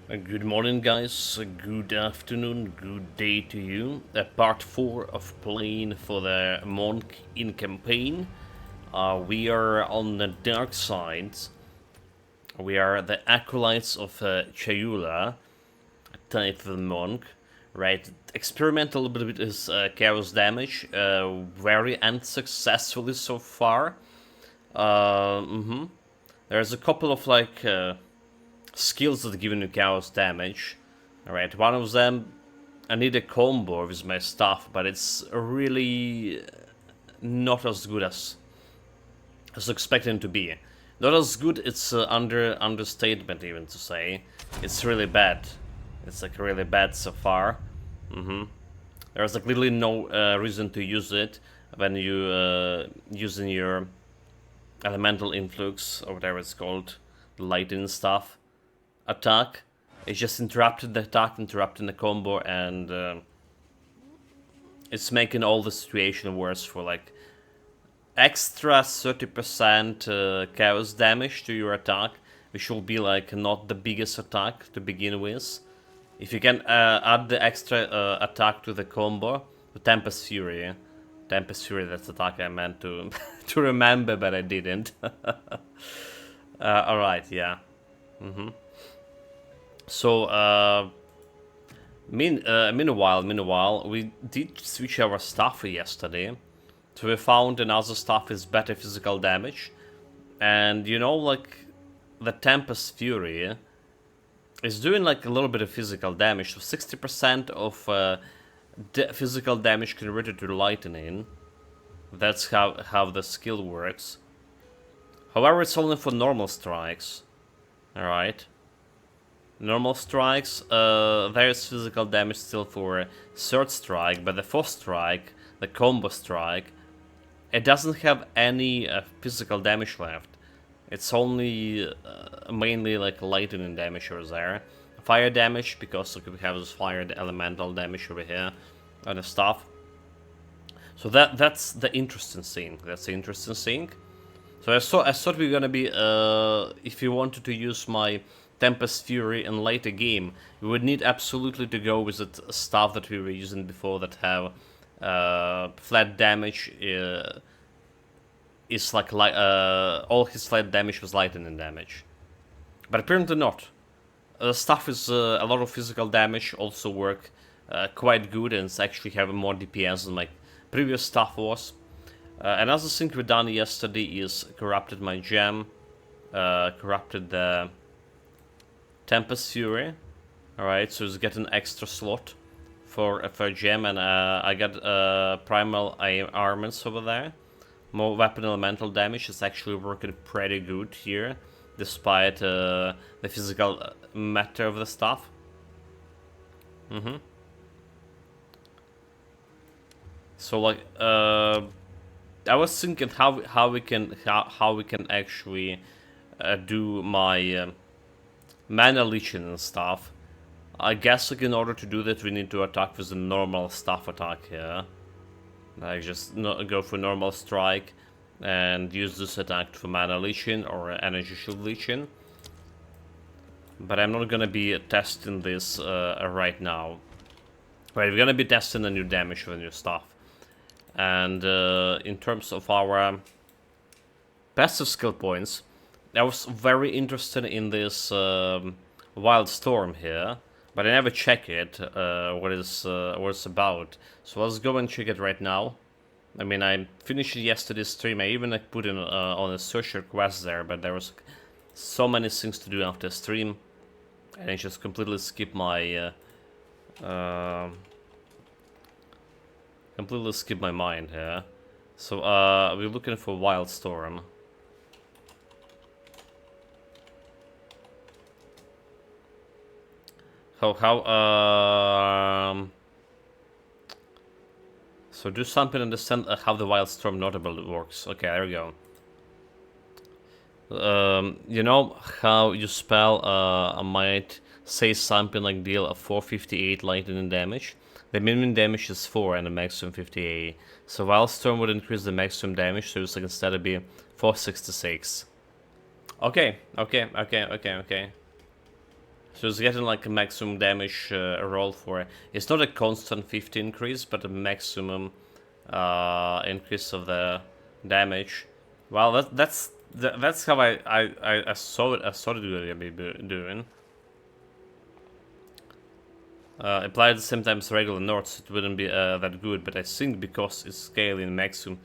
Good morning, guys. Good afternoon. Good day to you. Part 4 of playing for the Monk in campaign. We are on the dark side. We are the acolytes of Chayula, type of monk. Right? Experiment a little bit with his chaos damage. Very unsuccessfully so far. There's a couple of skills that give you chaos damage. Alright, one of them, I need a combo with my stuff, but it's really not as good as expected to be. Not as good, it's understatement even to say. It's really bad. It's like really bad so far. There's like literally no reason to use it when you using your elemental influx or whatever it's called, the lightning stuff attack. It just interrupted the attack, interrupting the combo, and it's making all the situation worse for like extra 30% chaos damage to your attack, which will be like not the biggest attack to begin with. If you can add the extra attack to the combo, the Tempest Fury. Tempest Fury, that's the attack I meant to to remember, but I didn't. Alright, yeah. So, meanwhile, we did switch our stuff yesterday. So we found another stuff is better physical damage. And you know, like, the Tempest Fury is doing like a little bit of physical damage. So 60% of physical damage converted to lightning. That's how the skill works. However, it's only for normal strikes. Alright. Normal strikes, there's physical damage still for third strike, but the fourth strike, the combo strike, it doesn't have any physical damage left. It's only mainly like lightning damage over there. Fire damage, because we have this fire elemental damage over here and stuff. So that's the interesting thing. That's the interesting thing. So I thought we were gonna be if you wanted to use my Tempest Fury in later game, we would need absolutely to go with the stuff that we were using before that have flat damage. Is like all his flat damage was lightning damage, but apparently not. Stuff is a lot of physical damage also work quite good, and it's actually have more DPS than my previous stuff was. Another thing we done yesterday is corrupted my gem, corrupted the Tempest Fury. Alright, so it's getting extra slot for gem, and I got primal armors over there. More weapon elemental damage is actually working pretty good here, despite the physical matter of the stuff. So like I was thinking how we can actually do my mana leeching and stuff. I guess like in order to do that we need to attack with a normal staff attack here. Like just go for normal strike and use this attack for mana leeching or energy shield leeching. But I'm not gonna be testing this right now. Right, we're gonna be testing the new damage with new stuff. And in terms of our passive skill points, I was very interested in this Wild Storm here, but I never check it, what it's about. So let's go and check it right now. I mean, I finished yesterday's stream. I even put in on a search request there, but there was so many things to do after stream, and I just completely skipped my mind here. So we're looking for Wild Storm. So do something understand how the Wild Storm notable works. Okay, there we go. You know how you spell I might say something like deal a 458 lightning damage? The minimum damage is 4 and the maximum 58. So Wild Storm would increase the maximum damage, so it's like instead of be 466. Okay. So it's getting like a maximum damage roll for it. It's not a constant 50 increase, but a maximum increase of the damage. Well, that's how I saw it. I saw it gonna be doing. Applied sometimes regular nords, it wouldn't be that good, but I think because it's scaling maximum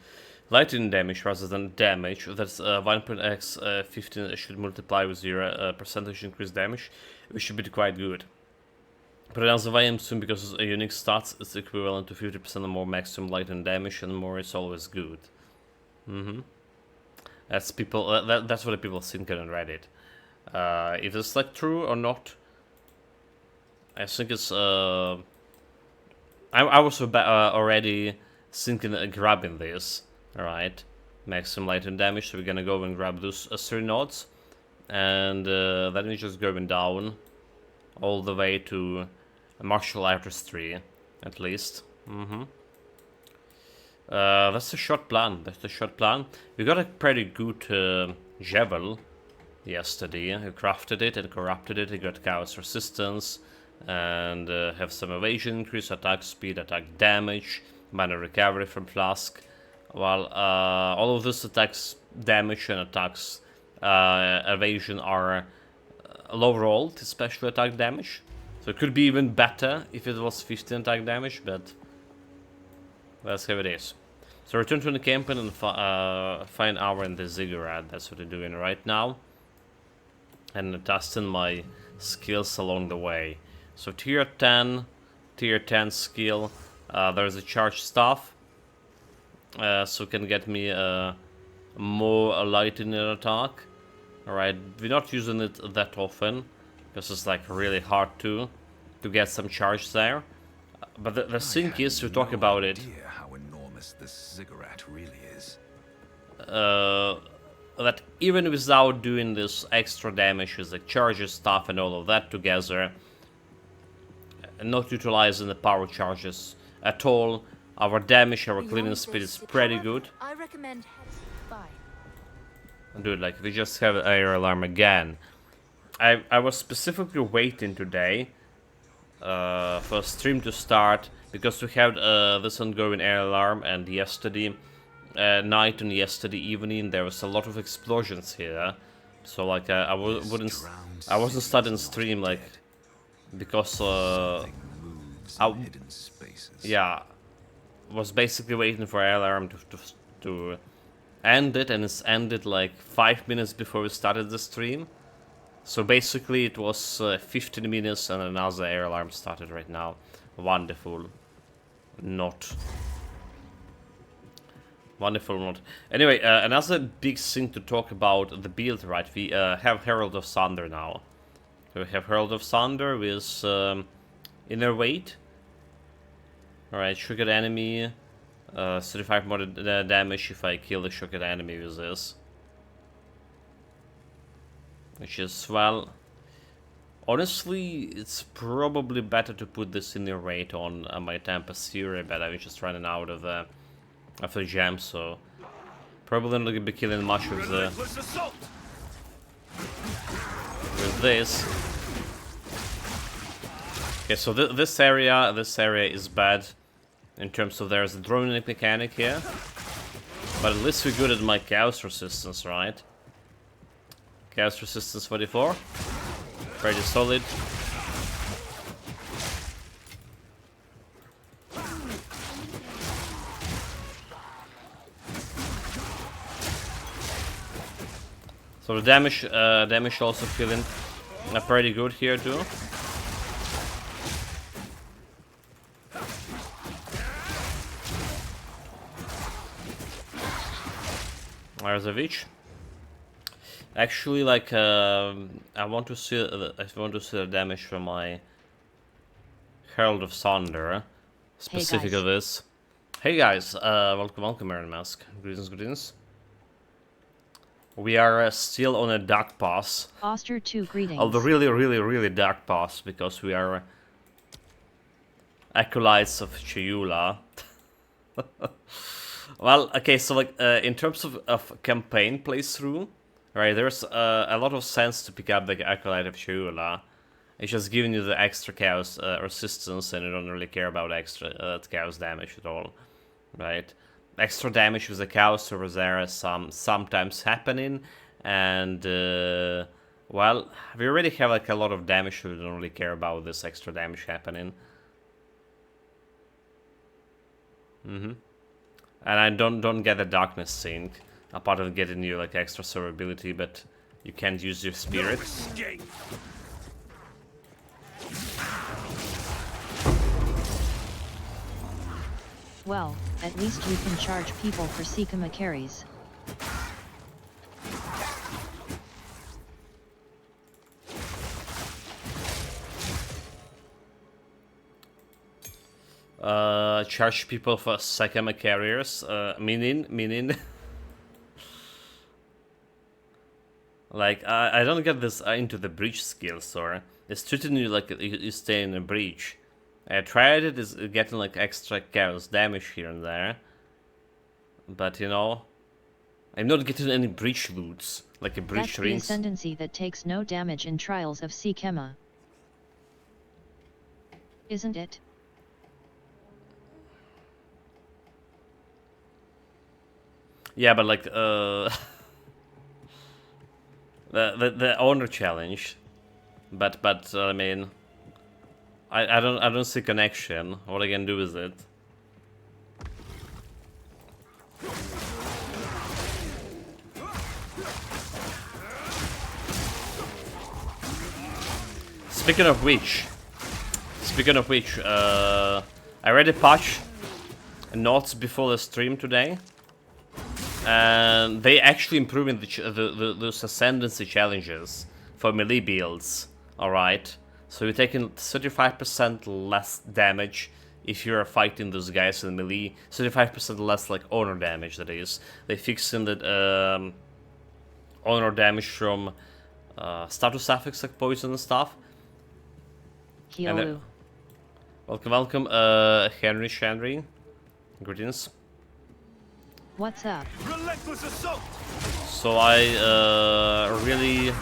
lightning damage rather than damage, that's 1.x 15 should multiply with your percentage increased damage, which should be quite good. But as of I am soon, because it's a unique stats, it's equivalent to 50% or more maximum lightning damage, and more is always good. That's people. That's what the people think on Reddit. If it's like true or not, I think it's. I was already thinking of grabbing this. All right, maximum lightning damage. So we're gonna go and grab those 3 nodes, and then we're just going down all the way to martial arts 3, at least. That's a short plan. That's a short plan. We got a pretty good javel yesterday. We crafted it and corrupted it. We got chaos resistance and have some evasion increase, attack speed, attack damage, mana recovery from flask. While all of this attacks damage and attacks evasion are low rolled, especially attack damage. So it could be even better if it was 15 attack damage, but that's how it is. So return to the campaign and find our in the ziggurat. That's what we're doing right now. And testing my skills along the way. So tier 10 skill. There's a charge staff. So can get me more lightning attack. Alright, we're not using it that often, because it's like really hard to get some charge there. But the thing is, we talk about it. How enormous this ziggurat really is. That even without doing this extra damage with the charges stuff and all of that together, and not utilizing the power charges at all, our damage, our cleaning speed is pretty good. I recommend bye. Dude, like, we just have air alarm again. I was specifically waiting today for stream to start, because we had this ongoing air alarm, and yesterday night and yesterday evening there was a lot of explosions here. So like I wasn't starting stream like because yeah, was basically waiting for air alarm to end it, and it's ended like 5 minutes before we started the stream. So basically it was 15 minutes and another air alarm started right now. Wonderful. Not. Wonderful not. Anyway, another big thing to talk about the build, right? We have Herald of Thunder now. So we have Herald of Thunder with inner weight. Alright, sugared enemy. 35 more damage if I kill the sugared enemy with this. Which is, well, honestly, it's probably better to put this in the rate on my Tempest Fury, but I'm just running out of the gem, so probably not gonna be killing much with this. Okay, so this area is bad in terms of there's a droning mechanic here, but at least we're good at my chaos resistance, right? Chaos resistance 44. Pretty solid. So the damage also feeling pretty good here too. There's a witch. Actually, like, I want to see the damage from my Herald of Thunder, specific of this. Hey guys, welcome, Iron Mask. Greetings. We are still on a dark pass. Oster 2, greetings. Although really dark pass, because we are acolytes of Chayula. Well, okay, so like in terms of campaign playthrough, right, there's a lot of sense to pick up the Acolyte of Chayula. It's just giving you the extra chaos resistance, and you don't really care about extra chaos damage at all, right? Extra damage with the chaos over there is sometimes happening, and well, we already have like a lot of damage, so we don't really care about this extra damage happening. And I don't get the darkness sync, apart of getting you like extra survivability, but you can't use your spirit. Well, at least you can charge people for Sikama carries. Charge people for Sakama carriers, meaning like, I don't get this into the breach skills, or it's treating you like you stay in a breach. I tried it, is getting like extra chaos damage here and there, but you know, I'm not getting any breach loots, like a breach That's the rings. ascendancy that takes no damage in Trials of Sikema. Isn't it? Yeah, but like the owner challenge, but I mean, I don't see connection. What I can do with it? Speaking of which, I read a patch notes before the stream today, and they actually improving those ascendancy challenges for melee builds. All right, so you're taking 35% less damage if you're fighting those guys in melee. 35% less like honor damage. That is, they fixing the honor damage from status affix like poison and stuff. Kiolu. Welcome, Henry Shandry. Greetings. What's up? Relentless assault! So I really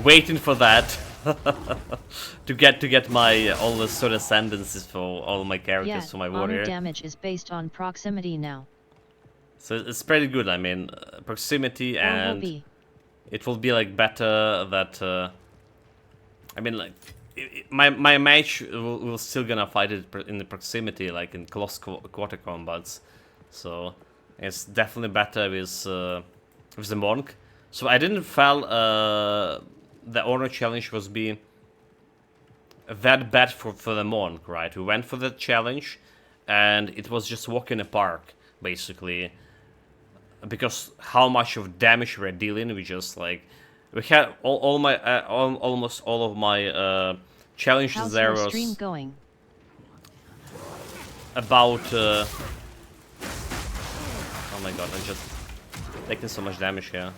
waiting for that to get my all the sort of ascendancies for all my characters, Yeah, for my honor warrior. damage is based on proximity now. So it's pretty good. I mean, proximity, Or will and be. it will be like better that. I mean, like my mage will still gonna fight it in the proximity, like in close quarter combats. So it's definitely better with the monk. So I didn't feel the honor challenge was be that bad for the monk, right? We went for the challenge, and it was just walk in a park basically, because how much of damage we're dealing. We just like we had almost all of my challenges. How's there your was stream going? about oh my god, I'm just taking so much damage here.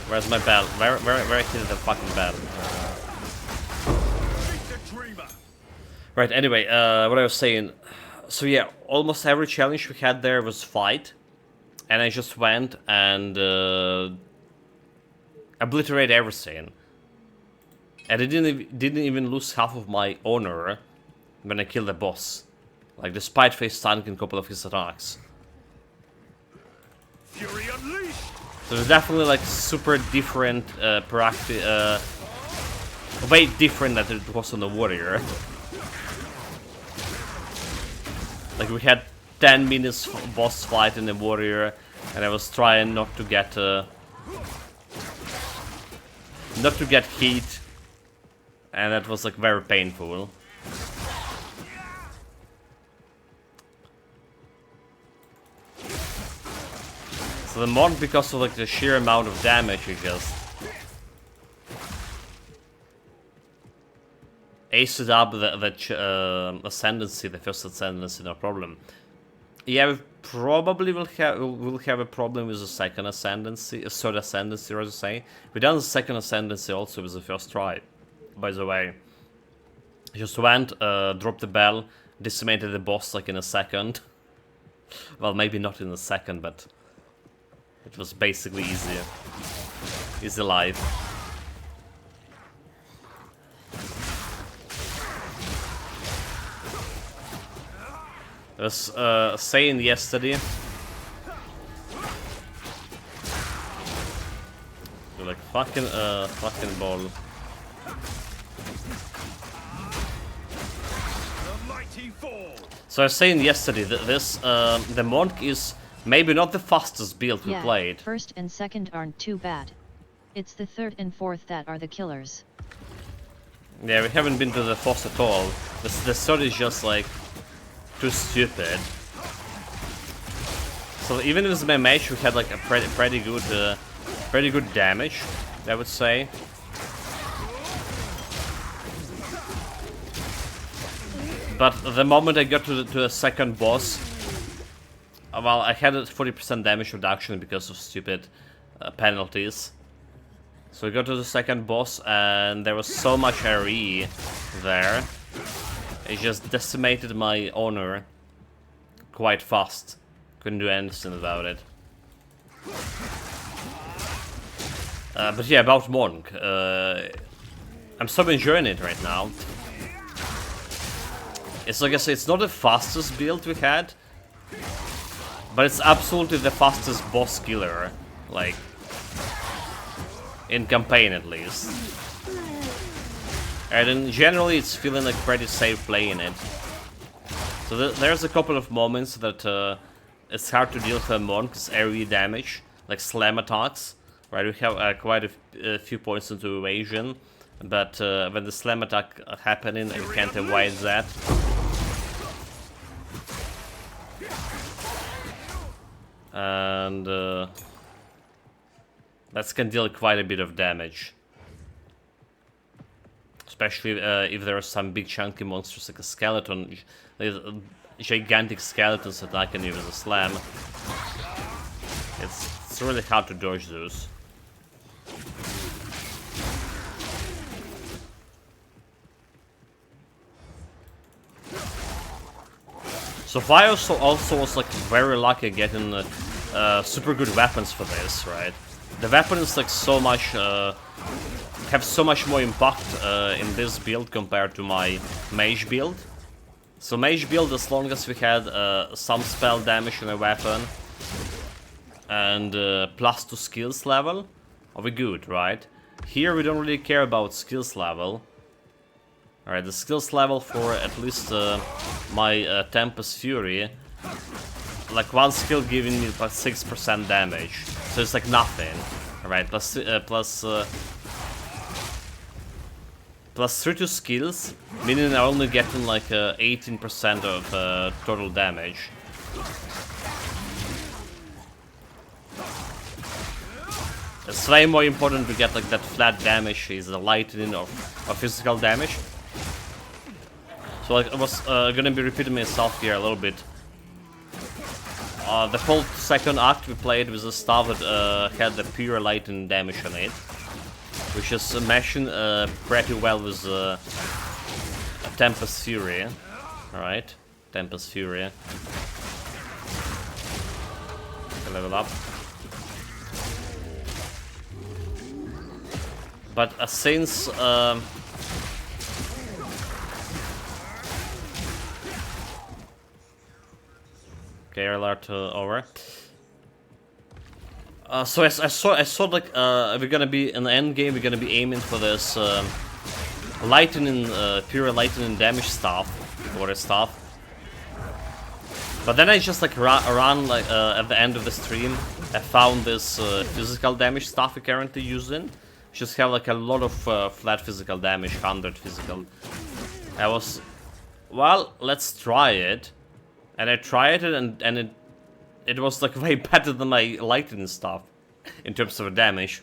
Where's my bell? Where is the fucking bell? Right, anyway, what I was saying. So yeah, almost every challenge we had there was fight. And I just went and obliterate everything. And I didn't even lose half of my honor when I killed the boss. Like, despite face tanking a couple of his attacks. Fury unleashed! So it's definitely like super different way different than it was on the warrior. Like, we had 10 minutes boss fight in the warrior, and I was trying not to get heat, and that was like very painful. So the monk, because of like the sheer amount of damage, you just aced up the ascendancy, the first ascendancy, no problem. Yeah, we probably will have a problem with the second ascendancy, third ascendancy, as I say. We done the second ascendancy also with the first try, by the way. Just went, dropped the bell, decimated the boss like in a second. Well, maybe not in a second, but it was basically easier. is alive. I was saying yesterday, like fucking ball. The mighty fall. So I was saying yesterday that this the monk is maybe not the fastest build we Yeah, played. first and second aren't too bad. It's the third and fourth that are the killers. Yeah, we haven't been to the fourth at all. The third is just like too stupid. So even with my mage, we had like a pretty good damage, I would say. But the moment I got to the second boss, well, I had a 40% damage reduction because of stupid penalties. So we got to the second boss, and there was so much RE there. It just decimated my honor quite fast. Couldn't do anything about it. But yeah, about Monk. I'm so enjoying it right now. It's like I say, it's not the fastest build we had, but it's absolutely the fastest boss killer, like, in campaign at least. And then generally it's feeling like pretty safe playing it. So there's a couple of moments that it's hard to deal with a Monk's area damage, like slam attacks, right? We have quite a few points into evasion, but when the slam attack happening, you can't avoid that. And that can deal quite a bit of damage. Especially if there are some big chunky monsters like a skeleton, gigantic skeletons attacking you with a slam. It's really hard to dodge those. So I also was like very lucky getting super good weapons for this, right? The weapon is like so much have so much more impact in this build compared to my mage build. So mage build, as long as we had some spell damage in a weapon and +2 skills level, are we good, right? Here we don't really care about skills level. Alright, the skills level for at least my Tempest Fury, like one skill giving me like 6% damage, so it's like nothing. Alright, plus 3 to skills, meaning I'm only getting like 18% of total damage. It's way more important to get like that flat damage, is the lightning or physical damage. So like, I was gonna be repeating myself here a little bit. The whole second act we played with a stuff that had the pure lightning damage on it, which is meshing pretty well with Tempest Fury. Alright, Tempest Fury. Okay, level up. But since okay, alert over. So I saw like we're gonna be in the end game. We're gonna be aiming for this lightning, pure lightning damage stuff, water stuff. But then I just like ran like at the end of the stream, I found this physical damage stuff we're currently using. Just have like a lot of flat physical damage, 100 physical. I was, well, let's try it. And I tried it, and it was like way better than my lightning stuff in terms of damage.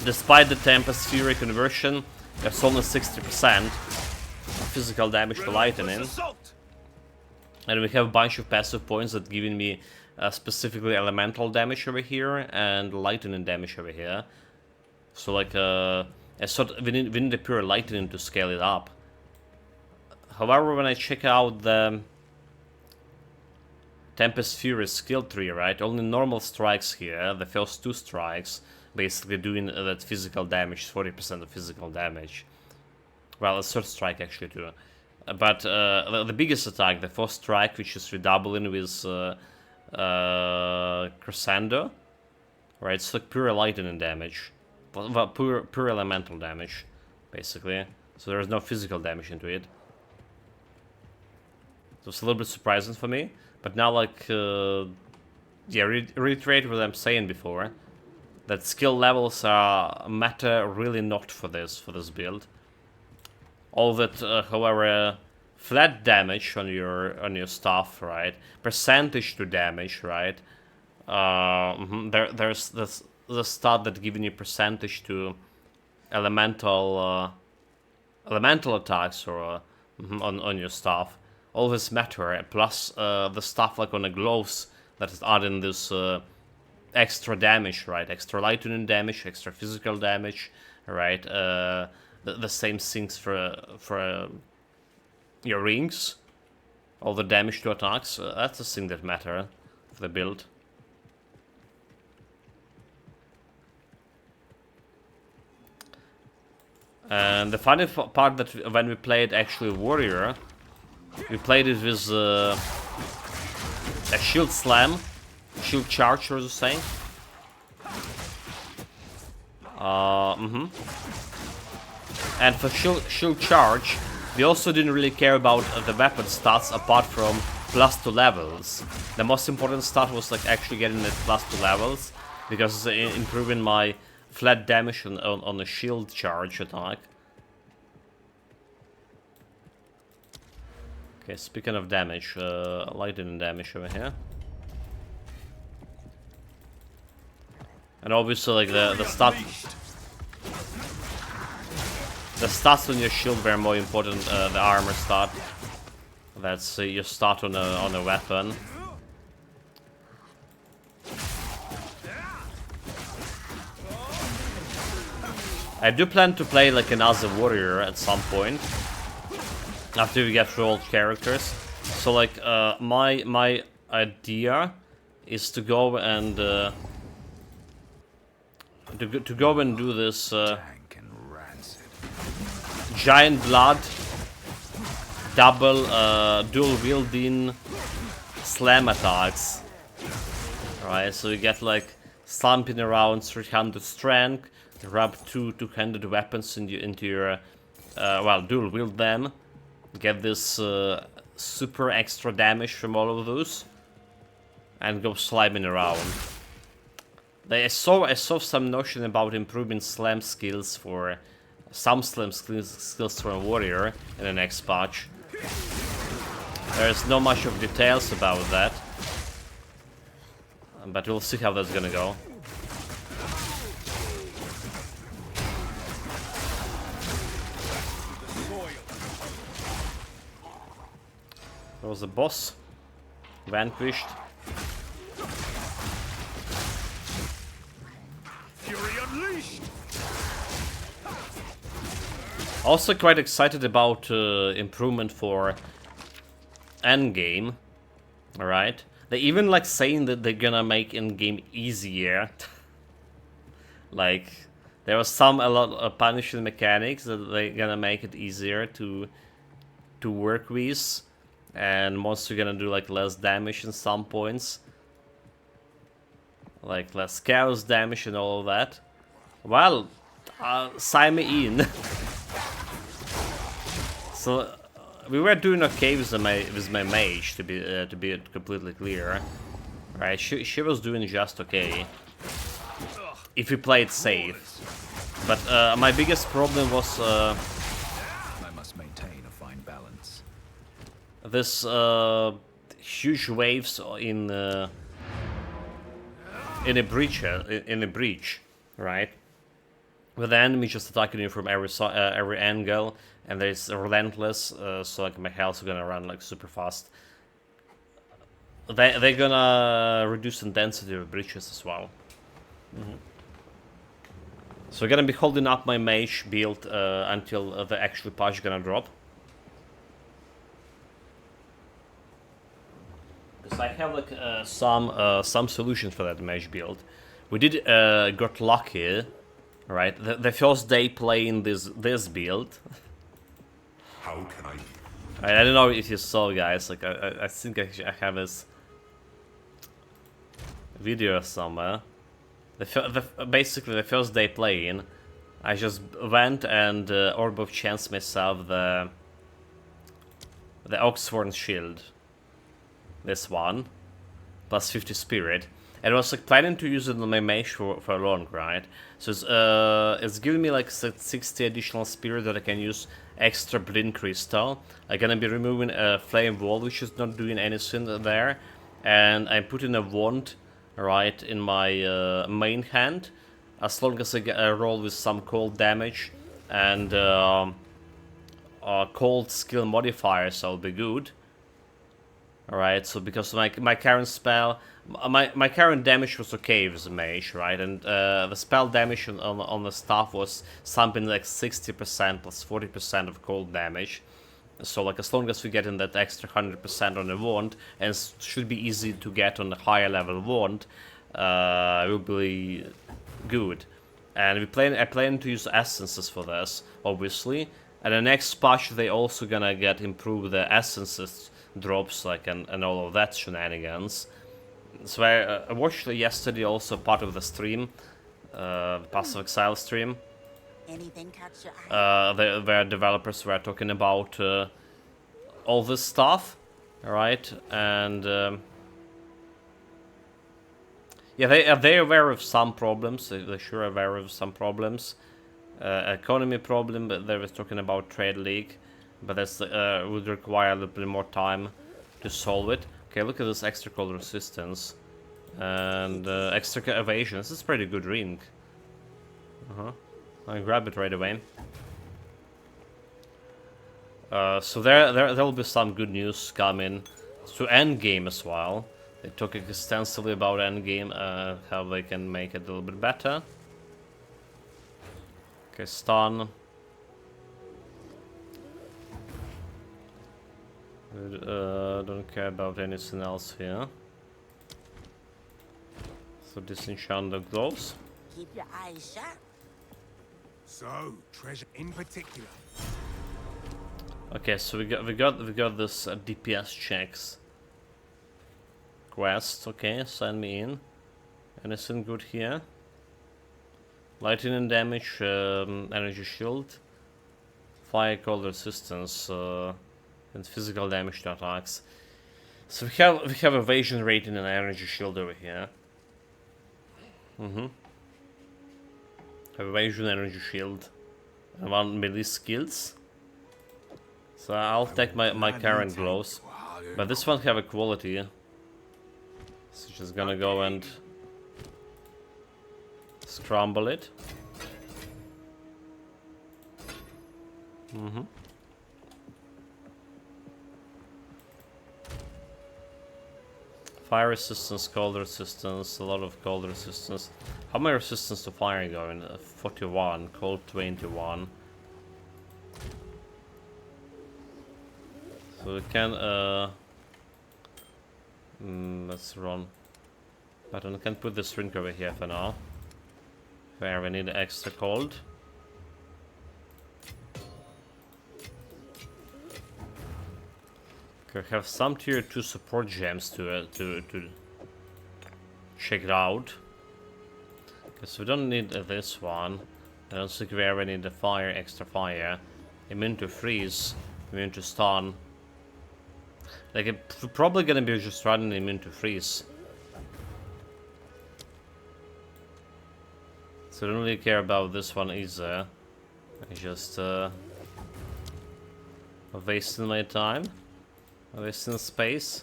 Despite the Tempest Fury conversion, there's only 60% physical damage to lightning. And we have a bunch of passive points that giving me specifically elemental damage over here and lightning damage over here. So like I thought we need the pure lightning to scale it up. However, when I check out the Tempest Fury skill tree, right? Only normal strikes here, the first 2 strikes, basically doing that physical damage, 40% of physical damage. Well, a third strike actually too. But the biggest attack, the fourth strike, which is redoubling with Crescendo, right? It's like pure lightning damage, well, pure elemental damage, basically. So there's no physical damage into it. So it's a little bit surprising for me. But now, like, yeah, reiterate what I'm saying before, that skill levels matter really not for this build. All that, however, flat damage on your stuff, right? Percentage to damage, right? There's the stat that giving you percentage to elemental attacks or on your stuff. All this matter. Plus the stuff like on the gloves that is adding this extra damage, right? Extra lightning damage, extra physical damage, right? The same things for your rings, all the damage to attacks. That's the thing that matter for the build. And the funny part that when we played actually Warrior, we played it with a shield slam, shield charge, or the saying. And for shield charge, we also didn't really care about the weapon stats apart from +2 levels. The most important stat was like actually getting the +2 levels, because it's improving my flat damage on the shield charge attack. Okay, speaking of damage, lightning damage over here. And obviously like the stats on your shield were more important, the armor stat. That's your stat on a weapon. I do plan to play like another warrior at some point after we get through all characters. So like my idea is to go and do this giant blood double dual wielding slam attacks. Alright, so you get like slumping around 300 strength, rub two two-handed weapons into your well, dual wield them, get this super extra damage from all of those, and go slamming around. I saw some notion about improving slam skills for some slam skills for a warrior in the next patch. There's not much of details about that, but we'll see how that's gonna go. There was a boss vanquished. Fury unleashed. Also quite excited about improvement for endgame. Alright. They even like saying that they're gonna make endgame easier. Like there was a lot of punishing mechanics that they're gonna make it easier to work with. And monster gonna do like less damage in some points. Like less chaos damage and all of that. Well, sign me in. So we were doing okay with my mage, to be completely clear. Right, she was doing just okay if we played safe. But my biggest problem was I must maintain a fine balance. this huge waves in a breach, right? With the enemy just attacking you from every angle, and it's relentless. So like my health is gonna run like super fast. They're gonna reduce intensity of breaches as well. So I'm gonna be holding up my mage build until the actual patch gonna drop. Because I have like some solution for that mage build, We did got lucky, right? The first day playing this build. How can I? I don't know if you saw, guys. Like I think I have this video somewhere. Basically the first day playing, I just went and Orb of Chance myself the Oxforn Shield. This one, plus 50 Spirit. And I was like planning to use it on my mage for long, right? So it's giving me like 60 additional Spirit that I can use extra Blind Crystal. I'm gonna be removing a Flame Wall, which is not doing anything there. And I'm putting a Wand, right, in my main hand. As long as I get a roll with some cold damage and cold skill modifiers, I'll be good. Alright, so because my current spell, my current damage was okay with the mage, right? And the spell damage on the staff was something like 60% plus 40% of cold damage. So like as long as we get in that extra 100% on the wand, and it should be easy to get on the higher level wand, it will be good. And I plan to use essences for this, obviously. And the next patch they also gonna get improve the essences drops, like and all of that shenanigans. So I watched yesterday also part of the stream, Passive Exile stream. Anything catch your eye? Where developers were talking about all this stuff, right? And yeah, they're aware of some problems. They're sure aware of some problems. Economy problem, but they were talking about Trade League, but that would require a little bit more time to solve it. Okay, look at this extra cold resistance and extra evasion. This is pretty good ring. I'll grab it right away. So there'll be some good news coming to Endgame as well. They talk extensively about Endgame, how they can make it a little bit better. Okay, stun. Don't care about anything else here. So disenchant the gloves. Keep your eyes sharp. So, treasure in particular. Okay, so we got this DPS checks quest. Okay, send me in. Anything good here? Lightning damage, energy shield, fire cold resistance, and physical damage to attacks. So we have evasion rating and energy shield over here. Have evasion, energy shield, and one melee skills. So I'll take my current gloves, but this one have a quality. So just gonna go and scramble it. Fire resistance, cold resistance, a lot of cold resistance. How many resistance to fire going? 41, cold 21. So we can let's run. But I can put this drink over here for now. Where we need extra cold. Okay, we have some tier 2 support gems to check it out. Okay, so we don't need this one. I don't think we ever need the fire, extra fire. Immune to freeze, immune to stun. Like it's probably gonna be just running immune to freeze. So I don't really care about this one either. I just wasting my time, wasting space.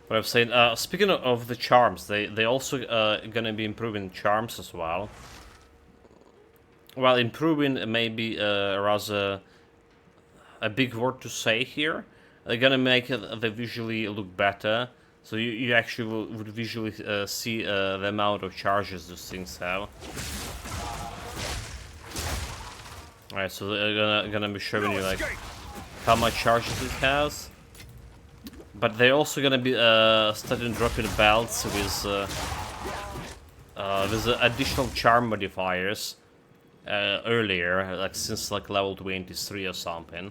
What I'm saying, speaking of the charms, they also gonna be improving charms as well. Well, improving maybe rather a big word to say here. They're gonna make they visually look better. So you actually would visually see the amount of charges those things have. Alright, so they're gonna be showing you like how much charges it has. But they're also gonna be starting dropping belts with additional charm modifiers earlier, like since like level 23 or something.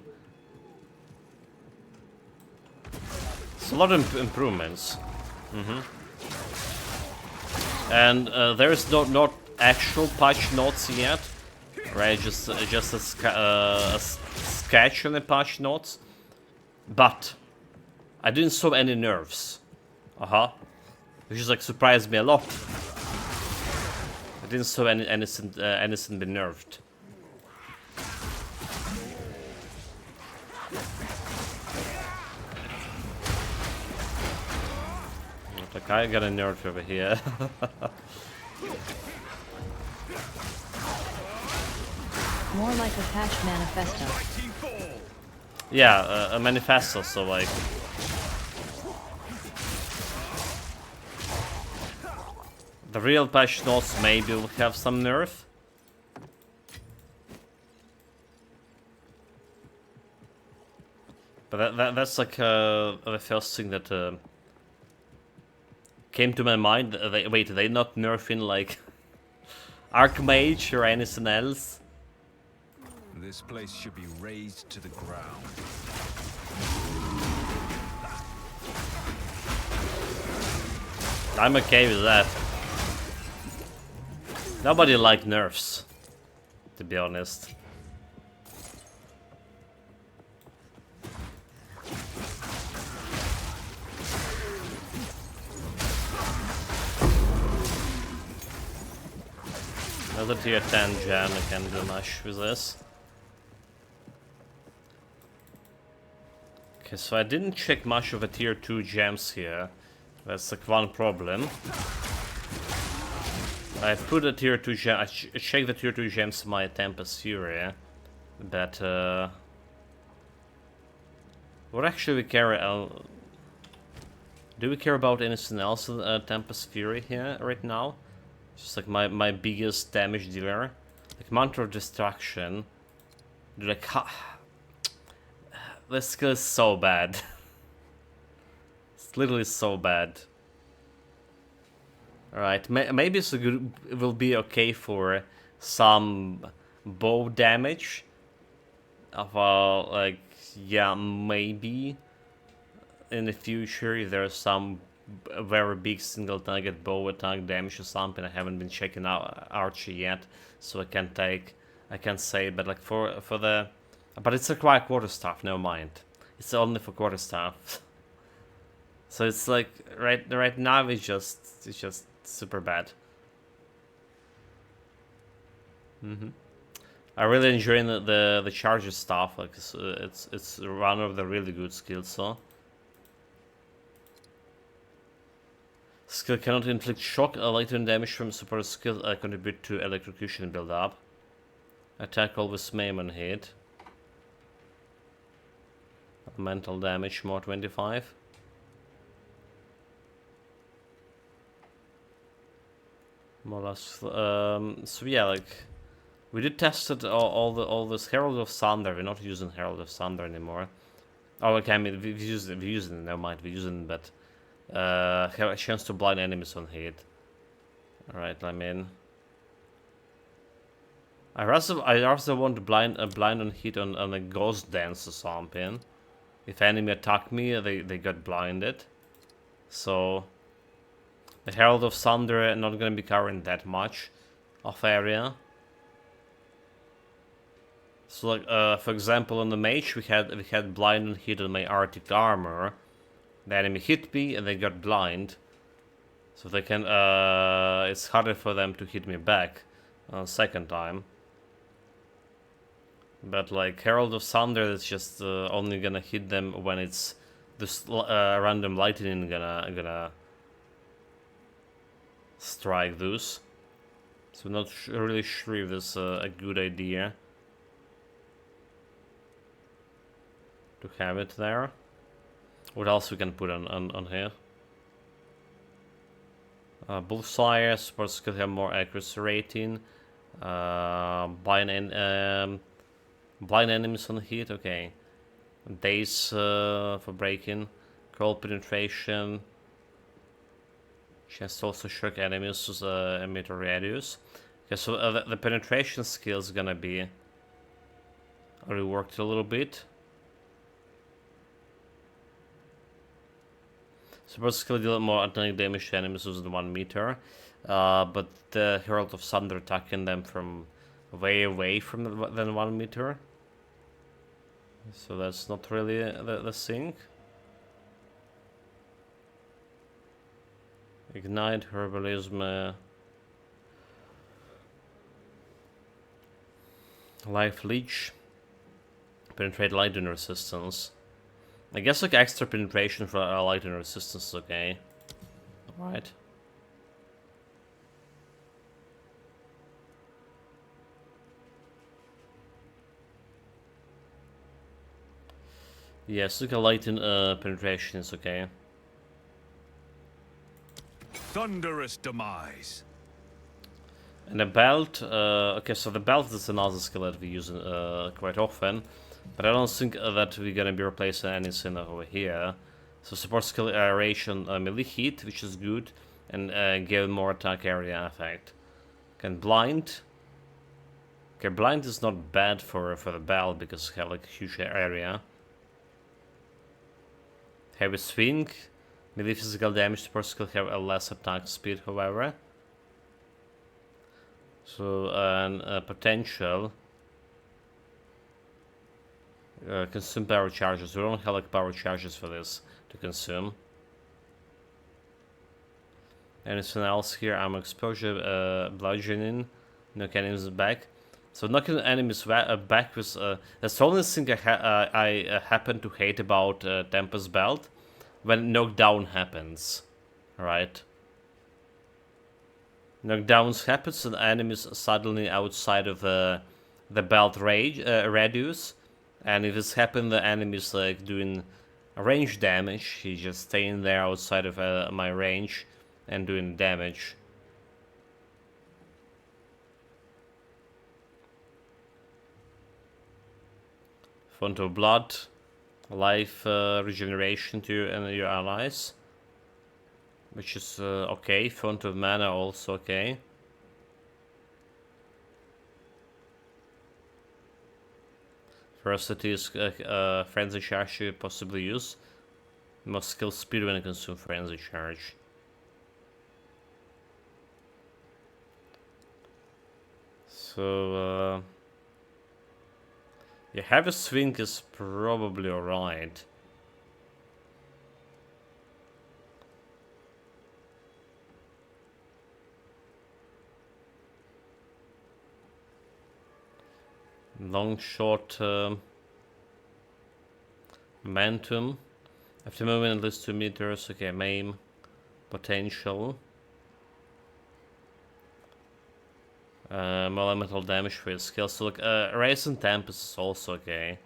It's a lot of improvements. And there's not actual patch notes yet, right? Just a sketch on the patch notes, but I didn't saw any nerfs. Which is like surprised me a lot. I didn't saw anything be nerfed. Like I got a nerf over here. More like a patch manifesto. Yeah, a manifesto, so like... The real patch notes maybe will have some nerf. But that's like the first thing that came to my mind. Wait, they not nerfing like Archmage or anything else? This place should be razed to the ground. I'm okay with that. Nobody likes nerfs, to be honest. Another tier 10 gem, I can do much with this. Okay, so I didn't check much of the tier 2 gems here. That's like one problem. I put a tier 2 gem, I checked the tier 2 gems in my Tempest Fury, but what actually we care? Do we care about anything else in Tempest Fury here right now? Just like my biggest damage dealer, like Mantra of Destruction. Dude, like this skill is so bad. It's literally so bad. Alright, maybe it's a good. It will be okay for some bow damage. Of like, yeah, maybe in the future if there's some very big single target bow attack damage or something. I haven't been checking out Archie yet, so I can't say. But like for the, but it's required quarterstaff. Never mind, it's only for quarterstaff. So it's like right now it's just super bad. I really enjoying the charger stuff. Like it's one of the really good skills. So skill cannot inflict shock or lightning damage from support skill. Contribute to electrocution build up. Attack always maim on hit. Mental damage more 25. More or less. So yeah, like we did test it all this Herald of Thunder. We're not using Herald of Thunder anymore. Oh, okay. I mean, we use it. Never mind. We're using it, but have a chance to blind enemies on hit. All right. I mean, I also want to blind on hit on a ghost dance or something. If enemy attack me, they got blinded. So the Herald of Thunder not gonna be covering that much of area. So like for example on the mage we had blind and hit on my Arctic armor. The enemy hit me and they got blind. So they can it's harder for them to hit me back second time. But like Herald of Thunder is just only gonna hit them when it's this random lightning gonna strike those. So not really sure if this is a good idea to have it there. What else we can put on here? Bullseye, supports could have more accuracy rating. Blind enemies on hit, okay. Daze for breaking. Cold penetration. Chance to also shock enemies with emitter radius. Okay, so the penetration skill is gonna be reworked a little bit. Suppose skill deal more automatic damage to enemies within 1 meter, but the Herald of Thunder attacking them from way away from than 1 meter. So that's not really the thing. Ignite, Herbalism, Life Leech, Penetrate Lightning Resistance. I guess like extra penetration for lightning resistance is okay. Alright. Yes, like a lightning penetration is okay. Thunderous demise. And the belt, okay, so the belt is another skill that we use quite often, but I don't think that we're gonna be replacing anything over here. So support skill aeration melee heat, which is good, and give more attack area effect. Can blind. Okay, blind is not bad for the belt because we have like a huge area. Heavy swing, melee physical damage. Support skill have a less attack speed, however. So, potential. Consume power charges. We don't have like power charges for this to consume. Anything else here? Armor exposure, bludgeoning, knock enemies back. So knocking enemies back was that's the only thing I happen to hate about Tempest Belt, when knockdown happens, right? Knockdowns happens and enemies suddenly outside of the belt radius, and if it's happened, the enemy's like doing range damage. He's just staying there outside of my range and doing damage. Font of Blood, life regeneration to you and your allies, which is okay. Font of Mana also okay. Ferocity is Frenzy Charge you possibly use. Most skill speed when you consume Frenzy Charge. So yeah, Heavy Swing is probably alright. Long short momentum. After moving at least 2 meters, okay, maim, potential. More elemental damage for your skill. So look, Raise and Tempest is also okay.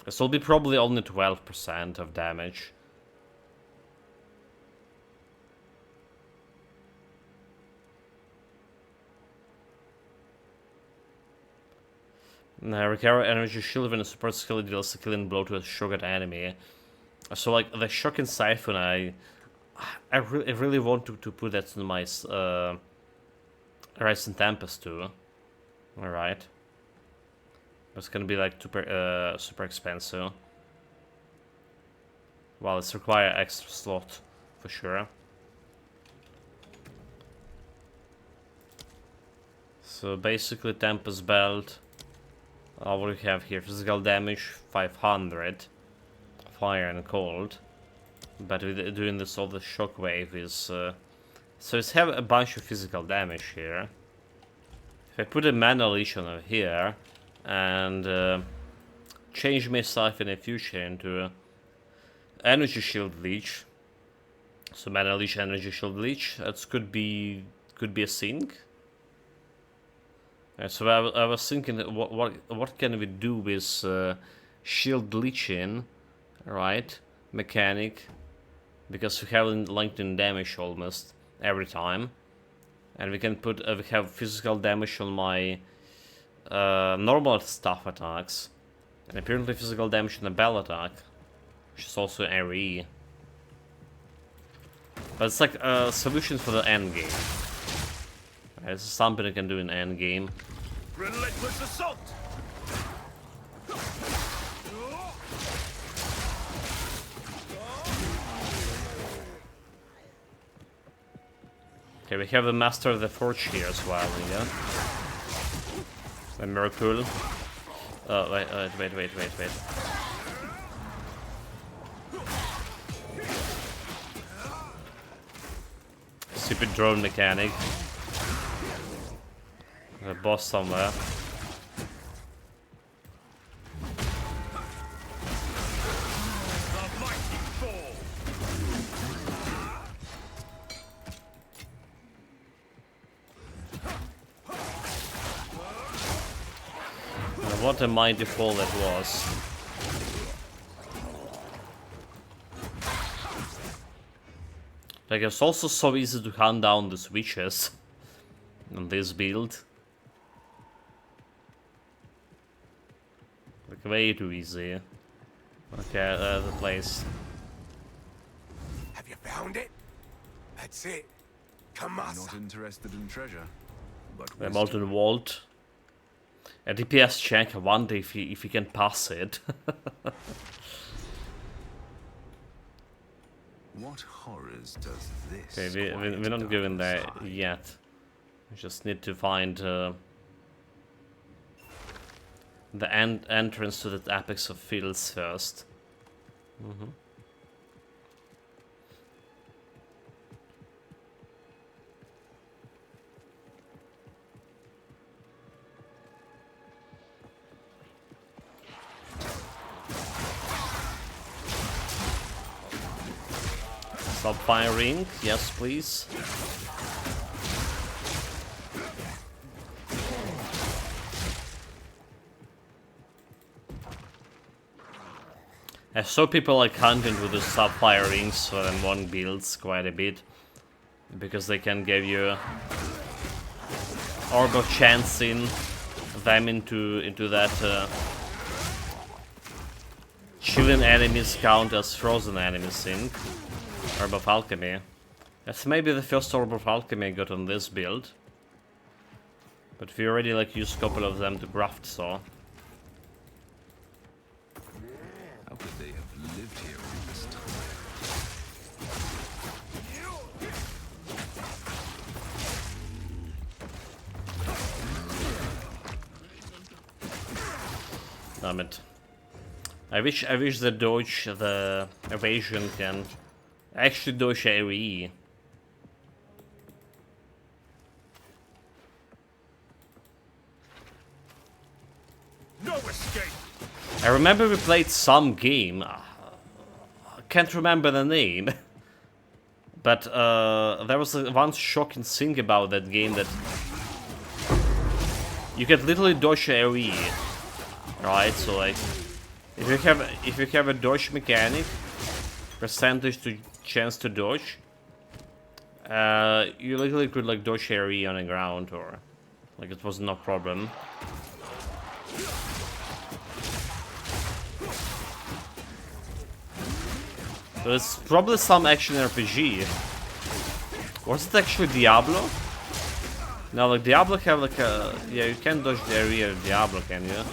This will be probably only 12% of damage. Recover energy shield when a support skill deals a killing blow to a shocked enemy. So like the shocking siphon, I really want to put that in my Rise and Tempest too. Alright. It's gonna be like super expensive. Well, it's require extra slot for sure. So basically Tempest Belt. What do we have here? Physical damage 500. Fire and cold. But with doing this, all the shockwave is so it's have a bunch of physical damage here. If I put a Mana Leash on here and change myself in the future into Energy Shield Leech, so Mana Leash, Energy Shield Leech, that could be a thing. So I was thinking, what can we do with Shield Leeching, right? Mechanic, because we have lightning damage almost every time, and we can put we have physical damage on my normal staff attacks, and apparently physical damage on the bell attack. which is also AoE. But it's like a solution for the end game. This is something you can do in end game. Relentless assault! Okay, we have the Master of the Forge here as well, yeah? The Miracle. Oh, wait. Stupid drone mechanic. The boss somewhere. The mighty fall! What a mighty fall that was. Like, it's also so easy to hunt down the switches on this build. Like, way too easy. Okay, the place. Have you found it? That's it. I'm Kamasa. not interested in treasure, but The wisdom. Molten Vault. A DPS check, I wonder if you can pass it. What horrors does this? Okay, we're not quiet going there dark side? yet. We just need to find the entrance to the Apex of Fields first. Stop firing, yes please. I saw people like hunting with the sub-fire rings for them one builds quite a bit. Because they can give you orb of chancing them into that chilling enemies count as frozen enemies in Orb of Alchemy. That's maybe the first Orb of Alchemy I got on this build. But we already like used a couple of them to craft, so. How could they have lived here all this time? Damn it. I wish the dodge, the evasion can actually dodge AoE. No escape! I remember we played some game. I can't remember the name. But there was one shocking thing about that game that you can literally dodge AoE. Right, so like if you have a dodge mechanic, percentage to chance to dodge, you literally could like dodge AoE on the ground, or like it was no problem. So it's probably some action RPG. Was it actually Diablo? No, like Diablo have like a... Yeah, you can dodge the area of Diablo, can you?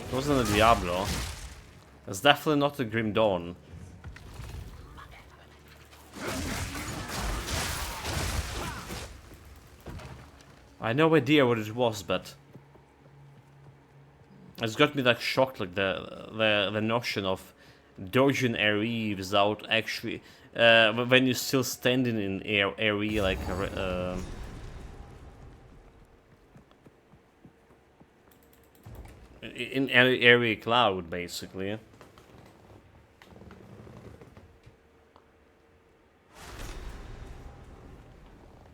It wasn't a Diablo. It's definitely not a Grim Dawn. I had no idea what it was, but it's got me like shocked, like the notion of dodging AoE without actually when you're still standing in AoE, like in area cloud, basically.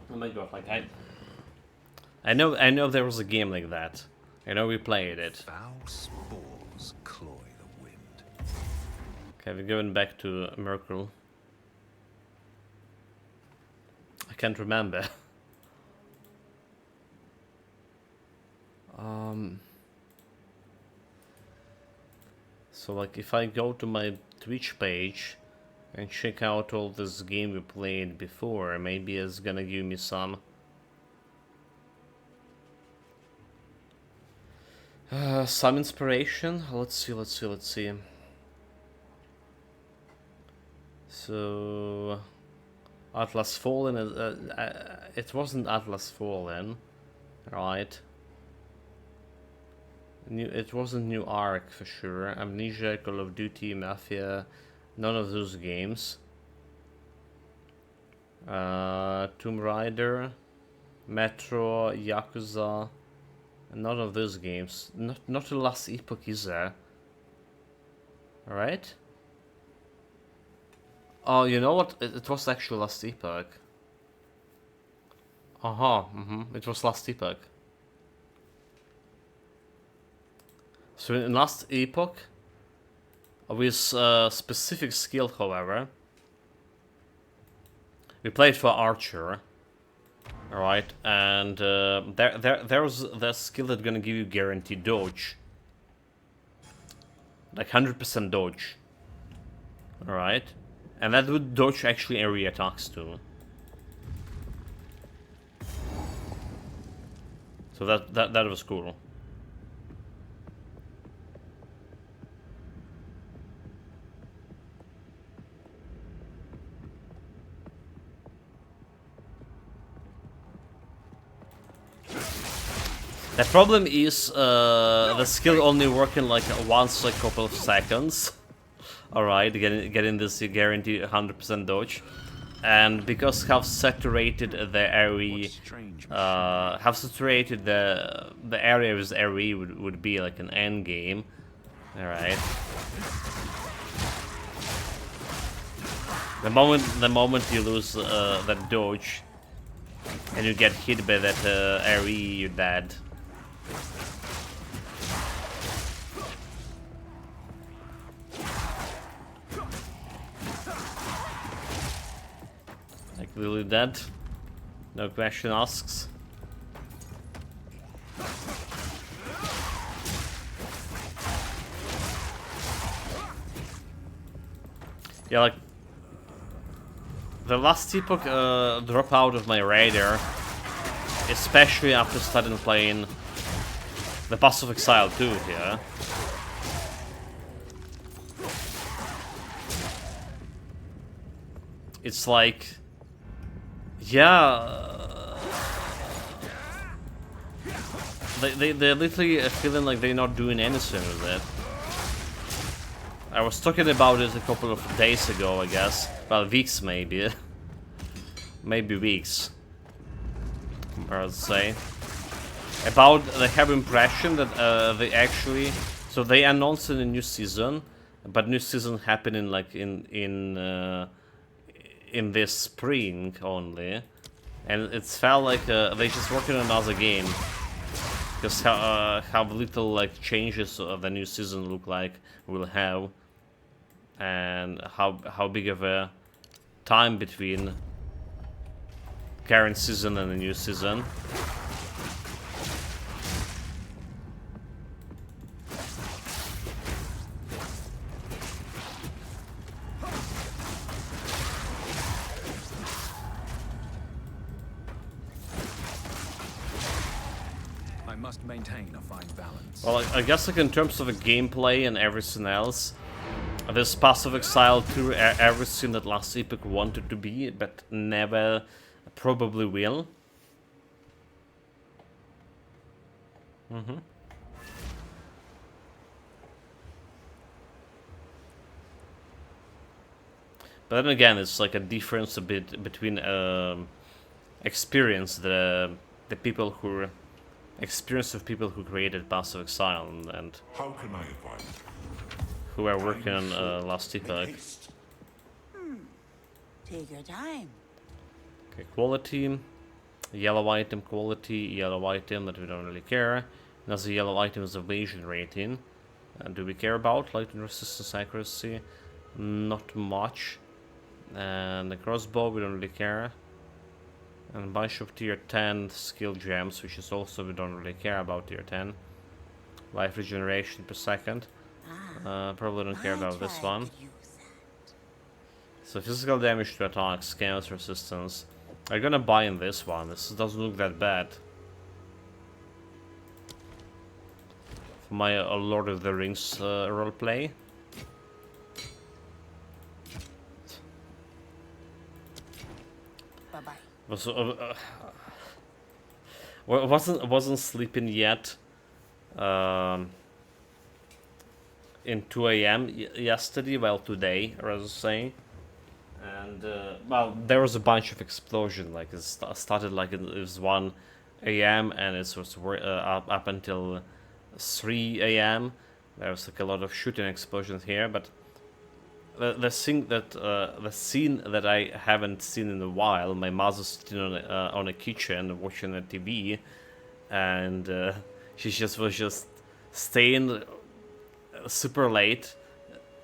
Oh my god! Like I know there was a game like that. I know we played it. Foul spores cloy the wind. Okay, we're going back to Merkel. I can't remember. So like if I go to my Twitch page and check out all this game we played before, maybe it's gonna give me some inspiration. Let's see. So Atlas Fallen, it wasn't Atlas Fallen, right? It wasn't New Ark for sure. Amnesia, Call of Duty, Mafia, none of those games. Tomb Raider, Metro, Yakuza, none of those games. Not the Last Epoch is there. Alright? Oh, you know what? It was actually Last Epoch. It was Last Epoch. So in Last Epoch, with specific skill, however, we played for Archer, alright, and there's the skill that's gonna give you guaranteed dodge, like 100% dodge, alright, and that would dodge actually area attacks too. So that was cool. The problem is the skill only working like once a couple of seconds. Alright, getting this guaranteed 100% dodge. And because how saturated the area, how saturated the area with area would be like an end game. Alright. The moment you lose that dodge and you get hit by that area, you're dead. Like really dead. No question asks. Yeah, like the Last Epoch drop out of my radar, especially after starting playing the Pass of Exile 2 here. It's like, yeah, they're literally feeling like they're not doing anything with it. I was talking about it a couple of days ago, I guess. Well, weeks maybe. Maybe weeks, I would say. About they have impression that they actually, so they announced a new season, but new season happening like in this spring only, and it felt like they just working on another game, because how little like changes of the new season look like will have, and how big of a time between current season and the new season. I must maintain a fine balance. Well, I guess like in terms of the gameplay and everything else, this Pass of Exile 2 everything that Last Epoch wanted to be, but never probably will. But then again, it's like a difference a bit between experience, the people who experience of people who created Pass of Exile and How can I advise? who are working on Last Make Epoch. haste. Take your time. Okay, quality, yellow item quality, yellow item that we don't really care. Another yellow item is evasion rating. And do we care about lightning resistance, accuracy? Not much. And the crossbow we don't really care. And a bunch of tier 10 skill gems, which is also we don't really care about tier 10. Life regeneration per second. Probably don't care I about this tried one. to use that. So physical damage to attacks, chaos resistance. I'm gonna buy in this one. This doesn't look that bad. For my Lord of the Rings roleplay. Bye-bye. Was, wasn't sleeping yet. In 2 a.m. Yesterday, well today, rather say. And well, there was a bunch of explosion. Like it started like it was 1 a.m. and it was up until 3 a.m. There was like a lot of shooting explosions here, but the scene that I haven't seen in a while. My mother's sitting on a kitchen watching the TV, and she was just staying super late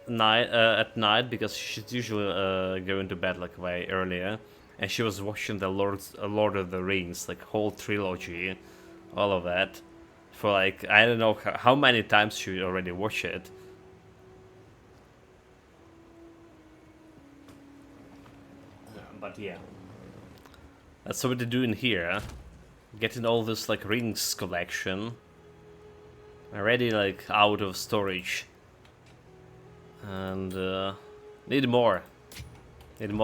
at night because she's usually going to bed like way earlier, and she was watching the Lord of the Rings, like whole trilogy, all of that, for like I don't know how many times she already watched it. But yeah, that's what they're doing here, getting all this like rings collection already like out of storage. And need more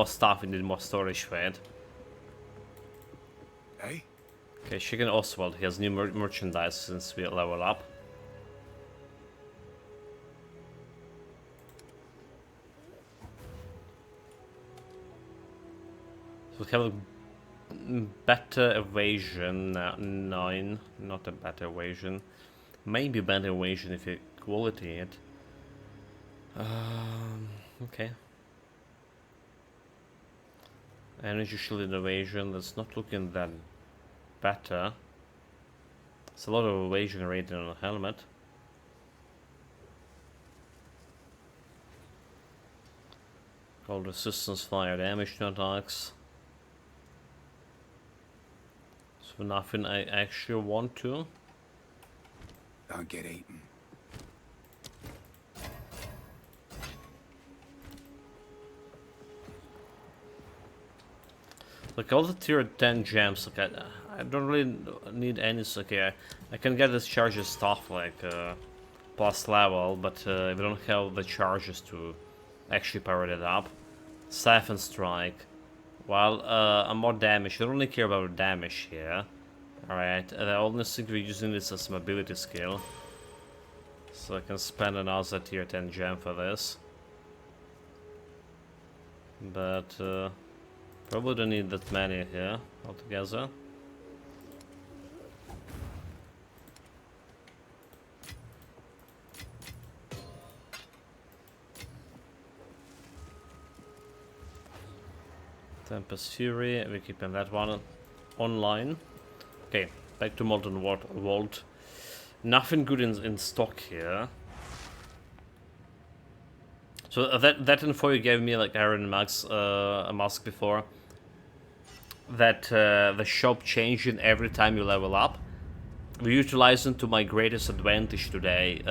stuff, and need more storage for it. Hey? Okay, Chicken Oswald, he has new merchandise since we level up. So we have a better evasion, 9, not a better evasion. Maybe better evasion if you quality it. Okay. Energy shield innovation, that's not looking that better. It's a lot of evasion rating on a helmet. Cold resistance, fire damage to attacks. So nothing I actually want to. Don't get eaten. Like all the tier 10 gems, like I don't really need any. Okay, I can get this charges stuff like plus level, but we don't have the charges to actually power it up. Siphon Strike. Well, more damage. I don't really care about damage here. Alright, the only thing we're using this as mobility skill. So I can spend another tier 10 gem for this. But probably don't need that many here altogether. Tempest Fury, we're keeping that one online. Okay, back to Molten Vault. Nothing good in stock here. So that info you gave me, like Iron Max a mask before, that the shop changing every time you level up. We utilize it to my greatest advantage today.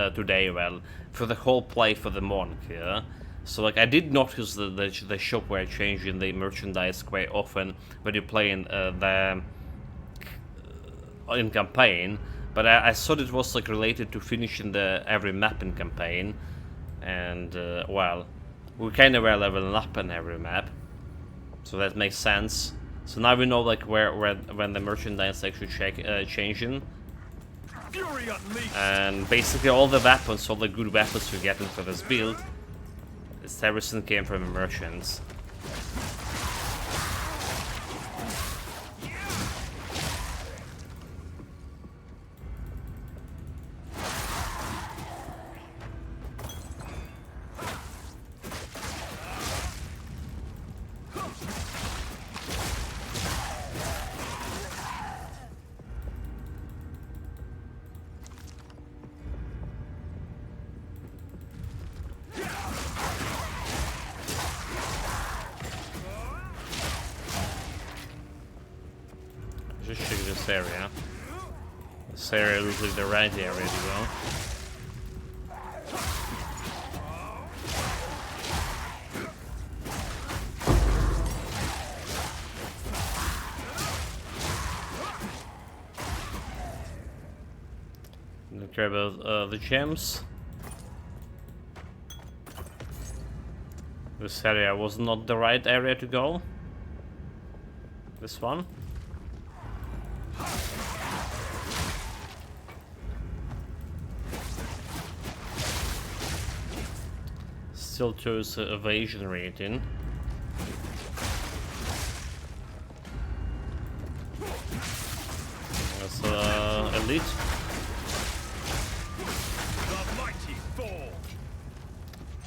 Well, for the whole play for the monk here. So like I did notice the shop where changing the merchandise quite often when you play in in campaign, but I thought it was like related to finishing every map in campaign. And well, we kind of were leveling up in every map, so that makes sense. So now we know like when the merchandise actually changing, and basically all the weapons, all the good weapons we're getting for this build, everything came from the merchants. Just check this area. This area looks like the right area to go. care about the gems. This area was not the right area to go. This one. Still chose evasion rating. That's elite.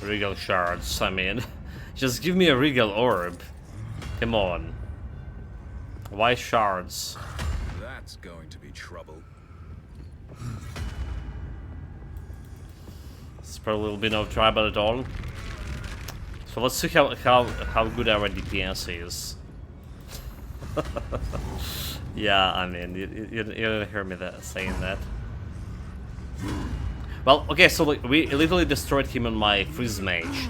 Regal shards, I mean. Just give me a regal orb. Come on. Why shards? That's going to be trouble. It's probably will be no tribal at all. So let's see how good our DPS is. Yeah, I mean, you didn't hear me saying that. Well, okay, so like, we literally destroyed him on my freeze mage.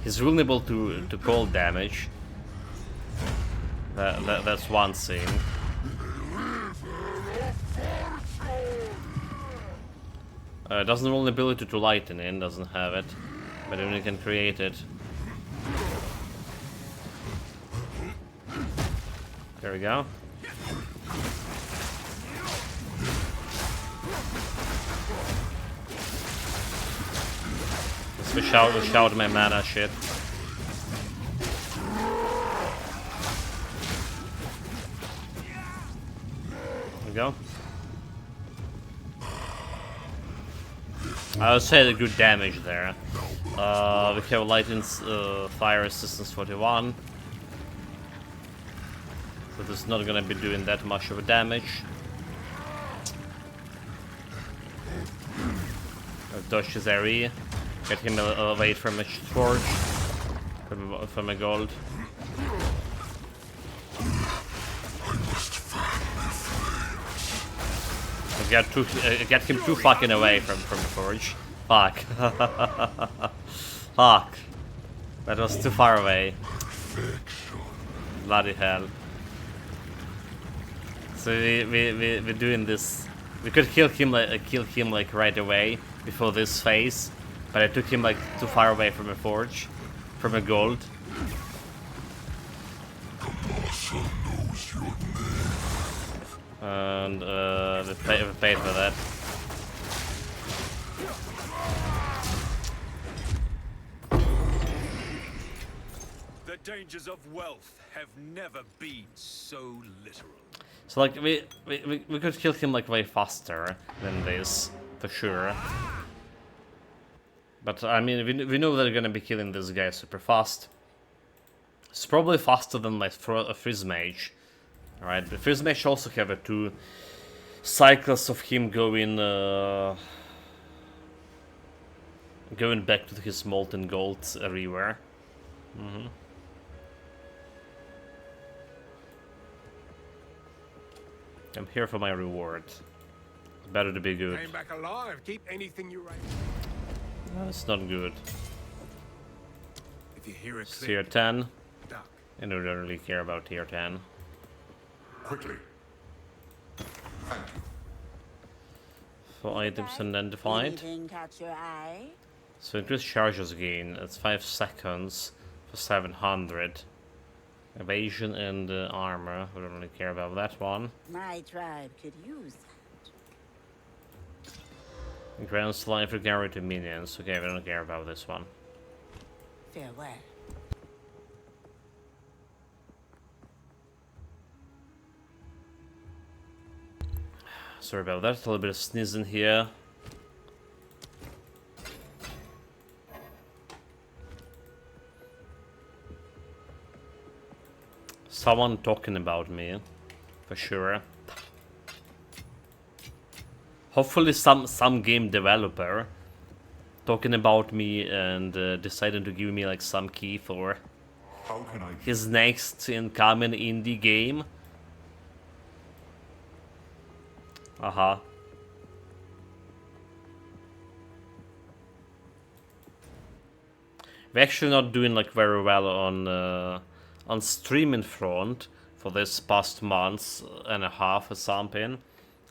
He's vulnerable to cold damage. That's one thing. Doesn't roll the ability to lighten in, doesn't have it, but only can create it. There we go. Let's wish out my mana shit. There we go. I would say the good damage there. We have lightning fire resistance 41. So this is not gonna be doing that much of a damage. Dodge his area. Get him away from a torch. From a gold. Get him too fucking away from forge. Fuck. Fuck. That was too far away. Bloody hell. So we're doing this. We could kill him like right away before this phase, but I took him like too far away from a forge, from a gold. And we paid for that. The dangers of wealth have never been so literal. So like we could kill him like way faster than this, for sure. But I mean, we know they're gonna be killing this guy super fast. It's probably faster than my freeze mage. Alright, the freeze mage also have 2 cycles of him going back to his molten gold everywhere. I'm here for my reward. It's better to be good. Came back alive. Keep anything you write. That's not good. If you hear a Tier click, 10. duck. I don't really care about tier 10. Quickly. For items identified. Anything catch your eye? So increase charges gain. It's 5 seconds for 700. Evasion and armor. We don't really care about that one. My tribe could use that. Grants life recovery to minions. Okay, we don't care about this one. Farewell. Sorry about that. A little bit of sneezing here. Someone talking about me, for sure. Hopefully some game developer talking about me and deciding to give me like some key for his next incoming indie game. We're actually not doing like very well on streaming front for this past month and a half or something.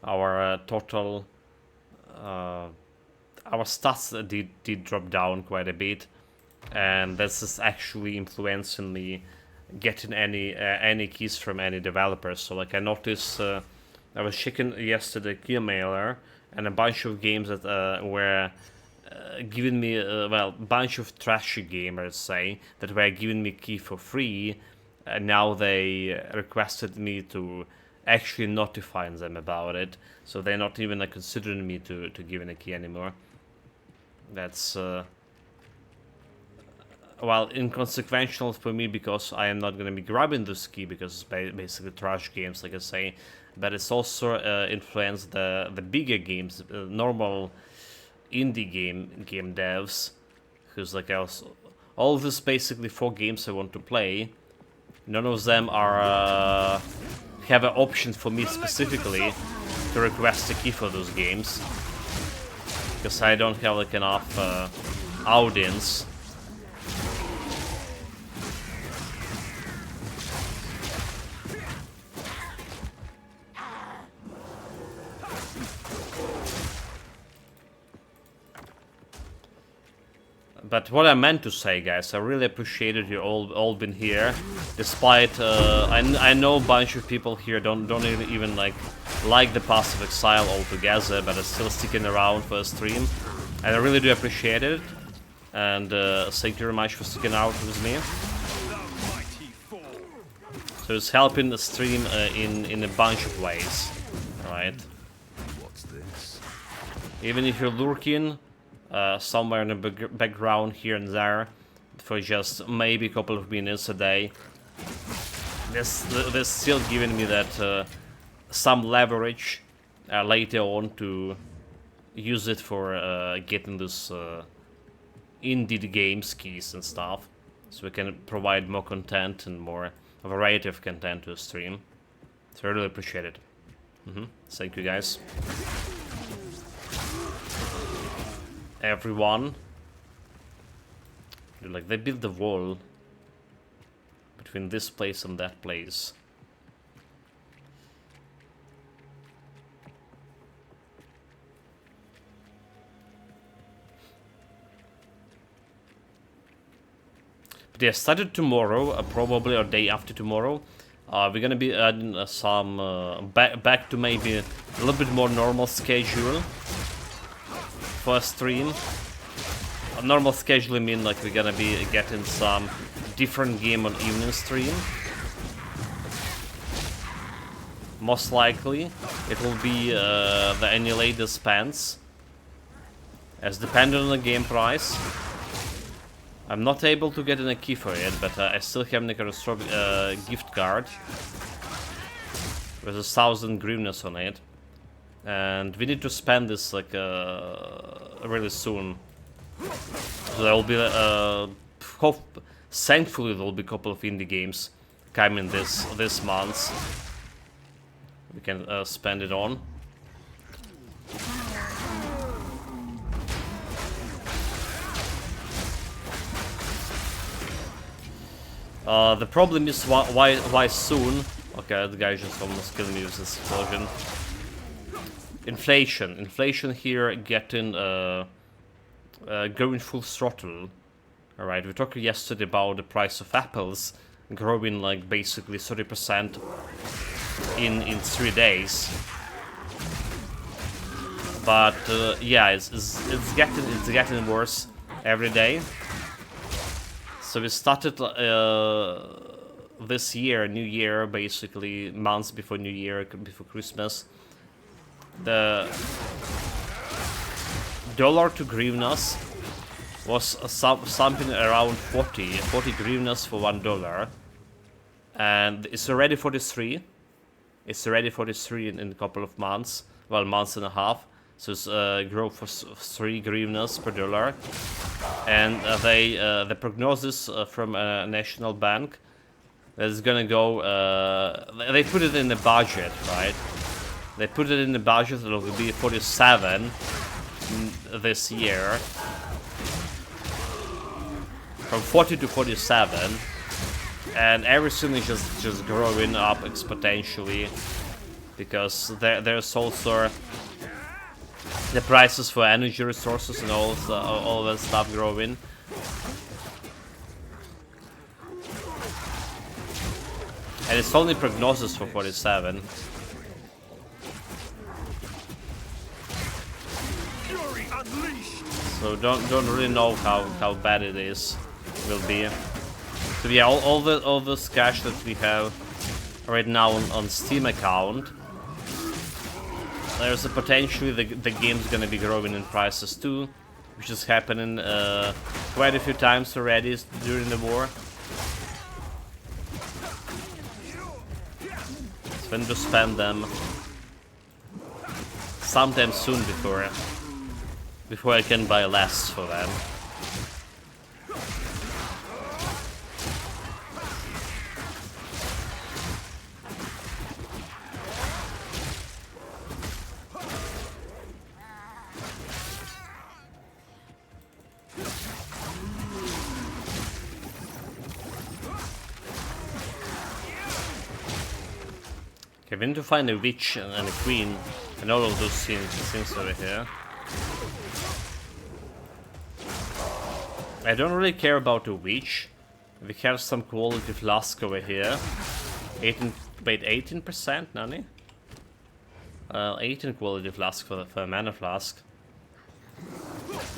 Our total our stats did drop down quite a bit, and this is actually influencing me getting any keys from any developers. So like I noticed, I was checking yesterday key mailer, and a bunch of games that were giving me well, bunch of trashy gamers say that were giving me key for free, and now they requested me to actually notify them about it. So they're not even considering me to give in a key anymore. That's well, inconsequential for me because I am not going to be grabbing this key because it's basically trash games, like I say. But it's also influenced the bigger games, normal indie game devs, who's like all of this basically 4 games I want to play. None of them are have an option for me specifically to request a key for those games, because I don't have like enough audience. But what I meant to say, guys, I really appreciated you all been here, despite I know a bunch of people here don't even like the Path of Exile altogether, but are still sticking around for a stream, and I really do appreciate it. And thank you very much for sticking out with me. So it's helping the stream in a bunch of ways, right? What's this? Even if you're lurking somewhere in the background here and there for just maybe a couple of minutes a day, they're still giving me that some leverage later on to use it for getting this indie games keys and stuff, so we can provide more content and more variety of content to the stream. So I really appreciate it. Thank you, guys. Everyone. Like, they built the wall between this place and that place. But yeah, started tomorrow, probably, or day after tomorrow. We're gonna be adding some back to maybe a little bit more normal schedule for a stream. A normal schedule mean like we're gonna be getting some different game on evening stream. Most likely it will be the annual dispense, as depending on the game price. I'm not able to get a key for it, but I still have a gift card with 1,000 hryvnias on it, and we need to spend this like really soon. So there will be thankfully there will be a couple of indie games coming this month. We can spend it on. The problem is why soon? Okay, the guy just almost killed me with this explosion. Inflation here getting going full throttle. All right, we talked yesterday about the price of apples growing like basically 30% in 3 days. But yeah, it's getting worse every day. So we started this year, New Year, basically months before New Year, before Christmas. The dollar to hryvnias was something around 40 hryvnias for $1, and it's already 43. It's already 43 in a couple of months, well, months and a half. So it's growth for 3 hryvnias per dollar, and the prognosis from a national bank that is gonna go. They put it in the budget, right? They put it in the budget that it will be 47 this year, from 40 to 47, and everything is just growing up exponentially, because there's also the prices for energy resources and all that stuff growing. And it's only prognosis for 47. Fury unleashed. So don't really know how bad it will be. So yeah, all this cash that we have right now on Steam account, there's a potentially the game's gonna be growing in prices too, which is happening quite a few times already during the war. So I need to spend them sometime soon before I can buy less for them. Okay, we need to find a witch and a queen and all of those things over here. I don't really care about the witch. We have some quality flask over here. 18%, Nani? 18 quality flask for a mana flask.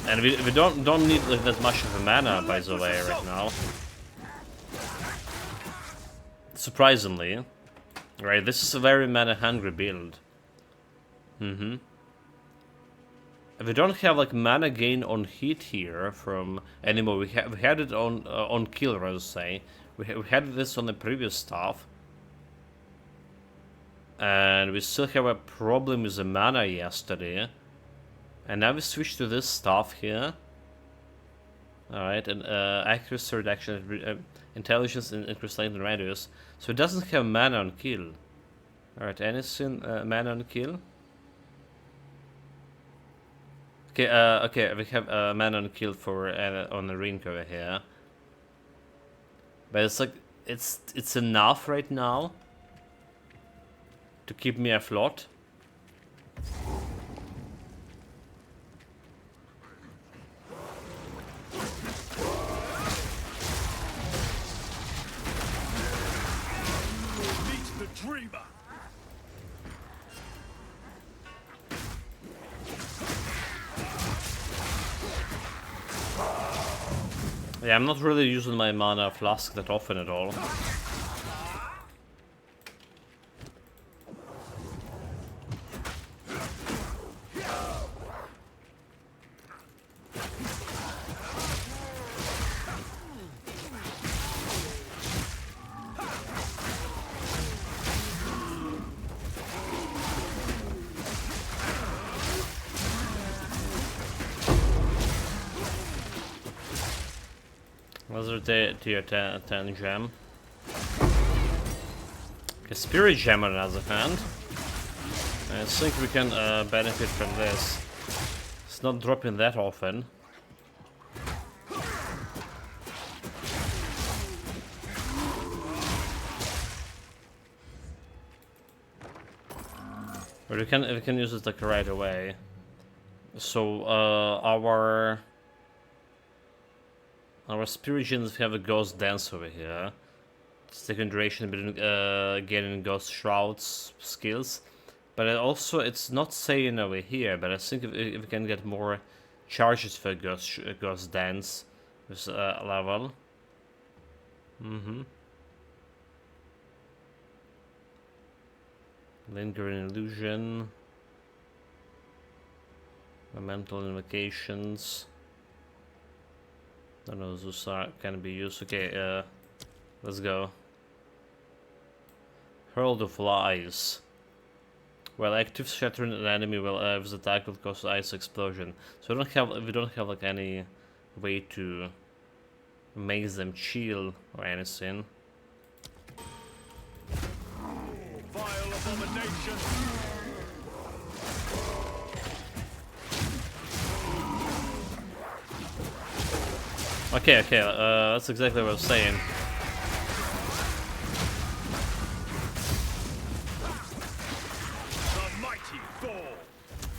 And we don't need like, that much of a mana, by the way, right now. Surprisingly. Right, this is a very mana-hungry build. We don't have like mana gain on hit here from anymore. We had it on kill, rather say. We had this on the previous stuff, and we still have a problem with the mana yesterday. And now we switch to this stuff here. All right, and accuracy reduction, intelligence, and crystalline radius. So it doesn't have mana on kill. All right, anything mana on kill? Okay, okay, we have a mana on kill for on the ring over here, but it's like it's enough right now to keep me afloat. Meet the dreamer. Yeah, I'm not really using my mana flask that often at all. Was it tier 10 gem? Okay, spirit gem on the other hand. I think we can benefit from this. It's not dropping that often. But we can use it like right away. So our spirit gems have a ghost dance over here. It's taking duration between getting ghost shrouds skills, but also it's not saying over here. But I think if we can get more charges for ghost dance with level. Lingering illusion, mental invocations. None of those can be used. Okay, let's go. Herald of Lies. While active, shattering an enemy will with attack will cause ice explosion. So we don't have like any way to make them chill or anything. Vile abomination. Okay, that's exactly what I was saying. The mighty fall.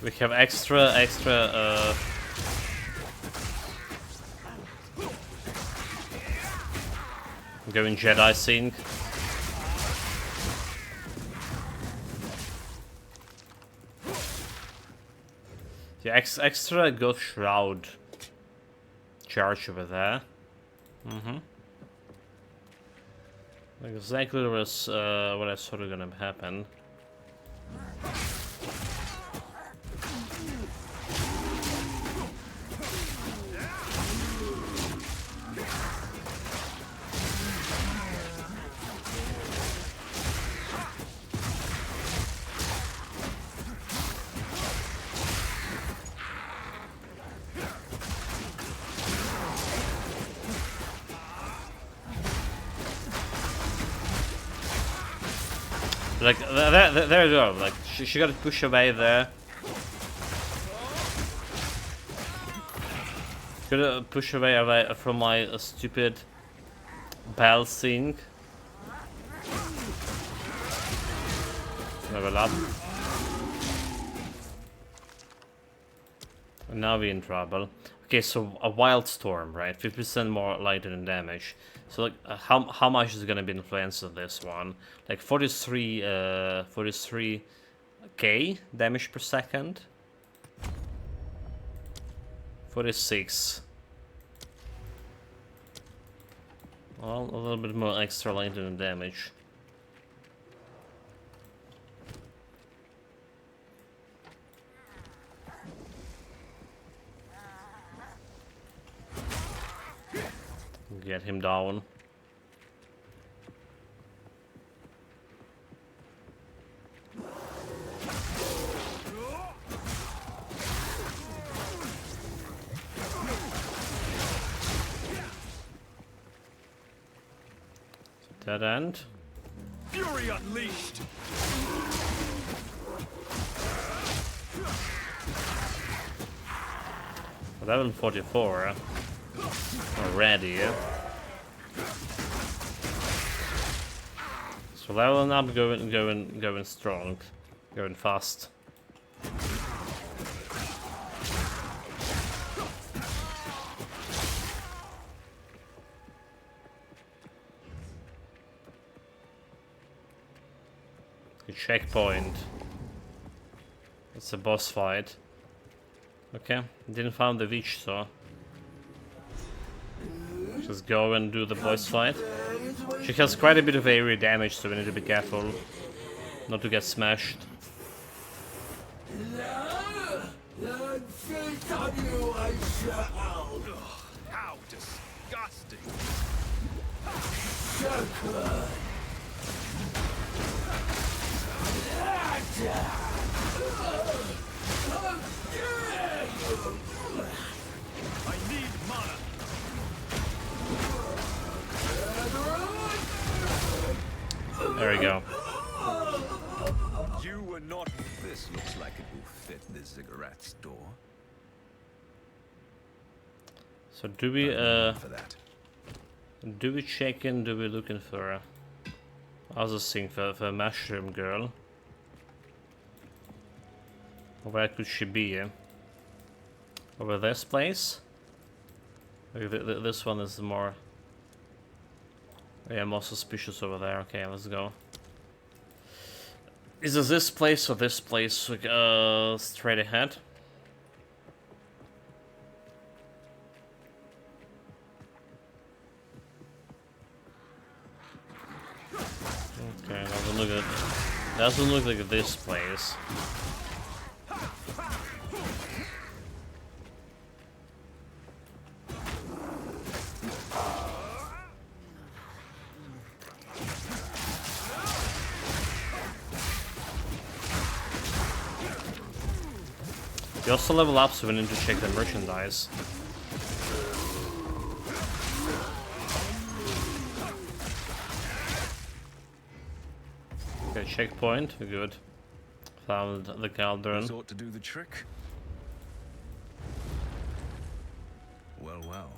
We have extra going Jedi sync. Yeah, extra good shroud charge over there. Exactly was what I thought was gonna happen. Like, there you go, like, she got to push away there. Gotta push away from my stupid bell sync. Level up. And now we're in trouble. Okay, so a wild storm, right? 50% more lightning damage. So like, how much is gonna be influenced of this one? Like 43k damage per second. 46. Well, a little bit more extra lightning damage. Get him down. Dead end. Fury unleashed. Level 44 already. So leveling up, going strong, going fast. Checkpoint. It's a boss fight. Okay, didn't find the witch, so just go and do the boss fight. She has quite a bit of area damage, so we need to be careful not to get smashed. How disgusting. I need mana. There we go. You were not. This looks like it will fit the ziggurat store. So do we For that. do we check in? Do we looking for other thing for mushroom girl? Where could she be? Over this place? Like this one is more. Yeah, more suspicious over there. Okay, let's go. Is it this place or this place? Like, straight ahead. Okay, doesn't look like this place. You also level up, so we need to check the merchandise. Okay, checkpoint, we're good. Found the cauldron. This ought to do the trick. Well, well.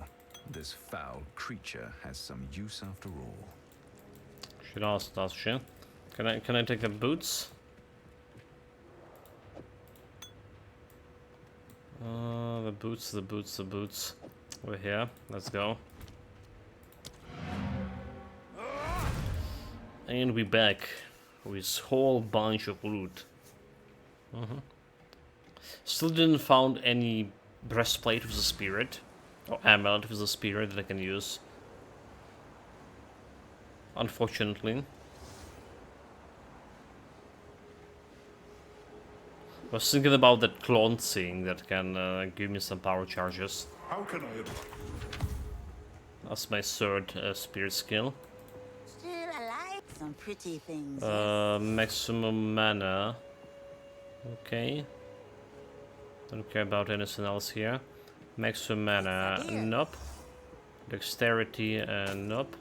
This foul creature has some use after all. She does, does she? Can I take the boots? The boots, the boots, the boots. We're here. Let's go. And we back with whole bunch of loot. Still didn't found any breastplate with a spirit or amulet with a spirit that I can use. Unfortunately. I was thinking about that clone thing that can give me some power charges. How can I? That's my third spirit skill. Still, I like some pretty things. Maximum mana. Okay. Don't care about anything else here. Maximum mana. Nope. Dexterity. Nope.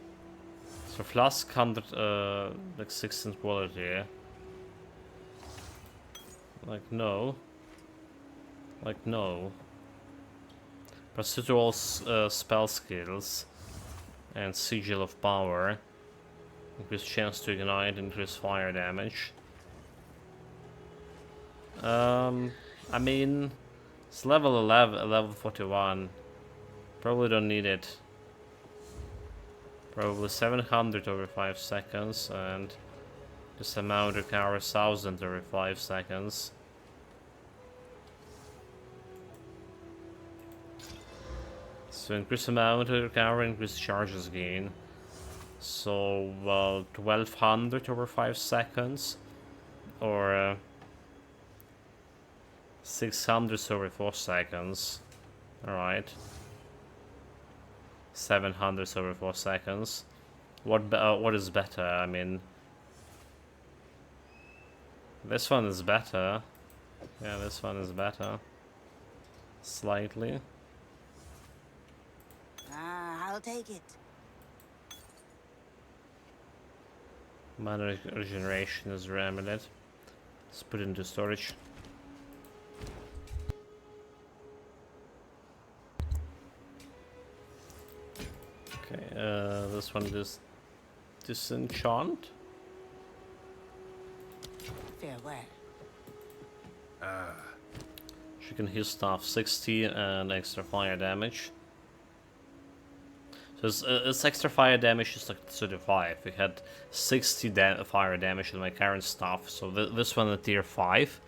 So flask 100 like 16 quality. Like no. Like no. Procedural spell skills. And sigil of power. Increase chance to ignite, increase fire damage. I mean, it's level 11, level 41. Probably don't need it. Probably 700 over 5 seconds, and this amount recovers 1000 over 5 seconds. So increase amount of recovery, increase charges gain. So 1200 over 5 seconds, or 600 over 4 seconds. Alright. 700 over 4 seconds. What is better? I mean, this one is better. Yeah, this one is better. Slightly. I'll take it. Mana regeneration is amulet. Let's put it into storage. Okay, this one is disenchant. Farewell. She can heal staff 60 and extra fire damage. So its extra fire damage is like 35. We had 60 fire damage in my current staff. So this one at tier 5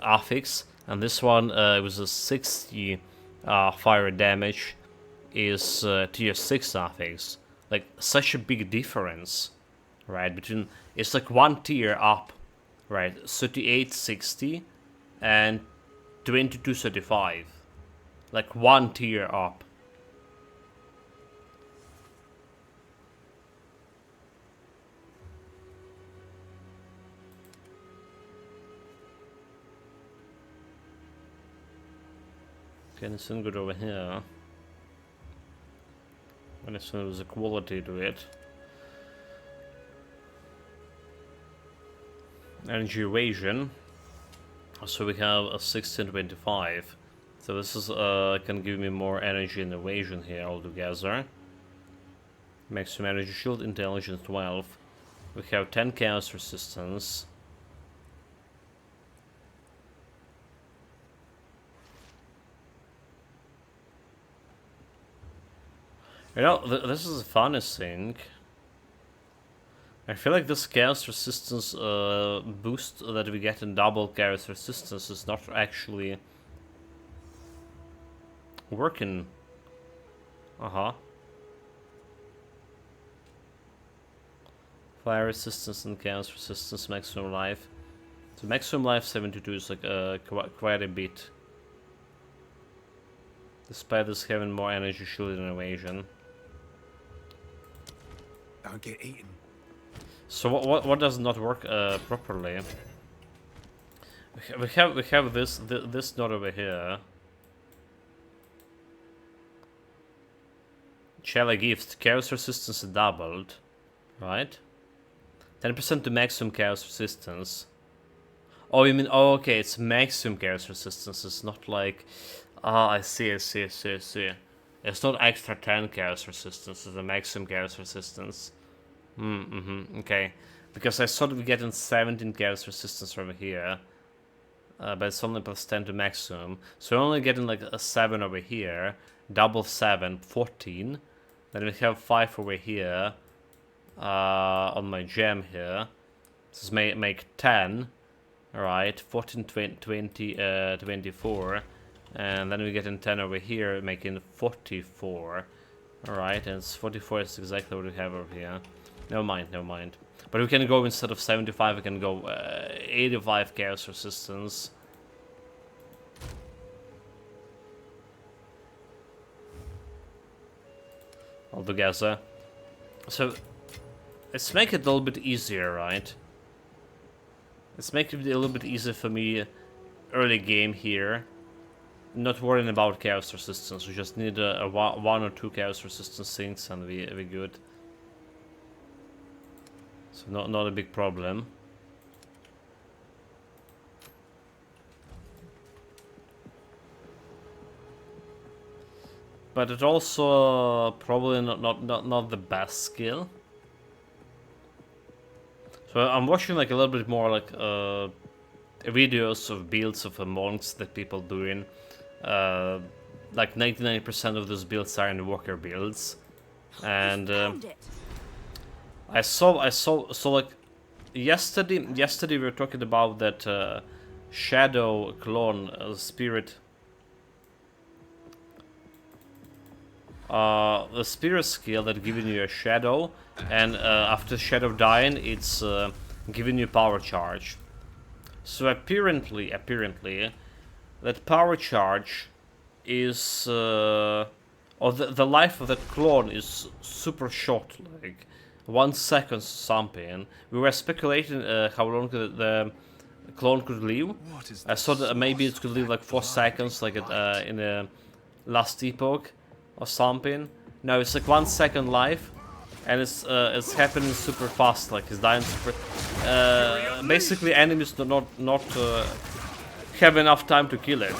affix, and this one with a 60 fire damage is tier 6 affix. Like such a big difference, right? Between it's like one tier up, right? 3860 and 2235, like one tier up. Okay, anything good over here? Anything with a quality to it? Energy evasion. So we have a 1625. So this is can give me more energy and evasion here altogether. Maximum energy shield, intelligence 12. We have 10 chaos resistance. You know, this is the funniest thing. I feel like this chaos resistance boost that we get in double chaos resistance is not actually working. Fire resistance and chaos resistance, maximum life. So maximum life 72 is like quite a bit. Despite this having more energy shield and evasion. Don't get eaten. So what does not work properly? We have this node over here. Chela gift chaos resistance doubled, right? 10% to maximum chaos resistance. Oh, you mean okay? It's maximum chaos resistance. It's not like I see. It's not extra 10 chaos resistance. It's a maximum chaos resistance. Okay. Because I thought we getting 17 chaos resistance over here. but it's only +10 to maximum. So we're only getting like a 7 over here, double 7, 14. Then we have 5 over here on my gem here. This make 10. Alright, 14, 20, 24. And then we get in 10 over here, making 44. Alright, and it's 44 is exactly what we have over here. Never mind, never mind. But we can go, instead of 75, we can go 85 chaos resistance. Altogether. So, let's make it a little bit easier, right? Let's make it a little bit easier for me early game here. Not worrying about chaos resistance. We just need a 1 or 2 chaos resistance things and we're good. So not a big problem. But it's also probably not the best skill. So I'm watching like a little bit more like videos of builds of monks that people doing. Like 99% of those builds are in walker builds, and I saw like yesterday we were talking about that shadow clone spirit. The spirit skill that giving you a shadow, and after shadow dying, it's giving you power charge. So apparently, that power charge is, or the life of that clone is super short, like 1 second something. We were speculating how long the clone could live. I thought that maybe it could live like 4 seconds, like in the last epoch or something. No, it's like 1 second life, and it's happening super fast. Like it's dying super. Basically, enemies do not have enough time to kill it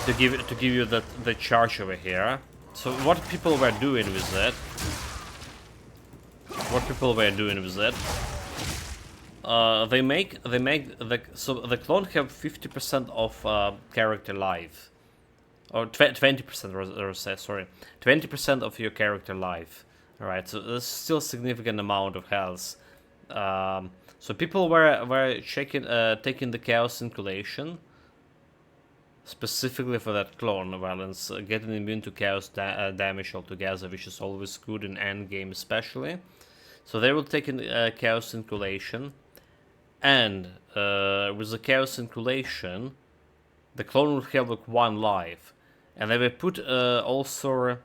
to give you the charge over here. So what people were doing with it? They make so the clone have 50% of character life. Or 20%, sorry, 20% of your character life. All right, so there's still a significant amount of health. So people were taking the chaos inculation specifically for that clone balance, getting immune to chaos damage altogether, which is always good in end game, especially. So they will take in chaos inculation, and with the chaos inculation, the clone will have like 1 life. And they will put also,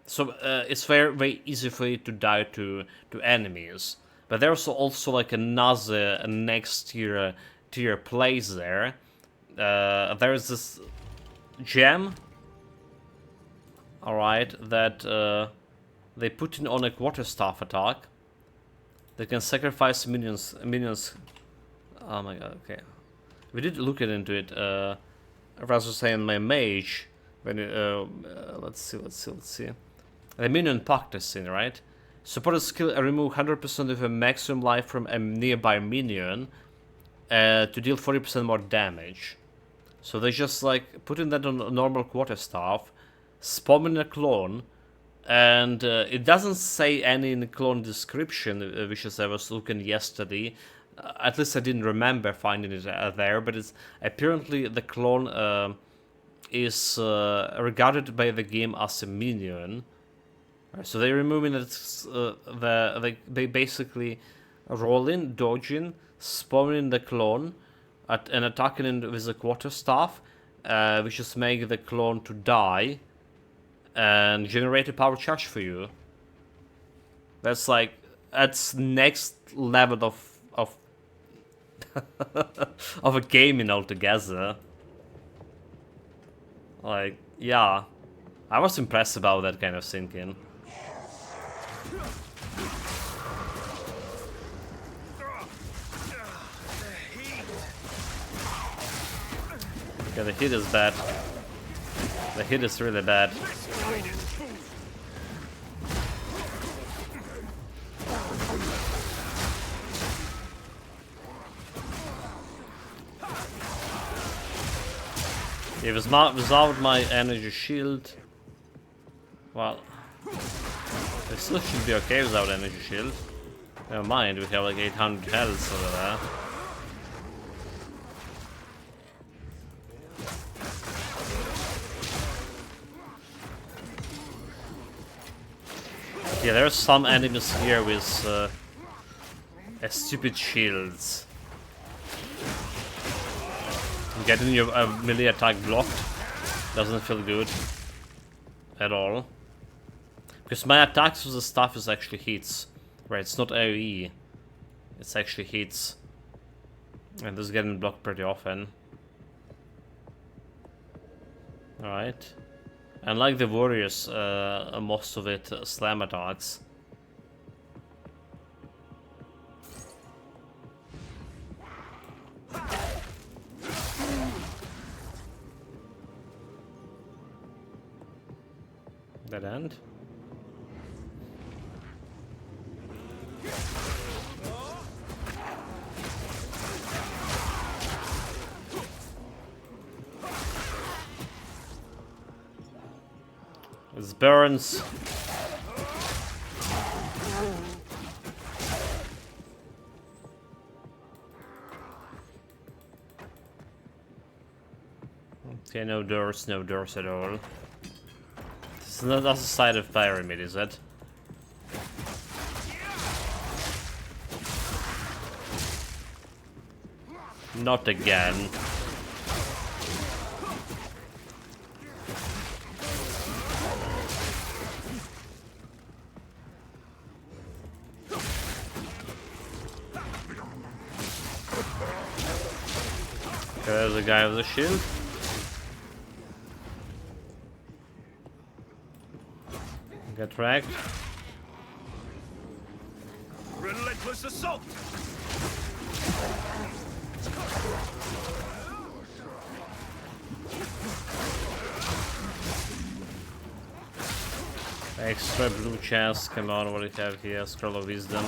so it's very easy for you to die to enemies. But there's also like another next tier place there. There's this gem, all right, that they put in on a quarterstaff attack. They can sacrifice minions. Oh my god, okay. We did look into it. Rather saying my mage, when let's see. The minion practicing, right? Supported skill remove 100% of a maximum life from a nearby minion to deal 40% more damage. So they just like putting that on a normal quarterstaff, spawning a clone, and it doesn't say any in the clone description, which is I was looking yesterday. At least I didn't remember finding it there, but it's apparently the clone is regarded by the game as a minion. So they're removing it. They basically rolling, dodging, spawning the clone, and attacking it with a quarterstaff, which is make the clone to die and generate a power charge for you. That's next level of of a gaming altogether. Like, yeah, I was impressed about that kind of thinking. Yeah, the hit is bad. The hit is really bad. If it's not without my energy shield, well, it still should be okay without energy shield. Never mind, we have like 800 health over there. Yeah, there's some enemies here with stupid shields. Getting your melee attack blocked doesn't feel good at all. Because my attacks with the stuff is actually hits. Right, it's not AoE. It's actually hits. And this is getting blocked pretty often. Alright. And like the warriors, most of it slam attacks. Dead end. It's burns. Okay, no doors at all. This is not the side of pyramid, is it? Not again. There's a guy with a shield. Get wrecked. Relentless assault! Extra blue chest, come on, what do you have here? Scroll of Wisdom.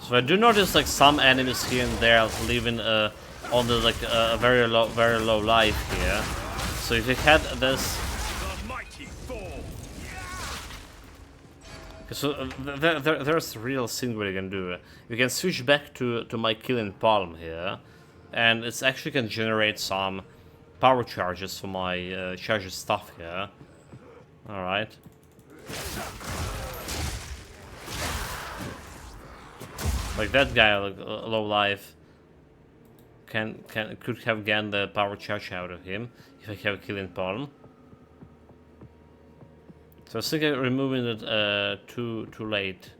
So I do notice like some enemies here and there living on the like a very low life here. So if you had this, The mighty fall! so there's a real thing what you can do. You can switch back to my killing palm here, and it's actually can generate some power charges for my charger stuff here. All right. Like that guy, like low life, could have gotten the power charge out of him if I have a killing palm. So I think I'm removing it too late.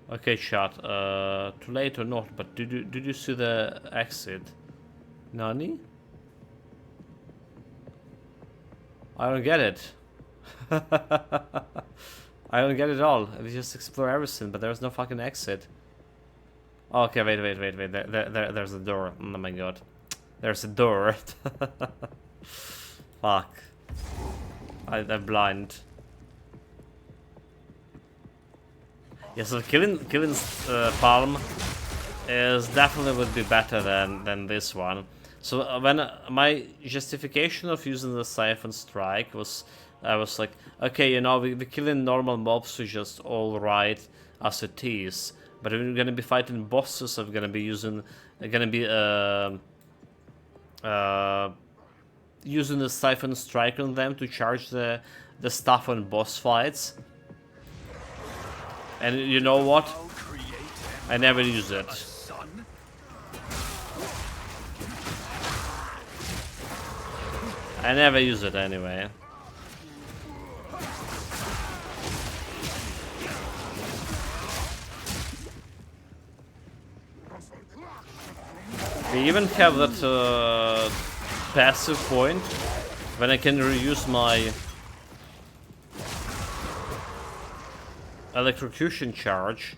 Okay, shot. Too late or not? But did you see the exit? Nani? I don't get it. I don't get it all. We just explore everything, but there's no fucking exit. Okay, wait. There's a door. Oh my god. There's a door. Fuck. I'm blind. Yeah, so killing palm is definitely would be better than this one. So when my justification of using the Siphon Strike was, I was like, okay, you know, we're killing normal mobs, is just all right as it is. But if we're gonna be fighting bosses, I'm gonna be using, using the Siphon Strike on them to charge the stuff on boss fights. And you know what? I never use it. I never use it anyway. We even have that passive point when I can reuse my electrocution charge.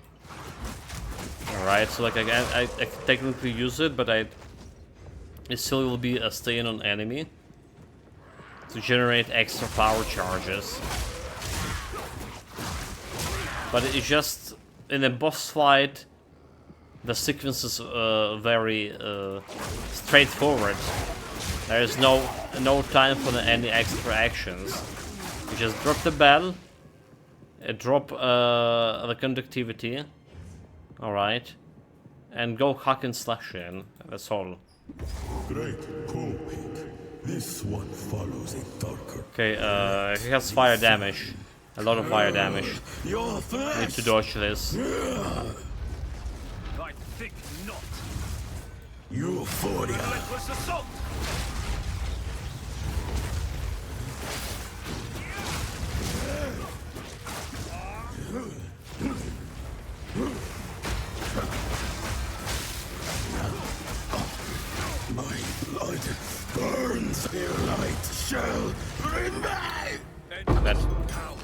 Alright, so like I technically use it, but I it still will be a stain on enemy to generate extra power charges. But it's just in a boss fight, the sequence is very straightforward. There is no time for any extra actions. You just drop the bell, drop the conductivity, all right, and go hack and slash in. That's all. Great, cool pig. This one follows a darker. Okay, he has fire damage. A lot of fire damage. Your flesh. Need to dodge this. I think not. Euphoria. Relentless assault. My blood burns. Your light shall remain. That Power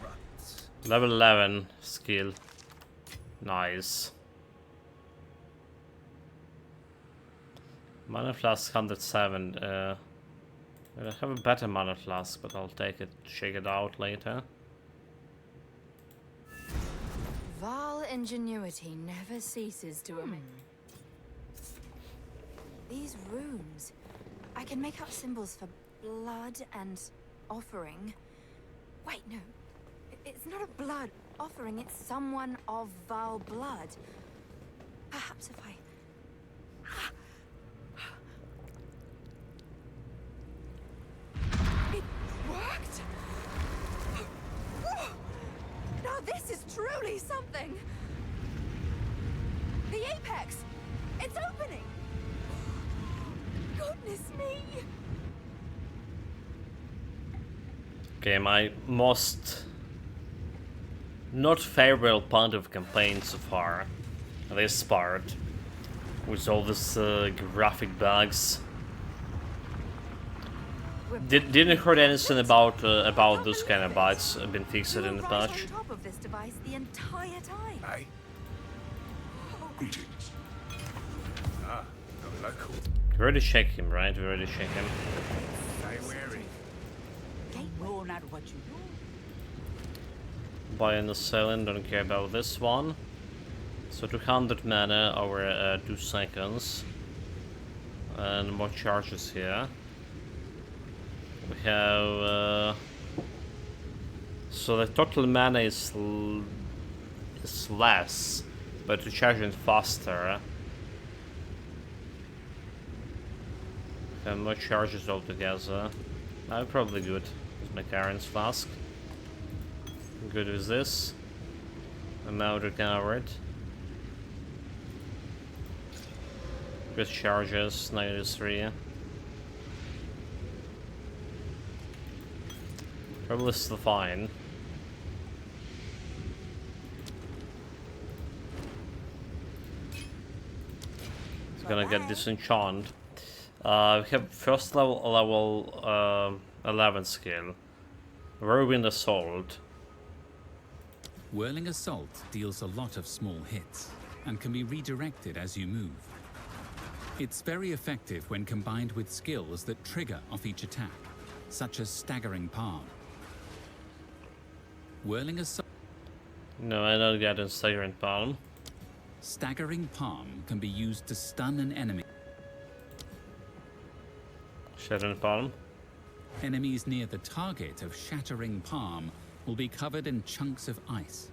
corrupts. level 11 skill. Nice. Mana flask 107. I have a better mana flask, but I'll take it, shake it out later. Val ingenuity never ceases to amaze. These runes, I can make up symbols for blood and offering. Wait, no, it's not a blood offering, it's someone of Val blood. Perhaps if I... It worked! Now this is truly something! The apex! It's opening! Goodness me! Okay, my most not favorable part of campaign so far. This part with all these graphic bugs. Didn't heard anything about those kind of bugs been fixed in the patch. On top of this device the entire time. Hey? Greetings. Ah, a local. We already checked him, right? We already checked him. Stay wary. No, not what you do. Buying the selling, don't care about this one. So 200 mana over 2 seconds. And more charges here. We have... so the total mana is less, but to charge it faster. And more charges altogether. I'm probably good with my Karen's flask. Good with this. I'm now recovered. Good charges, 93. Probably still fine. It's gonna get disenchant. We have first level 11 skill. Whirlwind Assault. Whirling Assault deals a lot of small hits and can be redirected as you move. It's very effective when combined with skills that trigger off each attack, such as Staggering Palm. Whirling Assault. No, I don't get a Staggering Palm. Staggering Palm can be used to stun an enemy. Shattering Palm. Enemies near the target of Shattering Palm will be covered in chunks of ice.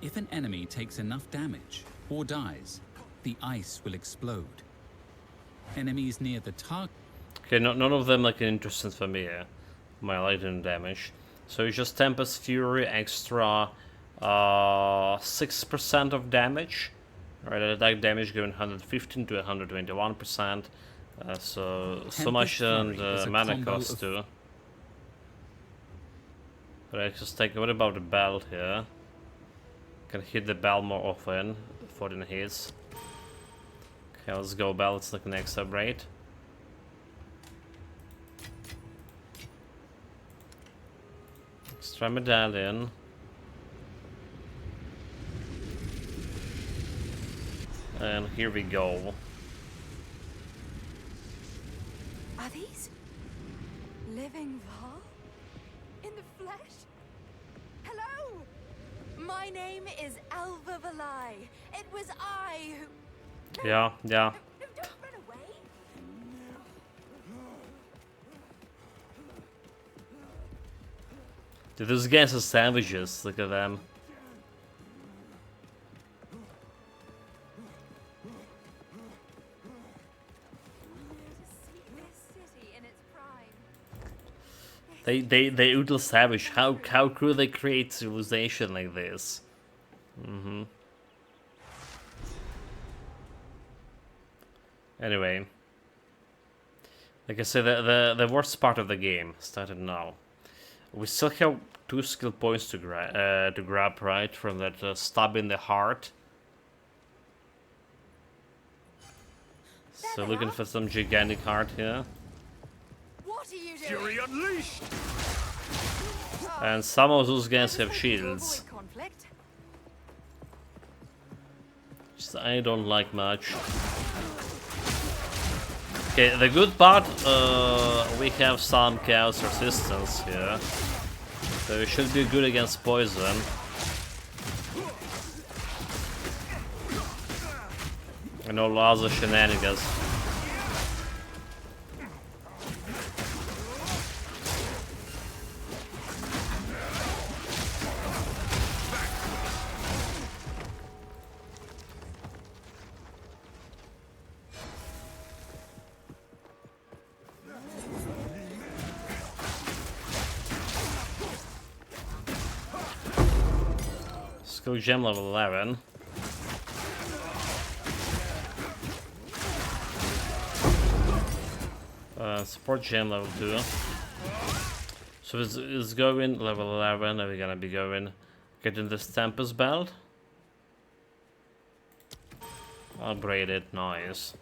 If an enemy takes enough damage or dies, the ice will explode. Enemies near the target. Okay, none of them like interesting for me. My lightning damage. So it's just Tempest Fury extra 6% of damage. Right, attack damage given 115 to 121%. So much and mana cost too. But I just take. What about the bell here? Can hit the bell more often. 14 hits. Okay, let's go bell. It's like next upgrade. Extra medallion. And here we go. Are these living Val? In the flesh? Hello! My name is Alva Valai. It was I who... Yeah, yeah. No, don't run away! Dude, those guys are savages. Look at them. They utterly savage. How could they create civilization like this? Anyway, like I said, the worst part of the game started now. We still have 2 skill points to grab, right, from that stab in the heart. So looking for some gigantic heart here. What are you doing? Fury unleashed! And some of those guys have shields, Avoid conflict. which I don't like much. Okay, the good part, we have some chaos resistance here, so we should be good against poison. And all other shenanigans. Skill gem level 11. Support gem level 2. So it's going level 11. Are we gonna be going getting this Tempest belt? Upgrade it, nice.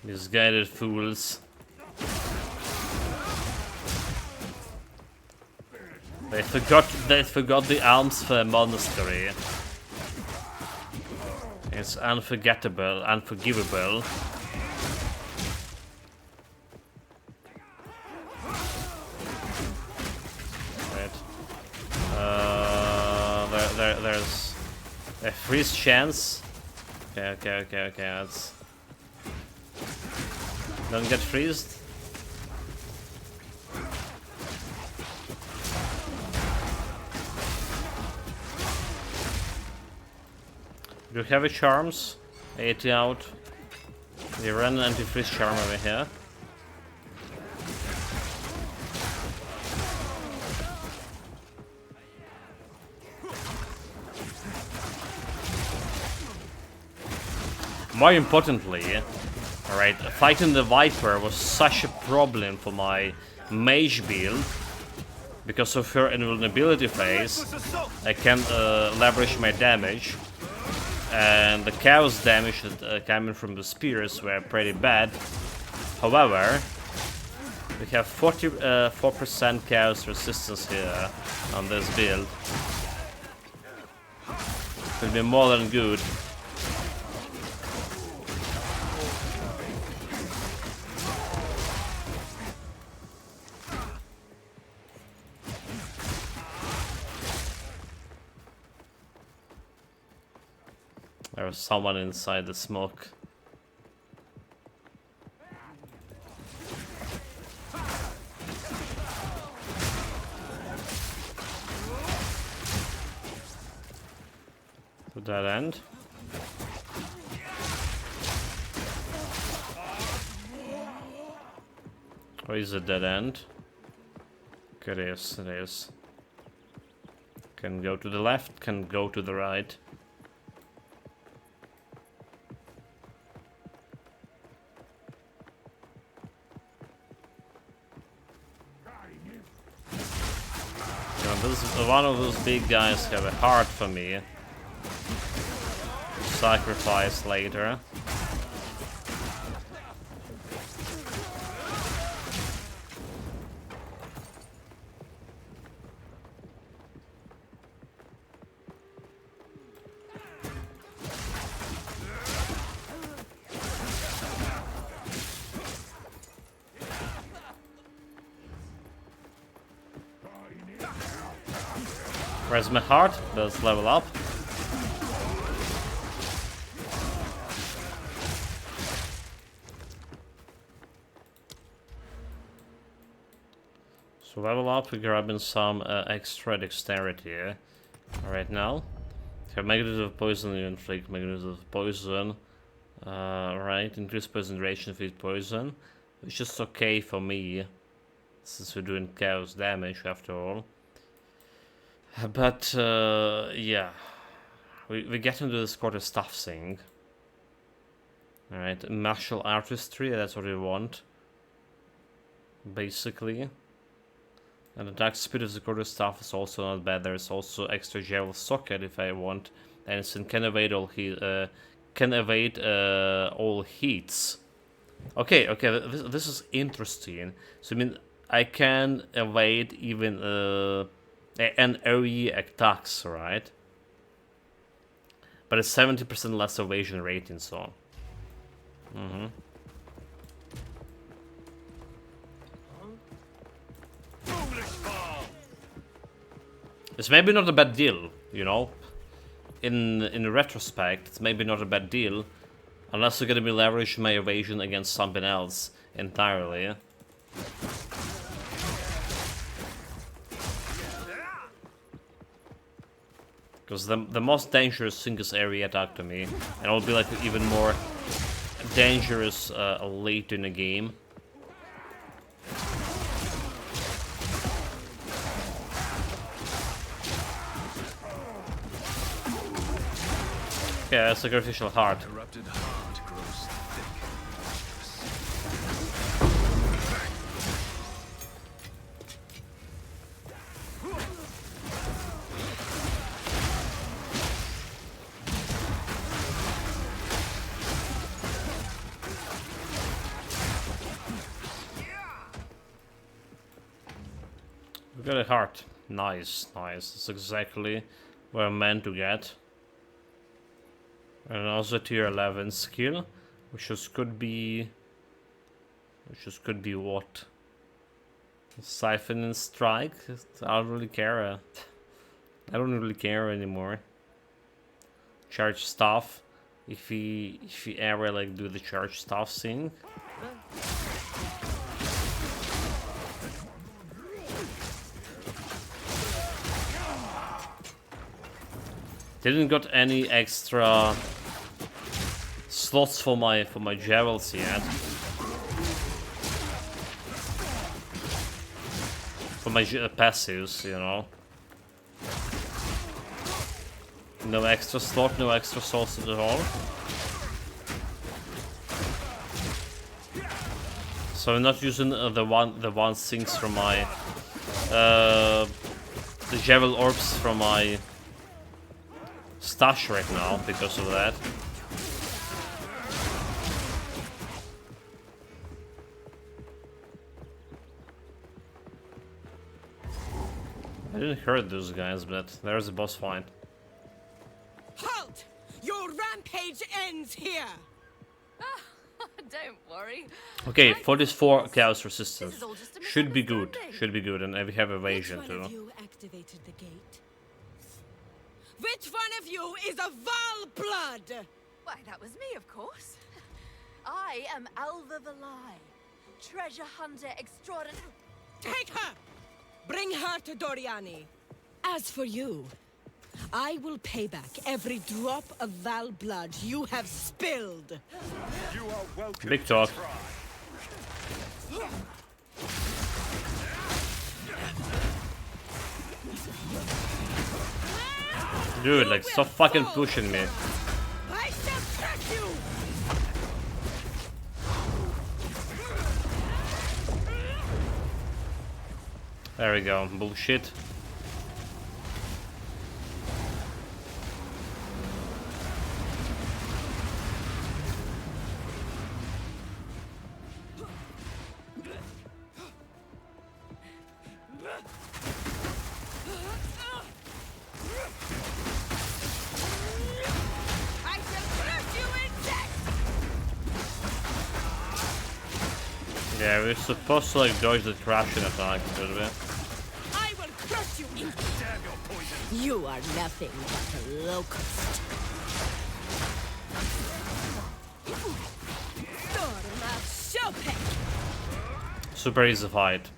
Misguided fools. They forgot the alms for a monastery. It's unforgettable, unforgivable. Right. There's a freeze chance. Okay. That's. Don't get freezed. Do you have a charms? 80 out. You run an anti-freeze charm over here. More importantly, alright, fighting the Viper was such a problem for my mage build. Because of her invulnerability phase, I can leverage my damage. And the chaos damage that coming from the spears were pretty bad. However, we have 44% chaos resistance here on this build. Will be more than good. There was someone inside the smoke. To that end. Or is it dead end? Okay, it is. Can go to the left, can go to the right. this one of those big guys have a heart for me. Sacrifice later. Where's my heart? Let's level up. So level up, we're grabbing some extra dexterity right now. Have magnitude of poison, you inflict magnitude of poison. Right, increase poison duration if you eat poison. Which is okay for me, since we're doing chaos damage after all. But yeah, we get into this quarter stuff thing. Alright, martial artistry, that's what we want. Basically. And attack speed of the quarter staff is also not bad. There's also extra javel socket if I want. And it can evade all all heats. Okay, this is interesting. So I mean, I can evade even an AoE attacks, right? But it's 70% less evasion rating, so. It's maybe not a bad deal, you know. In retrospect, it's maybe not a bad deal, unless you're gonna be leveraging my evasion against something else entirely. Because the most dangerous thing is area attack to me, and it'll be like even more dangerous late in the game. Yeah, sacrificial heart. Erupted heart grows thick. We got a heart. Nice, nice. That's exactly what I'm meant to get. And also tier 11 skill, which just could be what? Siphon and strike. I don't really care. I don't really care anymore. Charge staff. If we ever like do the charge staff thing. Didn't got any extra slots for my javels yet. For my passives, you know. No extra slot, no extra slots at all. So I'm not using the one things from my the javel orbs from my stash right now because of that. I didn't hurt those guys, but there's a boss fight. Halt! Your rampage ends here! Don't worry. Okay, 44 chaos resistance. This is all just a Should be good. misunderstanding. Should be good, and we have evasion Which one of too. you activated the gate? Which one of you is a Val blood? Why, that was me, of course. I am Alva Valai, treasure hunter extraordinary. Take her! Bring her to Doriani. As for you, I will pay back every drop of Val blood you have spilled. You are welcome. Big talk. Dude, like, stop fucking pushing me. I shall crush you! There we go. Bullshit. I shall crush you, insect! Yeah, we're supposed to like dodge the crashing attack, should we? I will crush you, insect! Damn your poison! You are nothing but a locust. Storm of Chopin! Super easy fight.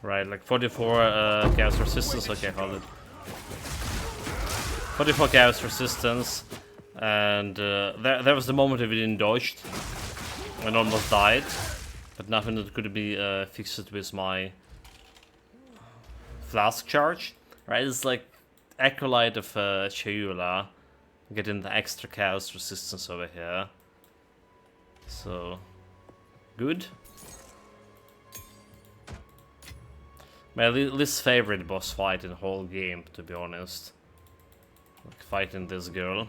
Right, like 44 chaos resistance. Okay, hold it. 44 chaos resistance. And there was the moment we didn't dodge and almost died. But nothing that could be fixed with my flask charge. Right, it's like Acolyte of Chayula. Getting the extra chaos resistance over here. So, good. My least favorite boss fight in the whole game, to be honest. Like fighting this girl.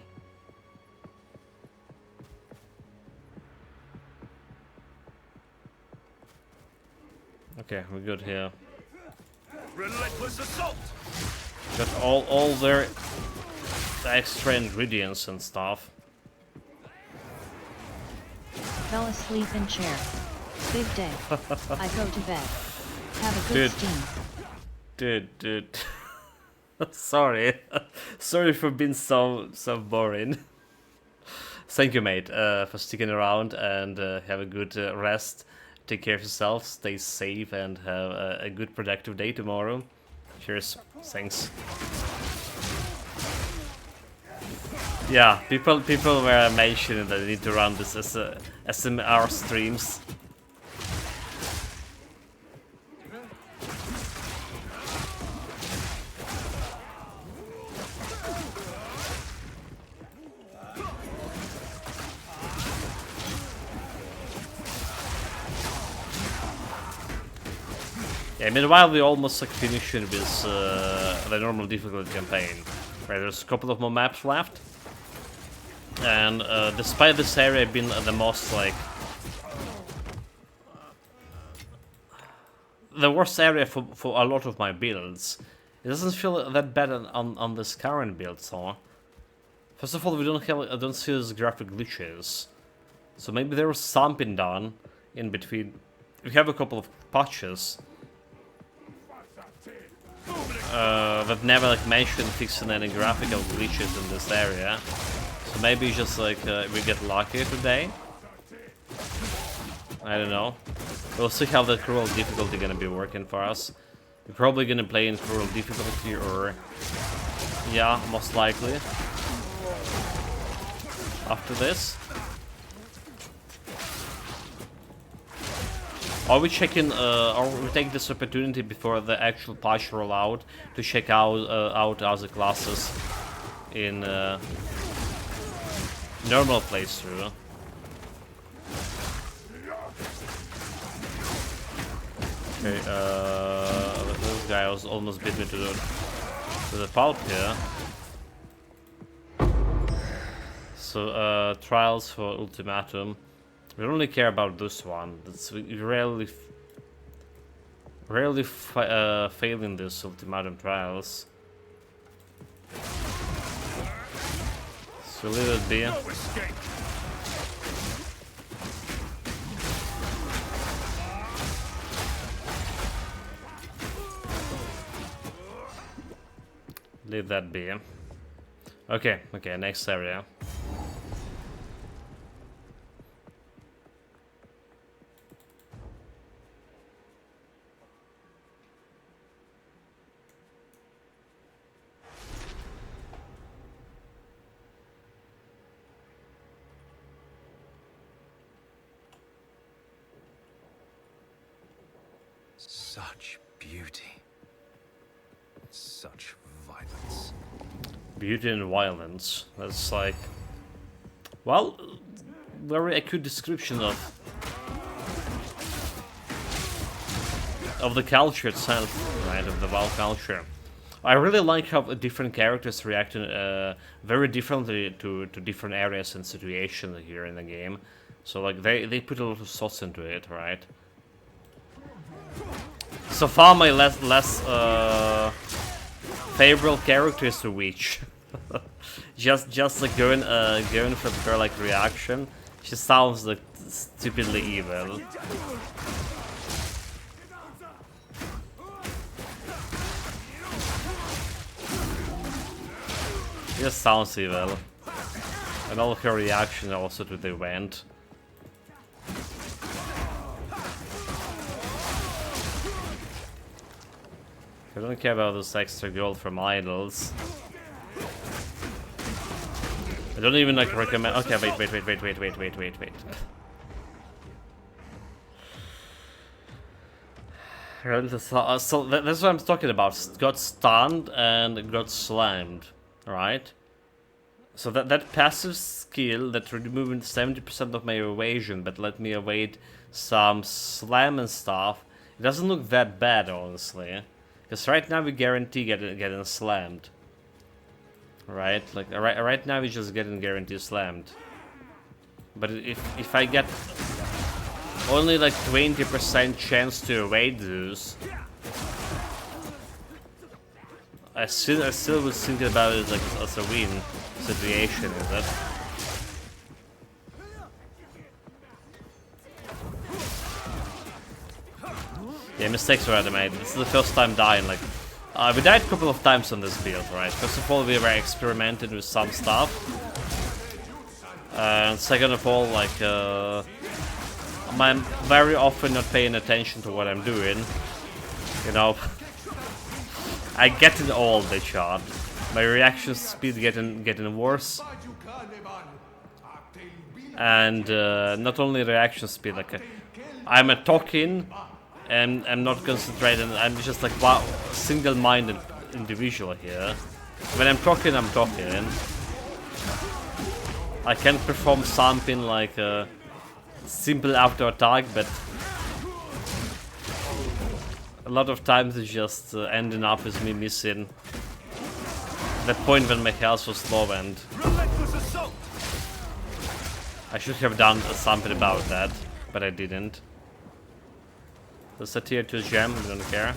Okay, we're good here. Relentless assault! Got all their extra ingredients and stuff. Fell asleep in chair. Big day. I go to bed. Have a good Dude. steam. Dude. Sorry. Sorry for being so boring. Thank you, mate, for sticking around, and have a good rest. Take care of yourself, stay safe, and have a good productive day tomorrow. Cheers. Thanks. Yeah, people were mentioning that they need to run this as SMR streams. Yeah, meanwhile we almost like finishing with the normal difficulty campaign. Right, there's a couple of more maps left. And despite this area being the most like the worst area for a lot of my builds, it doesn't feel that bad on this current build. So first of all, I don't see these graphic glitches, so maybe there was something done in between. We have a couple of patches that never like mentioned fixing any graphical glitches in this area. So maybe just like we get lucky today. I don't know. We'll see how the cruel difficulty gonna be working for us. We're probably gonna play in cruel difficulty, or yeah, most likely after this. Are we checking? Or we take this opportunity before the actual patch rollout to check out other classes in normal playthrough. Okay, this guy was almost beat me to the pulp here. So, trials for ultimatum. We don't really care about this one. We rarely fail in this ultimatum trials. So leave it be. No escape! Leave that be. Okay, next area. Such beauty. Such violence. Beauty and violence. That's like, well, very accurate description of the culture itself, right? Of the WoW culture. I really like how different characters react very differently to different areas and situations here in the game. So like they put a lot of thoughts into it, right? So far, my less favorable character is to reach. just like going for her like reaction. She sounds like stupidly evil. She just sounds evil. And all her reactions also to the event. I don't care about this extra gold from idols. I don't even like recommend. Okay, wait. So that's what I'm talking about. Got stunned and got slammed, right? So that passive skill that removed 70% of my evasion, but let me evade some slam and stuff. It doesn't look that bad, honestly. Because right now we guarantee getting slammed. Right? Like right now we're just getting guaranteed slammed. But if I get only like 20% chance to evade those, I still would think about it like as a win situation, is it? Yeah, mistakes were made. This is the first time dying. Like, we died a couple of times on this build, right? First of all, we were experimenting with some stuff, and second of all, like, I'm very often not paying attention to what I'm doing. You know, I get it all the chart. My reaction speed getting worse, and not only reaction speed. Like, I'm talking. And I'm not concentrating, I'm just like wow, single-minded individual here. When I'm talking, I'm talking. I can perform something like a simple auto attack, but a lot of times it's just ending up with me missing that point when my health was low, and I should have done something about that, but I didn't. That's a tier 2 gem, I don't care.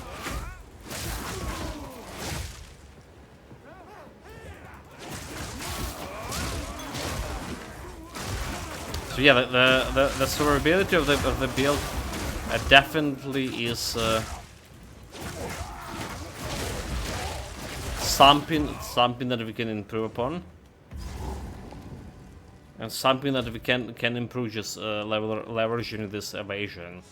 So yeah, the survivability of the build definitely is something that we can improve upon, and something that we can improve just leveraging this evasion.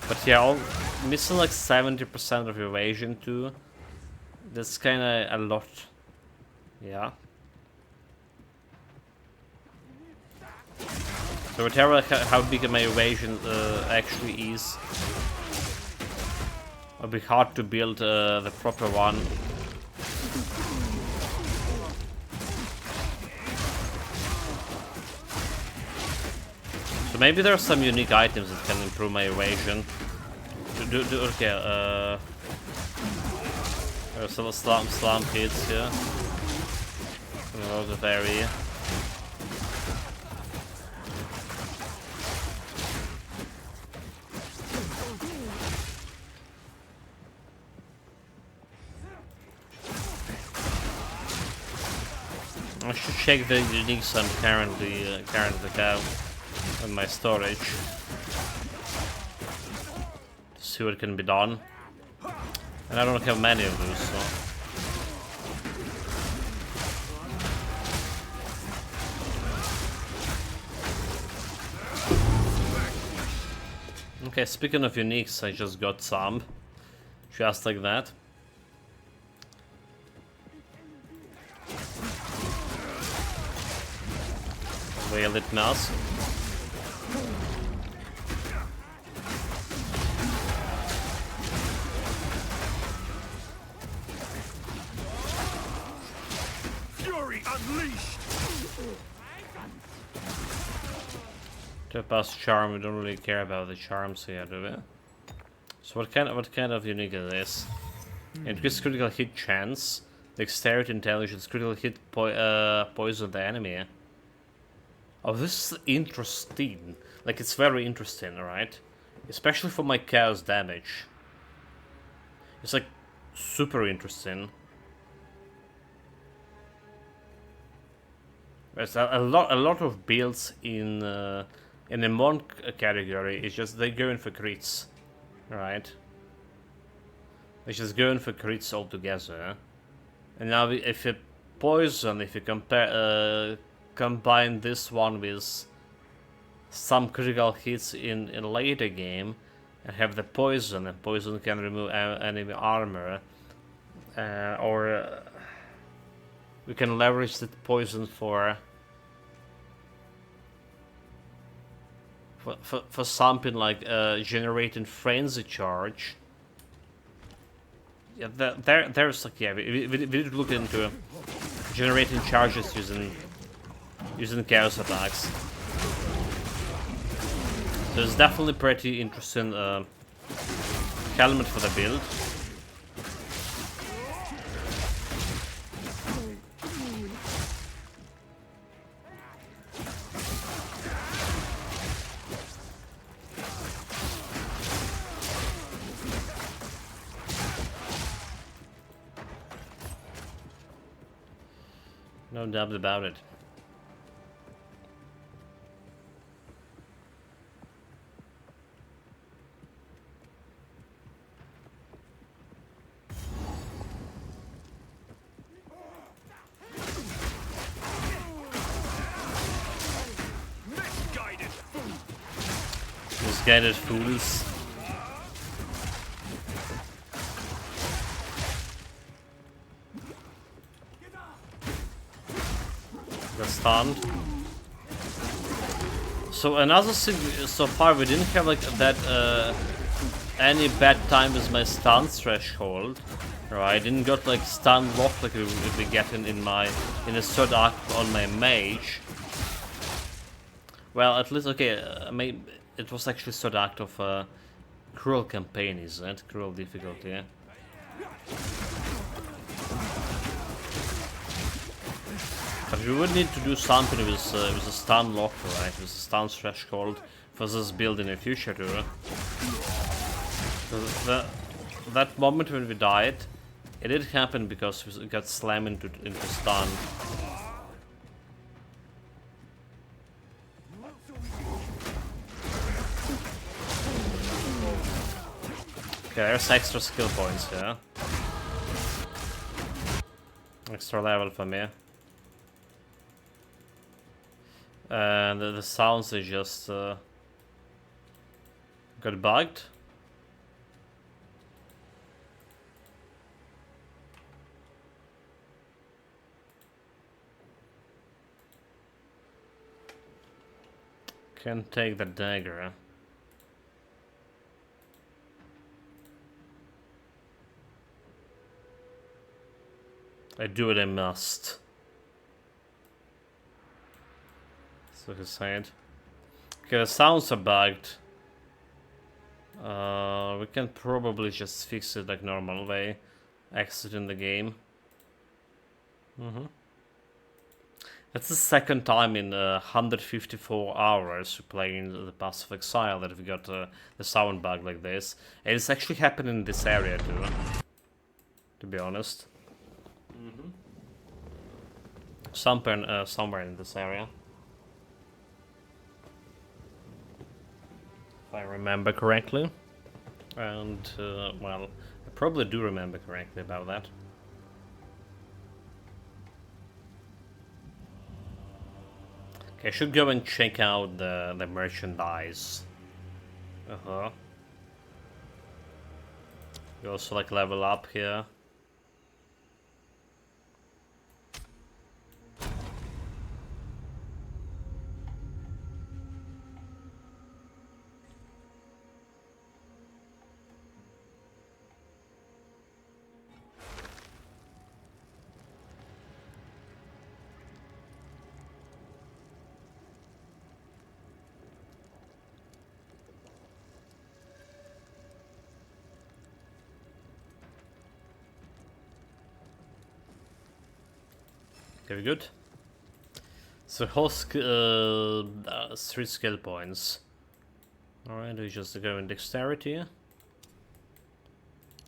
But yeah, missing like 70% of evasion too. That's kind of a lot. Yeah. So whatever how big my evasion actually is, it'll be hard to build the proper one. So maybe there are some unique items that can improve my evasion. Okay, there's some slam hits here. Out of area. I should check the uniques I'm currently have in my storage to see what can be done. And I don't have many of those, so. Okay, speaking of uniques, I just got some. Just like that. Veiled Mask. Fury unleashed. Pass charm. We don't really care about the charms here, do we? So what kind of unique is this? Increased critical hit chance, dexterity, intelligence, critical hit, poison the enemy. Oh, this is interesting. Like, it's very interesting, right? Especially for my chaos damage. It's like super interesting. There's a lot of builds in the monk category. It's just they're going for crits, right? They're just going for crits altogether. And now if you poison, if you combine this one with some critical hits in later game, and have the poison, and poison can remove enemy armor, or we can leverage that poison for something like generating frenzy charge. Yeah, there's like, yeah, we did look into generating charges using chaos attacks. So it's definitely pretty interesting element for the build. No doubt about it. Misguided fools. The stunned. So another thing so far, we didn't have like that any bad time with my stun threshold. Right, I didn't got like stun lock like we get in the third act on my mage. Well, at least okay, maybe it was actually third act of cruel campaign, isn't it? Cruel difficulty. Yeah? But we would need to do something with a stun lock, right? With a stun threshold for this build in the future too. That moment when we died, it did happen because we got slammed into stun. Okay, there's extra skill points, yeah. Extra level for me. And the sounds they just got bugged. Can't take the dagger. I do what I must. So he said. Okay, the sounds are bugged. We can probably just fix it like normal way. Exiting the game. That's the second time in 154 hours playing the Pass of Exile that we got the sound bug like this. And it's actually happening in this area too, to be honest. Somewhere in this area. If I remember correctly. And, well, I probably do remember correctly about that. Okay, I should go and check out the merchandise. We also like level up here. Very good. So whole 3 skill points. Alright, we just go in dexterity.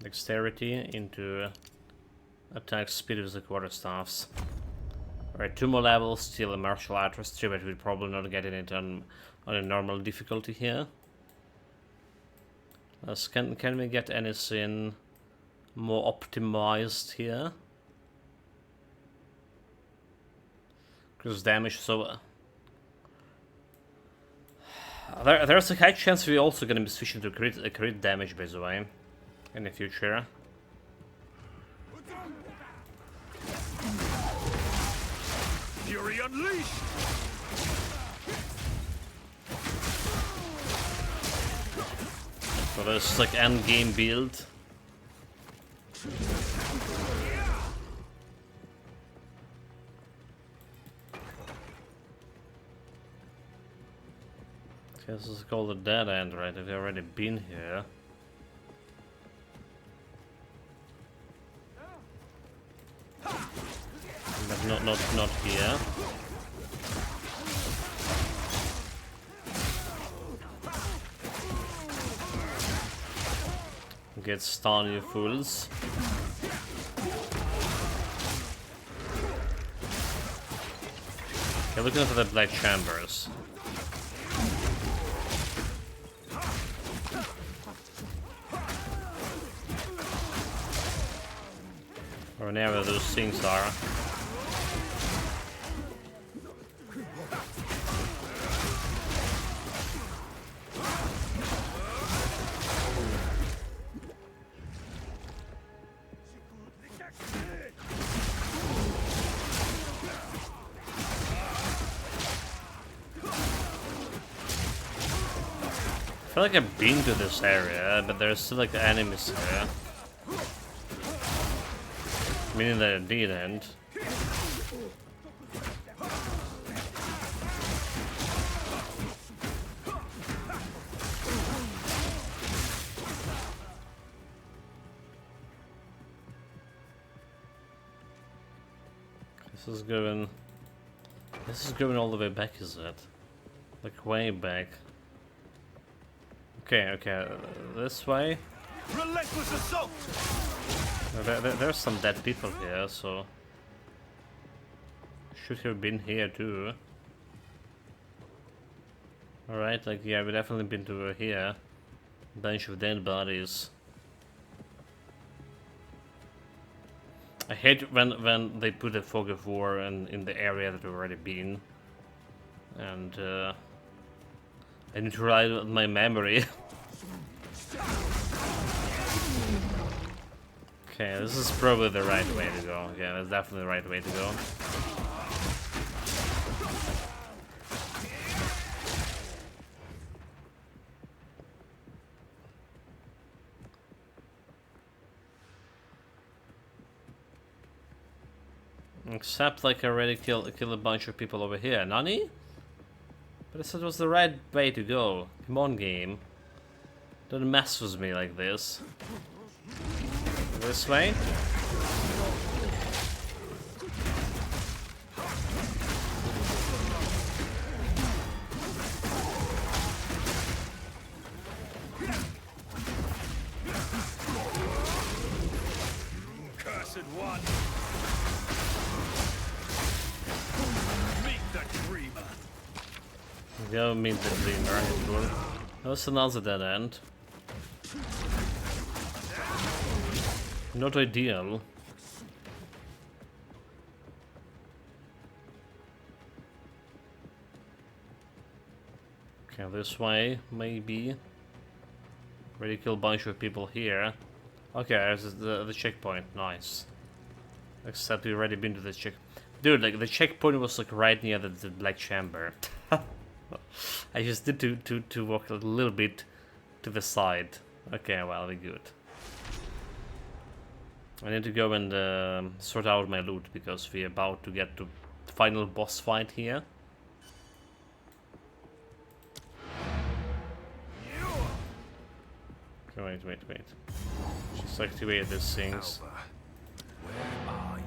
Dexterity into attack speed with the quarterstaffs. Alright, 2 more levels, still a martial artistry, but we're probably not getting it on a normal difficulty here. Can we get anything more optimized here? Because damage, so there's a high chance we're also gonna be switching to crit damage, by the way, in the future. Fury unleashed! So there's like end game build. Okay, this is called a dead end, right? Have you already been here? But not here. Get stunned, you fools. Okay, looking for the black chambers. Or wherever those things are. I feel like I've been to this area, but there's still like enemies here. Meaning that it didn't. This is going all the way back, is it? Like way back. Okay, this way. Relentless assault! There's some dead people here, so should have been here too. Alright, like yeah, we've definitely been to here. Bunch of dead bodies. I hate when they put a fog of war in the area that we've already been. And I need to rely on my memory. Okay, this is probably the right way to go. Yeah, that's definitely the right way to go. Except like I already killed a bunch of people over here. Nani? But I said it was the right way to go. Come on, game. Don't mess with me like this. This way? Cursed one! Meet the dreamer! Go meet the dreamer. That's another dead end. Not ideal. Okay, this way, maybe. Already kill a bunch of people here. Okay, there's the checkpoint. Nice. Except we've already been to the check. Dude, like the checkpoint was like right near the black chamber. I just need to walk a little bit to the side. Okay, well, we're good. I need to go and sort out my loot because we're about to get to the final boss fight here. Okay, wait. Just activate these things. Where are you?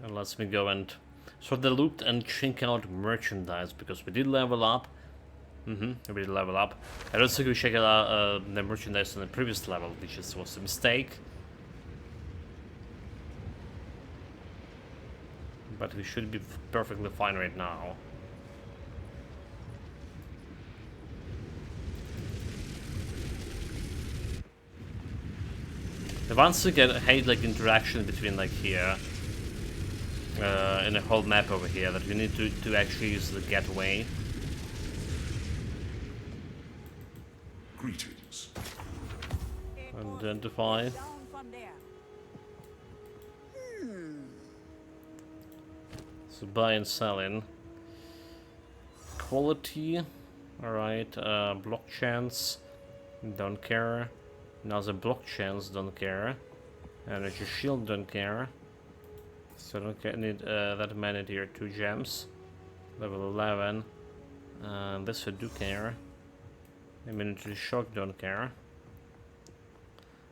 And lets me go and sort the loot and chink out merchandise because we did level up. We level up. I don't think we checked out the merchandise on the previous level, which was a mistake. But we should be perfectly fine right now. Once again, I hate like interaction between like here and the whole map over here that we need to actually use the getaway. Greetings. Identify. So buy and selling. Quality. Alright, block chance. Don't care. Another block chance, don't care. Energy shield, don't care. So don't need that many here, 2 gems. Level 11. This I do care. Immunity shock, don't care.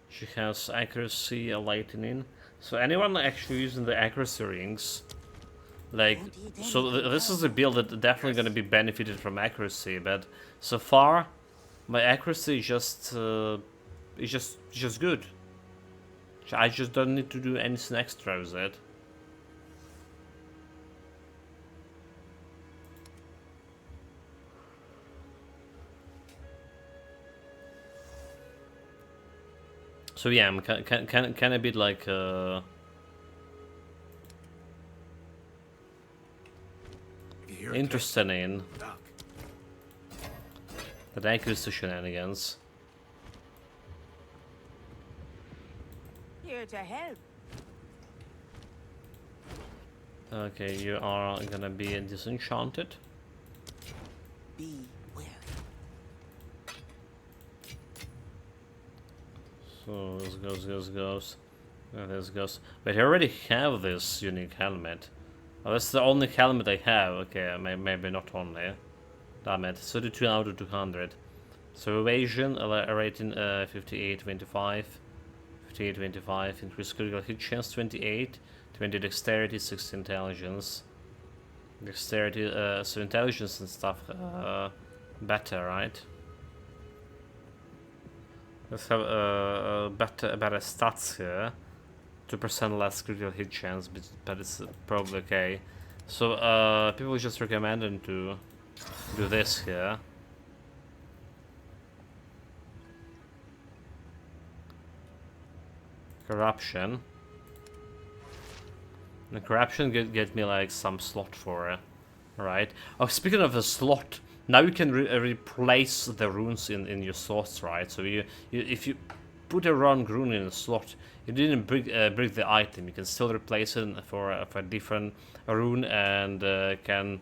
She has accuracy, lightning. So anyone actually using the accuracy rings, like, so this is a build that definitely gonna be benefited from accuracy, but so far my accuracy is just good. I just don't need to do anything extra with it. So yeah, I'm kind of bit like interested in the accuracy shenanigans. Here to help. Okay, you are gonna be disenchanted. Be wary. So this goes. This goes. But I already have this unique helmet. Oh, that's the only helmet I have. Okay, maybe not only. Damn it. 32 out of 200. So evasion, rating 58, 25. 58, 25. Increased critical hit chance 28. 20 dexterity, 60 intelligence. Dexterity, so intelligence and stuff better, right? Let's have better stats here. 2% less critical hit chance, but it's probably okay. So people just recommending to do this here. Corruption. The corruption get me like some slot for it, right? Oh, speaking of a slot, now you can replace the runes in your slots, right? So if you put a wrong rune in a slot, you didn't break the item. You can still replace it for a different rune and can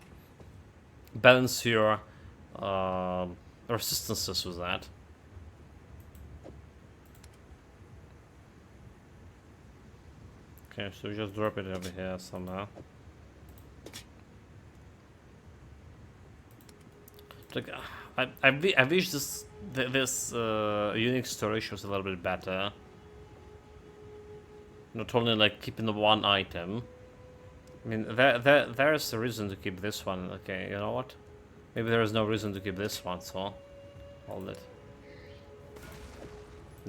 balance your resistances with that. Okay, so just drop it over here somehow. Like, I wish this unique storage was a little bit better. Not only like keeping the one item. I mean, there's a reason to keep this one. Okay, you know what? Maybe there is no reason to keep this one, so hold it.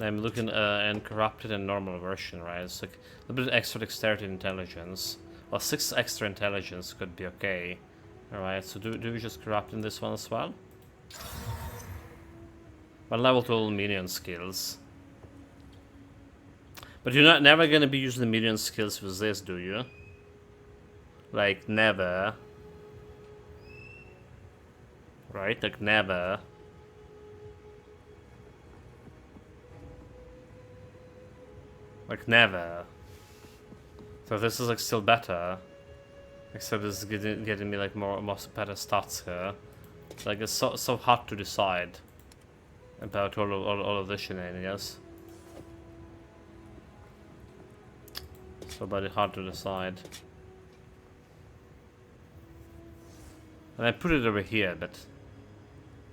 I'm looking in corrupted and normal version, right? It's like a little bit extra dexterity intelligence. Well, 6 extra intelligence could be okay. Alright, so do we just corrupt in this one as well? One level 12 minion skills. But you're not never gonna be using the minion skills with this, do you? Like, never. Right? Like, never. Like, never. So this is like still better. Except this is getting me like more better stats here. Like, it's so hard to decide about all of the shenanigans. So very hard to decide. And I put it over here, but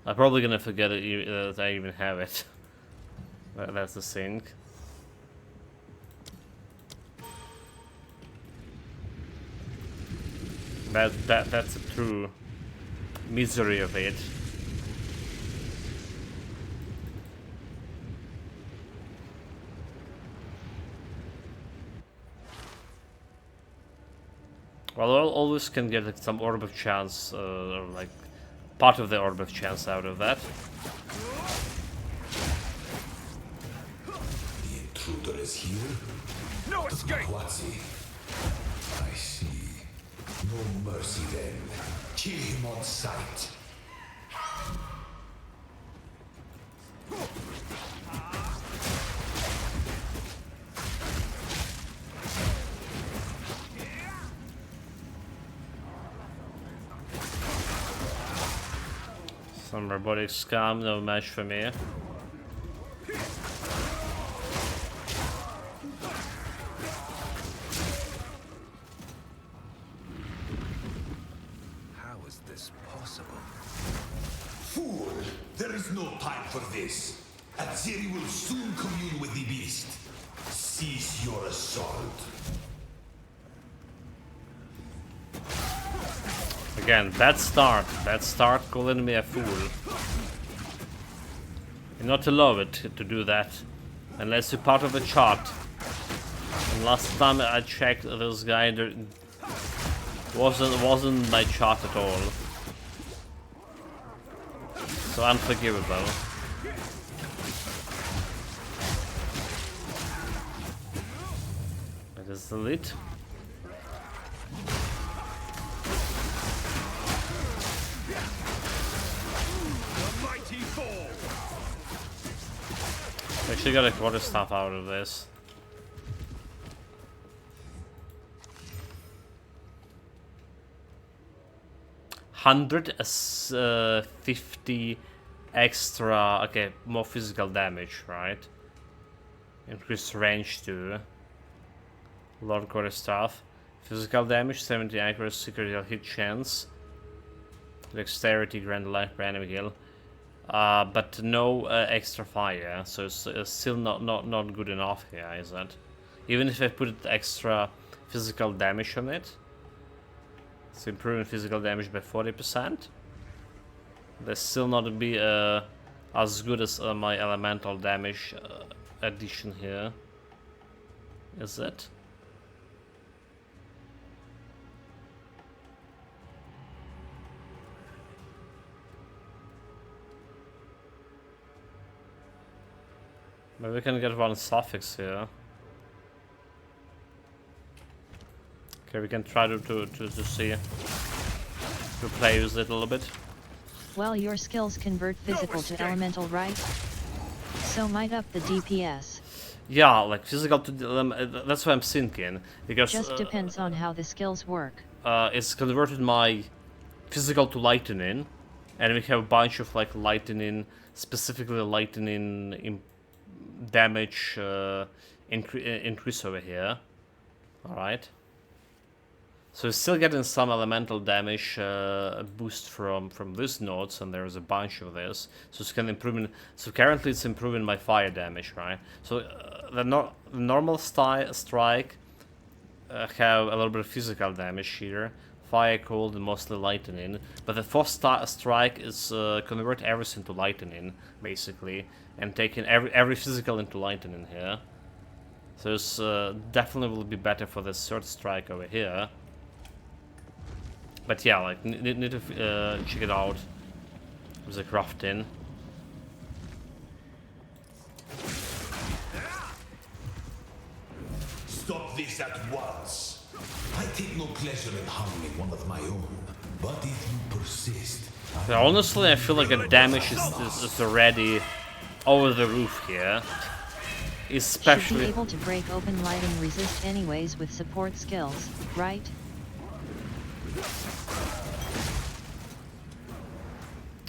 I'm probably gonna forget that I even have it. That's the thing. That's a true misery of it. Well, always can get like, some orb of chance, or like part of the orb of chance out of that. The intruder is here? No escape! Quatsi. I see. No mercy then. Kill him on sight. Some robotic scum, no match for me. How is this possible? Fool! There is no time for this. Azeri will soon commune with the beast. Cease your assault. Again, bad start. Bad start calling me a fool. You're not allowed to do that. Unless you're part of the chart. And last time I checked, this guy wasn't my chart at all. So unforgivable. That is the lead. Actually got a quarter staff out of this. $150 extra, okay, more physical damage, right? Increased range too. Lord quarter staff. Physical damage, 70 accuracy, critical hit chance. Dexterity, grand life per enemy kill. But no extra fire, so it's still not good enough here, is it? Even if I put extra physical damage on it, it's improving physical damage by 40%. That's still not be as good as my elemental damage addition here, is it? Maybe we can get one suffix here. Okay, we can try to see, to play with it a little bit. Well, your skills convert physical to elemental, right? So might up the DPS. Yeah, like physical to that's what I'm thinking, because just depends on how the skills work. It's converted my physical to lightning, and we have a bunch of like lightning, specifically lightning damage increase over here. Alright. So we're still getting some elemental damage boost from this nodes, and there's a bunch of this. So it's kind of improving. So currently it's improving my fire damage, right? So the normal strike have a little bit of physical damage here. Fire, cold, and mostly lightning. But the fourth strike is convert everything to lightning, basically, and taking every physical into lightning here. So it's definitely will be better for the third strike over here. But yeah, like need to check it out with the crafting. Stop this at once. I take no pleasure in harming one of my own, but if you persist... Yeah, honestly, I feel like the damage is already over the roof here. Especially... Should be able to break open lighting resist anyways with support skills, right?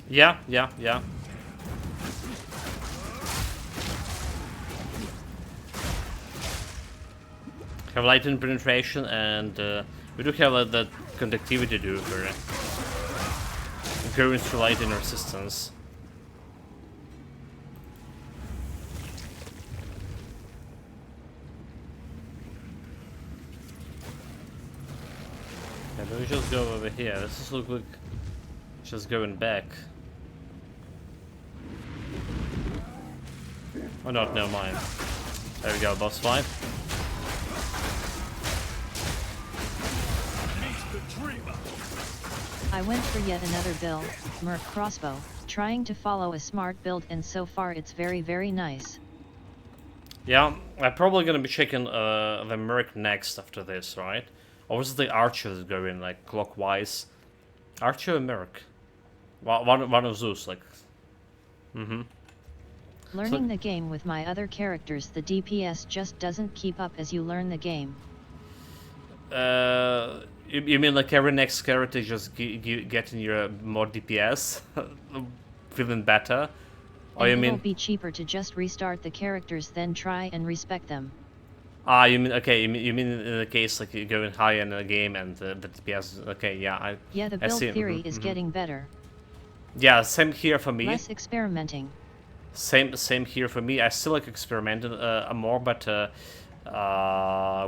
Yeah. Have lightning penetration, and we do have that conductivity do for incurrence to lightning resistance. Yeah, let me just go over here. This is look like just going back. Oh no, never mind. There we go, boss fight. I went for yet another build, Merc Crossbow, trying to follow a smart build, and so far it's very nice. Yeah, I'm probably gonna be checking the Merc next after this, right? Or was it the Archers going like clockwise? Archer or Merc? One of those, like. Learning the game with my other characters, the DPS just doesn't keep up as you learn the game. You mean like every next character just getting your more DPS, feeling better? Or And you mean it'll be cheaper to just restart the characters than try and respect them. Ah, you mean okay? You mean in the case like you're going higher in the game and the DPS? Okay, yeah, Yeah, the I build see. theory is getting better. Yeah, same here for me. Less experimenting. Same here for me. I still like experimenting more, but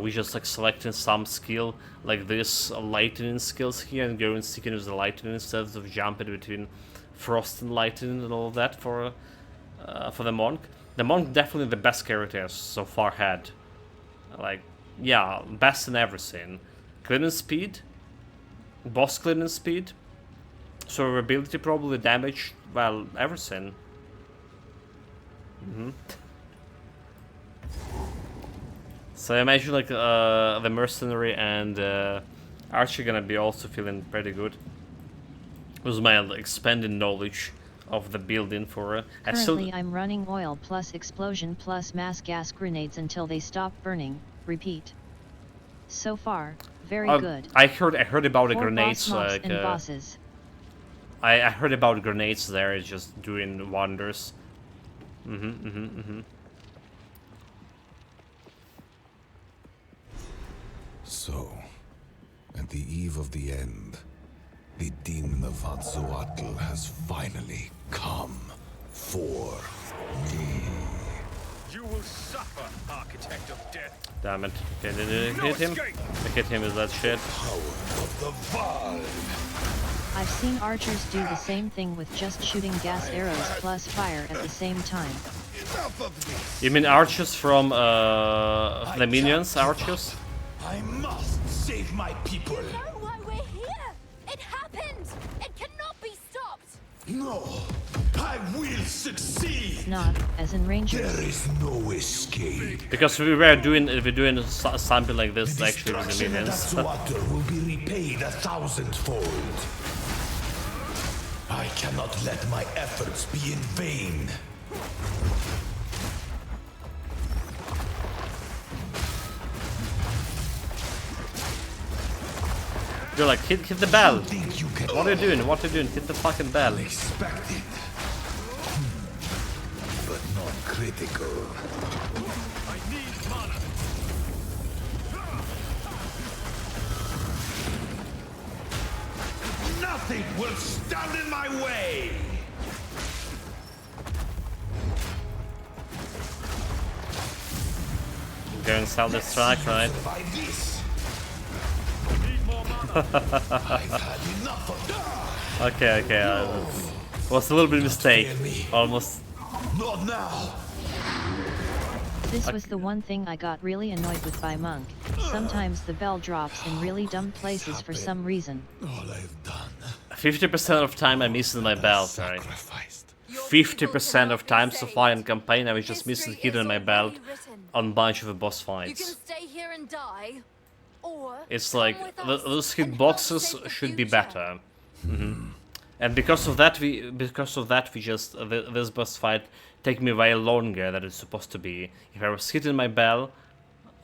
we just like selecting some skill like this lightning skills here and going sticking with the lightning instead of jumping between frost and lightning and all of that for the monk. The monk definitely the best character I've so far had. Like, yeah, best in everything. Cleaning speed, boss cleaning speed, survivability, probably damage, well, everything. So I imagine like the mercenary and archer gonna be also feeling pretty good. With my expanded knowledge of the building for Currently I'm running oil plus explosion plus mass gas grenades until they stop burning. Repeat. So far, very good. I heard about the 4 grenades boss mobs like and bosses. I heard about grenades there, it's just doing wonders. So, at the eve of the end, the demon of Hatzoatl has finally come for me. You will suffer, Architect of Death. Damn it. Okay, did it hit him? I hit him with that shit. Power of the Val. I've seen archers do the same thing with just shooting gas arrows plus fire at the same time. Enough of this. You mean archers from the minions archers? I must save my people. You know why we're here! It happened! It cannot be stopped! No, I will succeed. Not, as in rangers. There is no escape. Because we're doing something like this actually with the Destruction of minions. Hatzoatl will be repaid 1,000-fold. I cannot let my efforts be in vain. You're like, hit the bell. Think you can What are you doing? What are you doing? Hit the fucking bell. expected, but not critical. I need mana. Nothing will stand in my way. Go and sell this track, right? By this, Need more mana. I've had enough of that. Okay. Was a little bit mistake. Almost. Not now. This was the one thing I got really annoyed with by Monk. Sometimes the bell drops in really dumb places for some reason. All I've done. 50% of time I'm missing my belt, right? Sacrificed. 50% of time so far in campaign I was just missing hitting my belt on a bunch of boss You can fights. stay here and die, or It's come like with us those and help hitboxes save the should be future. better. And because of that we just this boss fight take me way longer than it's supposed to be. If I was hitting my bell,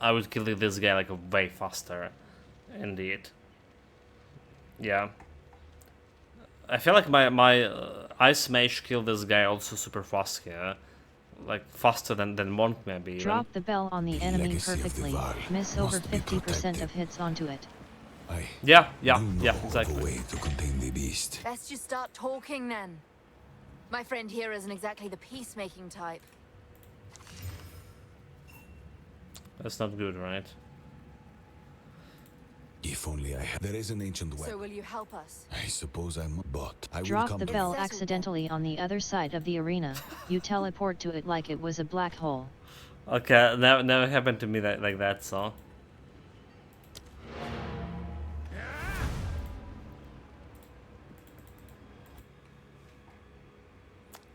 I would kill this guy like way faster. Indeed. Yeah. I feel like my Ice Mage killed this guy also super fast here. Like faster than Monk maybe. even. Drop the bell on the enemy legacy of the perfectly. Val Miss over must be 50% protected. of hits onto it. I Yeah, do know of exactly. a way to contain the beast. Best you start talking then. My friend here isn't exactly the peacemaking type. That's not good, right? If only I had. There is an ancient So weapon. will you help us? I suppose I'm. But I will Drop come the to bell Settle accidentally on the other side of the arena. You teleport to it like it was a black hole. Okay, never happened to me like that, so.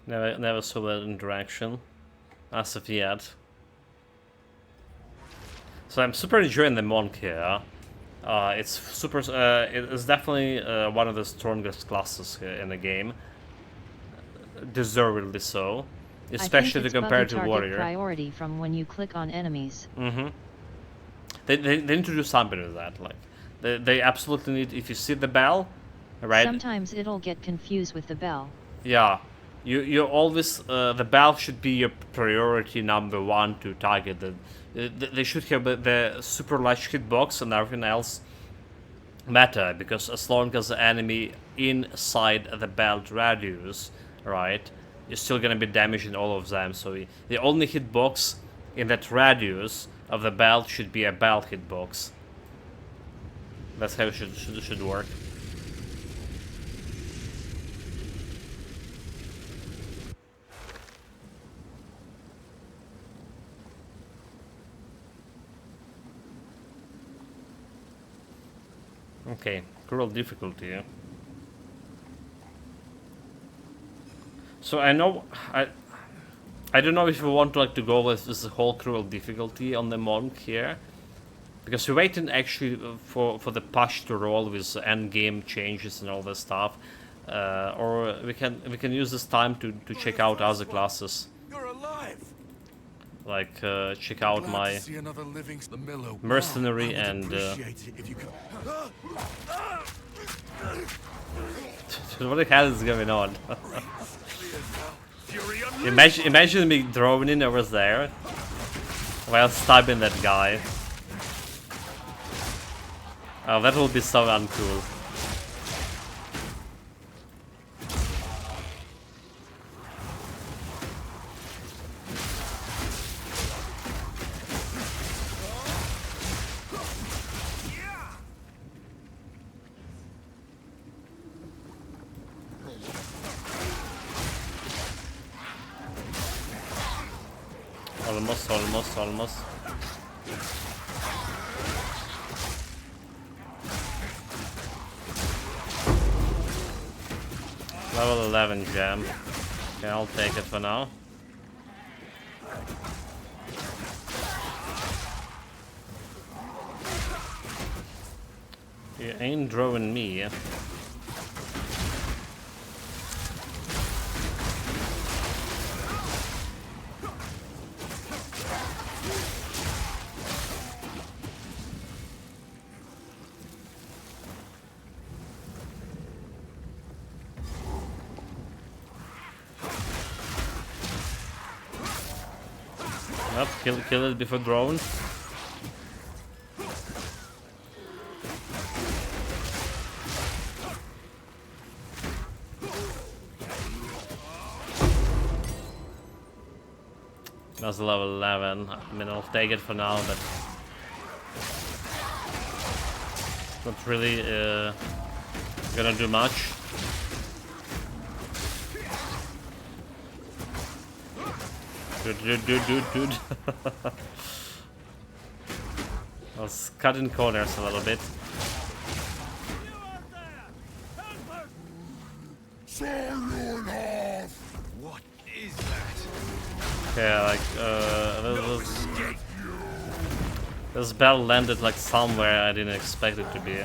Never saw that interaction as of yet. So I'm super enjoying the monk here. It's super. It is definitely one of the strongest classes here in the game, deservedly so, especially compared to warrior. Priority from when you click on enemies. They need to do something with that. Like they absolutely need. If you see the bell, right? Sometimes it'll get confused with the bell. Yeah, you always the bell should be your priority number one to target. They should have the super large hitbox and everything else matter, because as long as the enemy inside the belt radius, right, you're still gonna be damaging all of them. So the only hitbox in that radius of the belt should be a belt hitbox. That's how it should work. Okay, cruel difficulty. So I know I don't know if we want to like to go with this whole cruel difficulty on the monk here, because we're waiting actually for the patch to roll with end game changes and all this stuff, or we can use this time to check out other classes. You're alive. Like check out my mercenary and what the hell is going on? Imagine me droning over there while stabbing that guy. Oh, that will be so uncool. Almost. Level 11 gem. Okay, I'll take it for now. You ain't drawing me. Kill it before drone. That's level 11. I mean, I'll take it for now, but not really gonna do much. Dude. I was cutting corners a little bit. What is that? Okay, like this bell landed like somewhere I didn't expect it to be.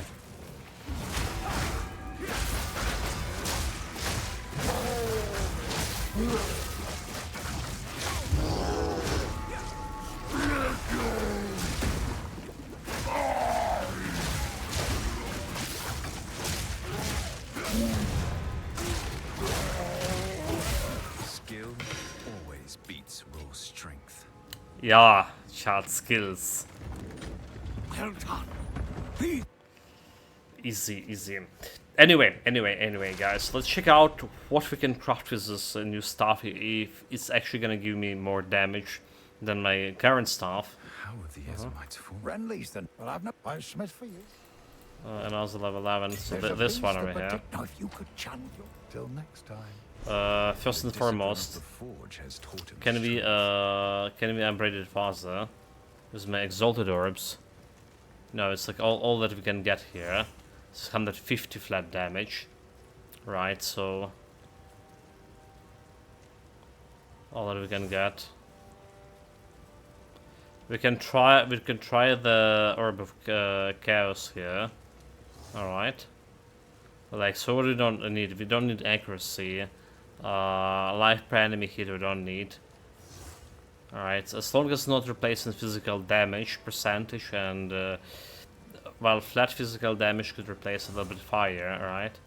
Yeah, chat skills. Well done. Easy. Anyway, guys, let's check out what we can craft with this new stuff, if it's actually gonna give me more damage than my current stuff. How are the Ezmites formed? Friendlies then. Well, I've no smith for you. And also level 11, so this one over here. Now, if you could channel your... Till next time. First and foremost, can we upgrade it faster with my exalted orbs? No, it's like all that we can get here. It's 150 flat damage, right? So all that we can get. We can try the Orb of Chaos here. Alright. Like, so we don't need accuracy. Life per enemy hit we don't need. Alright, so as long as not replacing physical damage percentage and well, flat physical damage could replace a little bit fire, alright?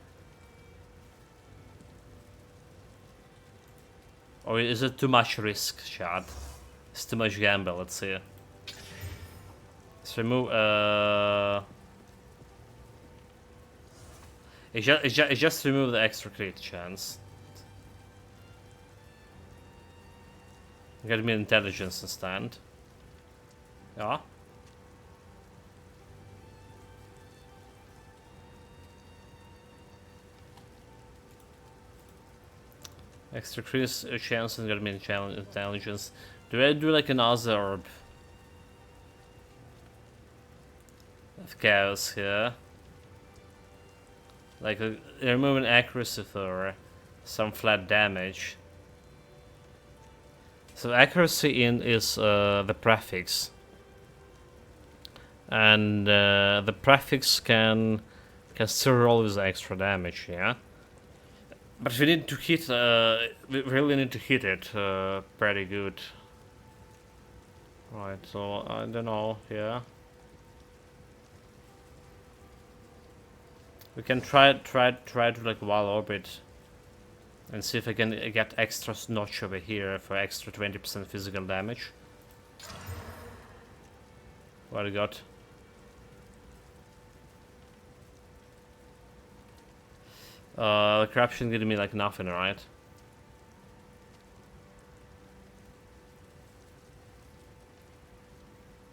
Or is it too much risk, chat? It's too much gamble, let's see. Let's remove it just remove the extra crit chance. Get me intelligence instead. Yeah. Extra crit chance and get me intelligence. Do I do like another orb of chaos here? Like removing accuracy for some flat damage. So accuracy in is the prefix, and the prefix can still roll with extra damage, yeah. But we need to hit. We really need to hit it pretty good. Right. So I don't know. Yeah. We can try to like wall orbit and see if I can get extra notch over here for extra 20% physical damage. What I got? The corruption giving me like nothing, right?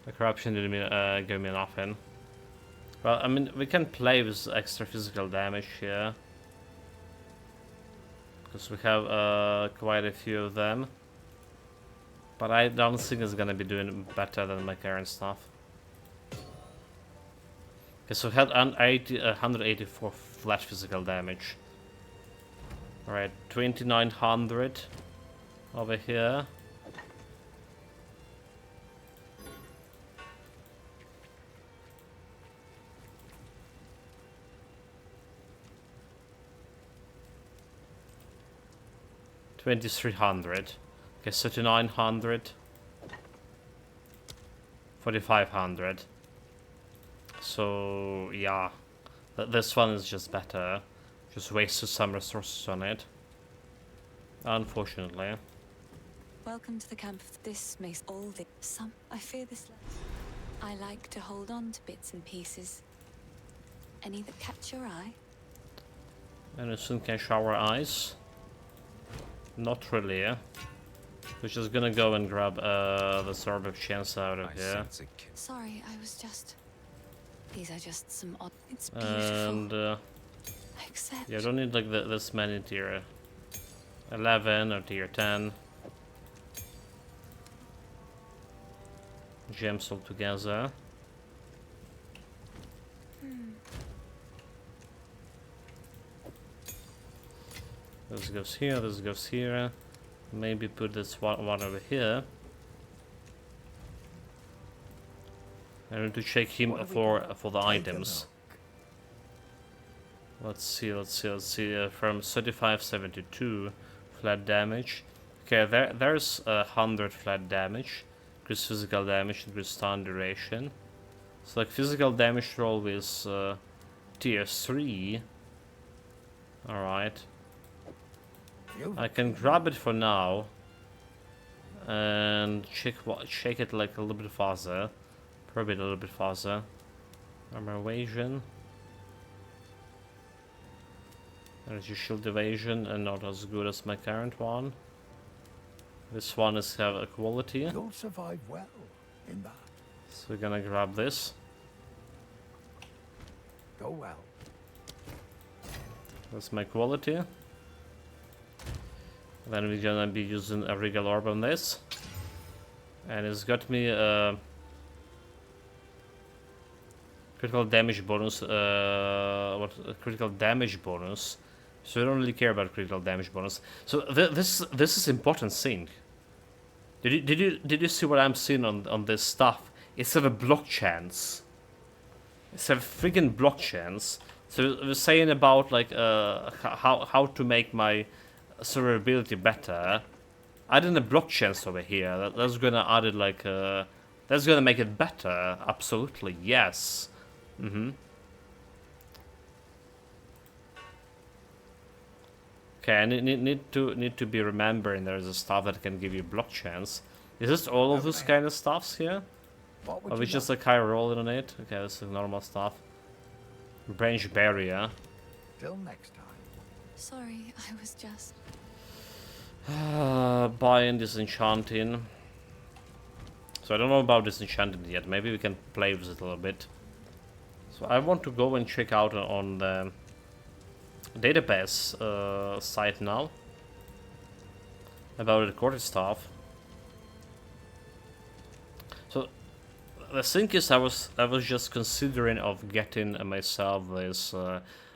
The corruption didn't give me nothing. Well, I mean, we can play with extra physical damage here. Because we have quite a few of them. But I don't think it's gonna be doing better than my current stuff. Okay, so we had 184 flat physical damage. Alright, 2900 over here. $2,300. Okay, 3,900. 4,500. So yeah, this one is just better. Just wasted some resources on it, unfortunately. Welcome to the camp. This makes all the some. I fear this. I like to hold on to bits and pieces. Any that catch your eye? Anything catch our eyes? Not really. We're just gonna go and grab the Sword of Chance out of here. Sorry, I was just. These are just some odd. It's beautiful. And Except. yeah, I don't need like this many tier 11 or tier 10 gems all together. This goes here, this goes here. Maybe put this one over here. I need to check him for the items. Let's see. From 3572 flat damage. Okay, there's 100 flat damage. Increase physical damage, increase stun duration. So like physical damage roll with tier 3. Alright. I can grab it for now and check it like a little bit faster, probably a little bit faster. Armor evasion, energy shield evasion, and not as good as my current one. This one is have a quality. You'll survive well in that. So we're gonna grab this. Go well. That's my quality. Then we're gonna be using a Regal Orb on this. And it's got me a critical damage bonus, critical damage bonus So I don't really care about critical damage bonus. So this is important thing. Did you see what I'm seeing on this stuff? It's a block chance. It's a freaking block chance. So we're saying about like how to make my survivability better. Adding a block chance over here. That's gonna add it like that's gonna make it better. Absolutely yes. Okay, I need to be remembering there's a stuff that can give you block chance. Is this all of those kind of stuffs here? Or we just like high rolling on it? Okay, this is normal stuff. Branch barrier. Till next time. Sorry, I was just... Buying disenchanting. So I don't know about disenchanting yet. Maybe we can play with it a little bit. So I want to go and check out on the database site now about the recorded stuff. So the thing is, I was just considering of getting myself this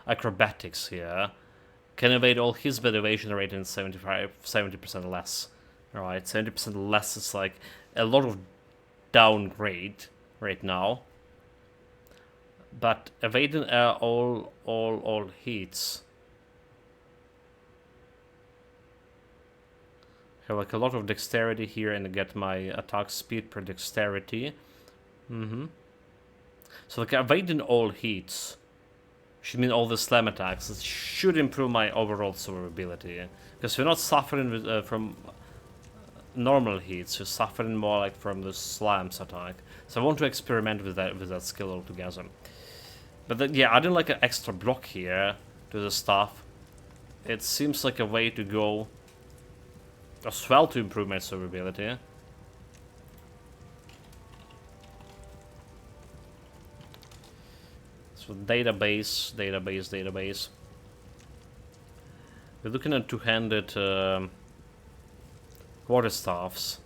acrobatics here. Can evade all his, but evasion rate in 70% less. Alright, 70% less is like a lot of downgrade right now. But evading all hits. Have like a lot of dexterity here and get my attack speed per dexterity. So like evading all hits should mean all the slam attacks. It should improve my overall survivability. Because we're not suffering with, from normal hits, we're suffering more like from the slams attack. So I want to experiment with that skill altogether. But then, yeah, adding like an extra block here to the stuff, it seems like a way to go as well to improve my survivability. So database. We're looking at two-handed quarterstaffs.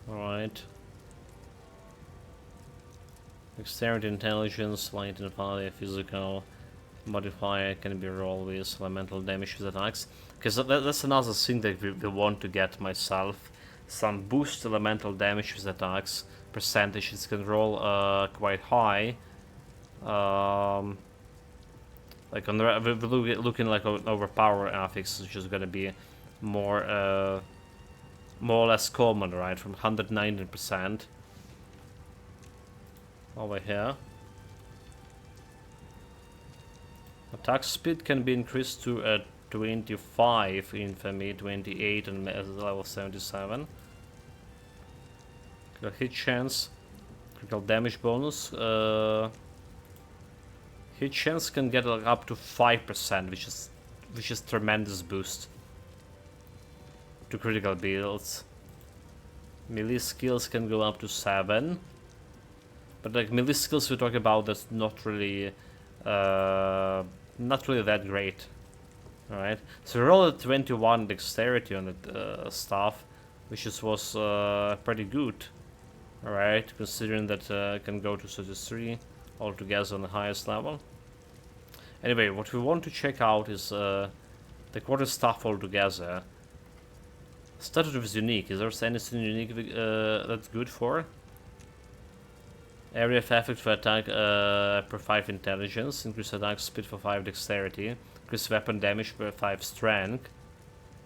Alright. Dexterity, intelligence, light and fire, physical modifier can be rolled with elemental damage with attacks. Because that's another thing that we want to get myself. Some boost elemental damage with attacks. Percentages can roll quite high. Like on the we're looking like an overpower affix, which is gonna be more or less common, right? From 190%. Over here. Attack speed can be increased to 25 infamy, 28 and level 77. Hit chance, critical damage bonus. Hit chance can get like up to 5%, which is tremendous boost to critical builds. Melee skills can go up to 7. But like melee skills we're talking about, that's not really that great. Alright, so roll a 21 dexterity on the staff, which was pretty good. Alright, considering that can go to 33 altogether on the highest level. Anyway, what we want to check out is the quarterstaff altogether. Started with unique. Is there anything unique that's good for? Area of effect for attack per 5 intelligence, increase attack speed for 5 dexterity, increase weapon damage per 5 strength,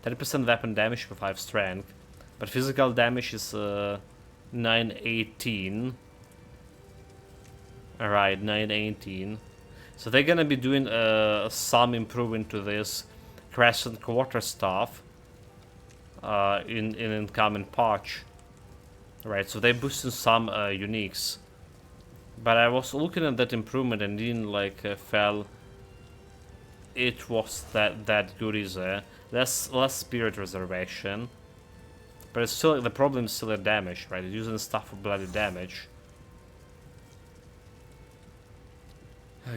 10% weapon damage per 5 strength, but physical damage is 918. Alright, 918. So they're gonna be doing some improvement to this crescent quarterstaff in incoming patch. Right, so they're boosting some uniques. But I was looking at that improvement and didn't like feel it was that good either. Less spirit reservation, but it's still the problem is still the damage, right? It's using stuff for bloody damage.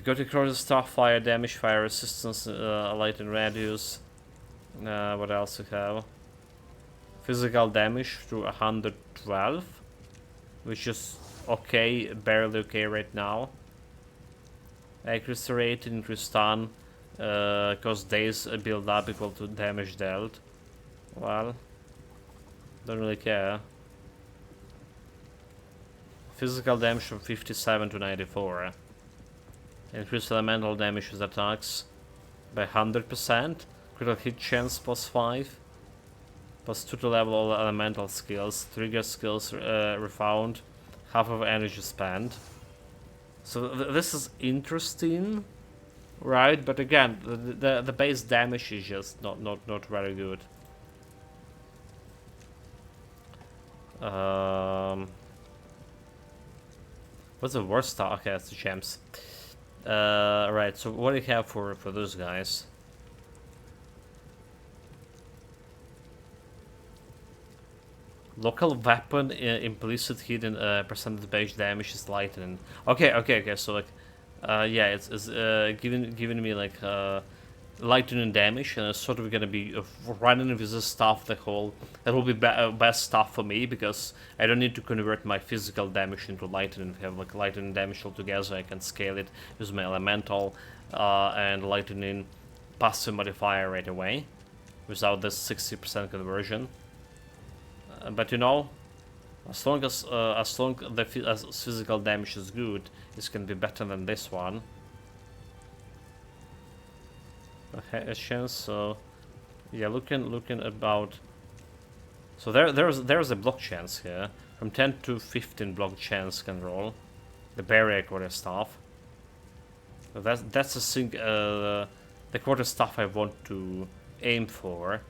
Gothic Cross staff, fire damage, fire resistance, light and radius. What else we have? Physical damage to 112, which is okay, barely okay right now. Accuracy rate, increase stun, cause days build up equal to damage dealt. Well, don't really care. Physical damage from 57 to 94. Increase elemental damage with attacks by 100%. Critical hit chance plus 5. Plus 2 to level all elemental skills. Trigger skills refound. Half of energy spent. So this is interesting, right? But again, the base damage is just not very good. What's the worst stuff? Okay, it's the gems. Right. So what do you have for those guys? Local weapon implicit hidden percentage base damage is lightning. Okay. So like, yeah, it's giving me like lightning damage, and it's sort of gonna be running with this stuff. That will be best stuff for me because I don't need to convert my physical damage into lightning. If I have like lightning damage altogether, I can scale it with my elemental and lightning passive modifier right away, without this 60% conversion. But you know, as long as physical damage is good, this can be better than this one. Okay, a chance. So yeah, looking about. So there's a block chance here. From 10 to 15 block chance can roll. The barrier quarter staff. So that's a thing. The quarter staff I want to aim for,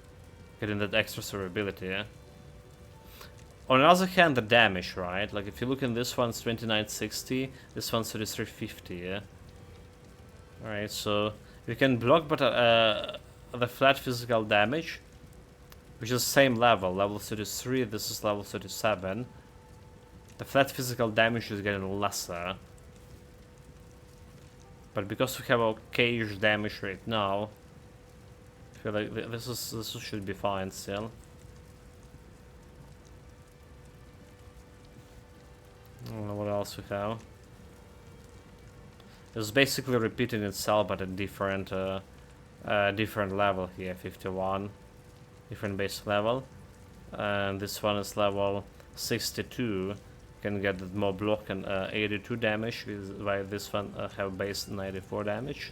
getting that extra survivability. On the other hand, the damage, right? Like if you look in this one's 2960, this one's 3350, yeah? Alright, so you can block but the flat physical damage, which is same level 33, this is level 37. The flat physical damage is getting lesser. But because we have okay-ish damage right now, I feel like this should be fine still. I don't know what else we have. It's basically repeating itself but a different different level here. 51, different base level, and this one is level 62. Can get more block and 82 damage, while this one have base 94 damage.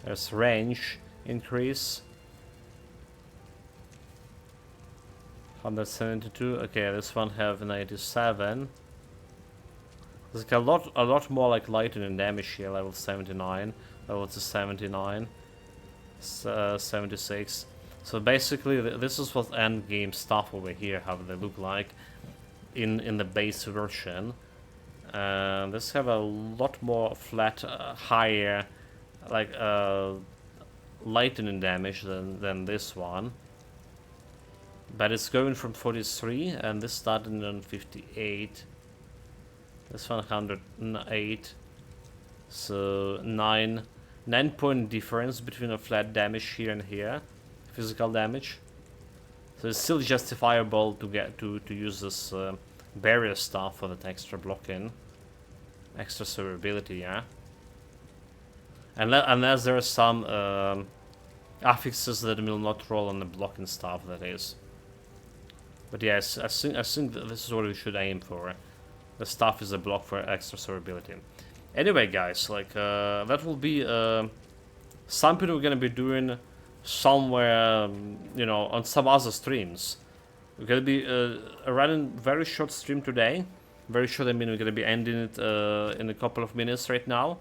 There's range increase. 172. Okay, this one have 97. There's like a lot more like lightning damage here. Level 79, level to 79, 76. So basically, this is what end game stuff over here. How they look like in the base version. This have a lot more flat, higher, like lightning damage than this one. But it's going from 43, and this started on 58. This one 108. So 9 point difference between a flat damage here and here, physical damage. So it's still justifiable to get to use this barrier stuff for that extra blocking, extra survivability, yeah. Unless there are some affixes that will not roll on the blocking stuff, that is. But yes, I think that this is what we should aim for. The stuff is a block for extra survivability. Anyway, guys, like that will be something we're gonna be doing somewhere, you know, on some other streams. We're gonna be running very short stream today. Very short. I mean, we're gonna be ending it in a couple of minutes right now.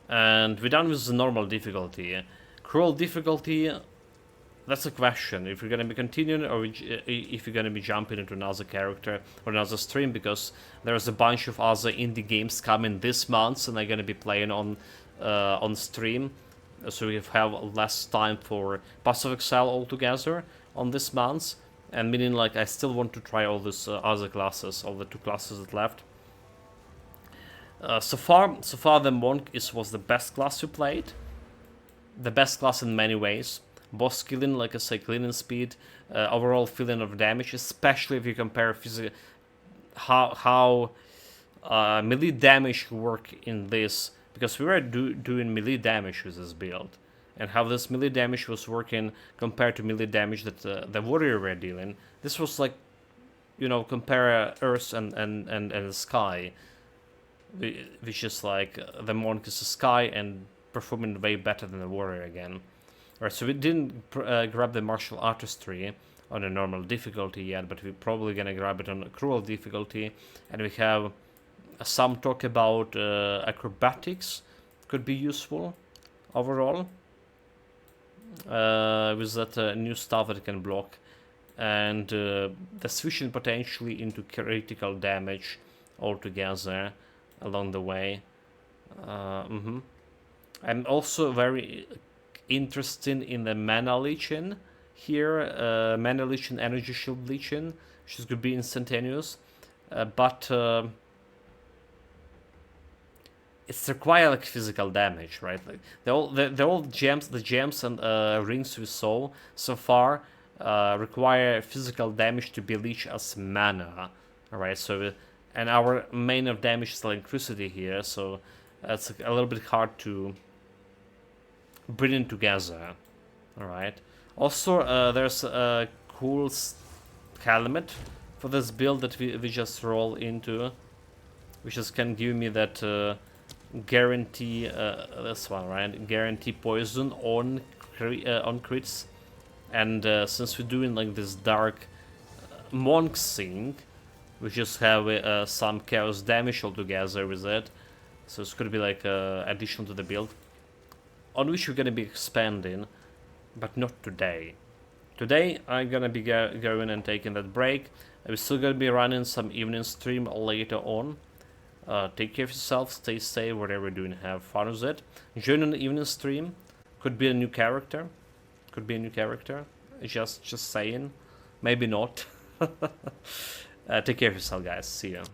And we're done with the normal difficulty. Cruel difficulty. That's a question, if you're going to be continuing or if you're going to be jumping into another character or another stream, because there's a bunch of other indie games coming this month and I'm going to be playing on stream, so we have less time for Pass of Exile altogether on this month, and meaning like I still want to try all these other classes, all the 2 classes that left. So far the Monk was the best class you played, the best class in many ways. Boss killing, like I say, cleaning speed, overall feeling of damage, especially if you compare how melee damage work in this, because we were doing melee damage with this build, and how this melee damage was working compared to melee damage that the warrior were dealing. This was like, you know, compare Earth and the sky, which is like the monk is the sky and performing way better than the warrior again. Alright, so we didn't grab the martial artistry on a normal difficulty yet, but we're probably gonna grab it on a cruel difficulty, and we have some talk about acrobatics could be useful overall with that new stuff that can block, and the switching potentially into critical damage altogether along the way. I'm also very interested in the mana leeching here, mana leeching, energy shield leeching, which is going to be instantaneous, but it's require like physical damage, right? Like the old gems, the gems and rings we saw so far require physical damage to be leached as mana. Alright, so and our main of damage is electricity here, so it's a little bit hard to bring it together. Alright. Also, there's a cool helmet for this build that we just roll into, which just can give me that guarantee, this one, right? Guarantee poison on crits. And since we're doing like this dark monk thing, we just have some chaos damage altogether with it. So it's gonna be like additional to the build, on which we're gonna be expanding, but not today. Today I'm gonna be going and taking that break. We're still gonna be running some evening stream later on. Take care of yourself, stay safe, whatever you're doing, have fun with it. Join an evening stream. Could be a new character. Could be a new character. Just saying. Maybe not. Take care of yourself, guys. See ya.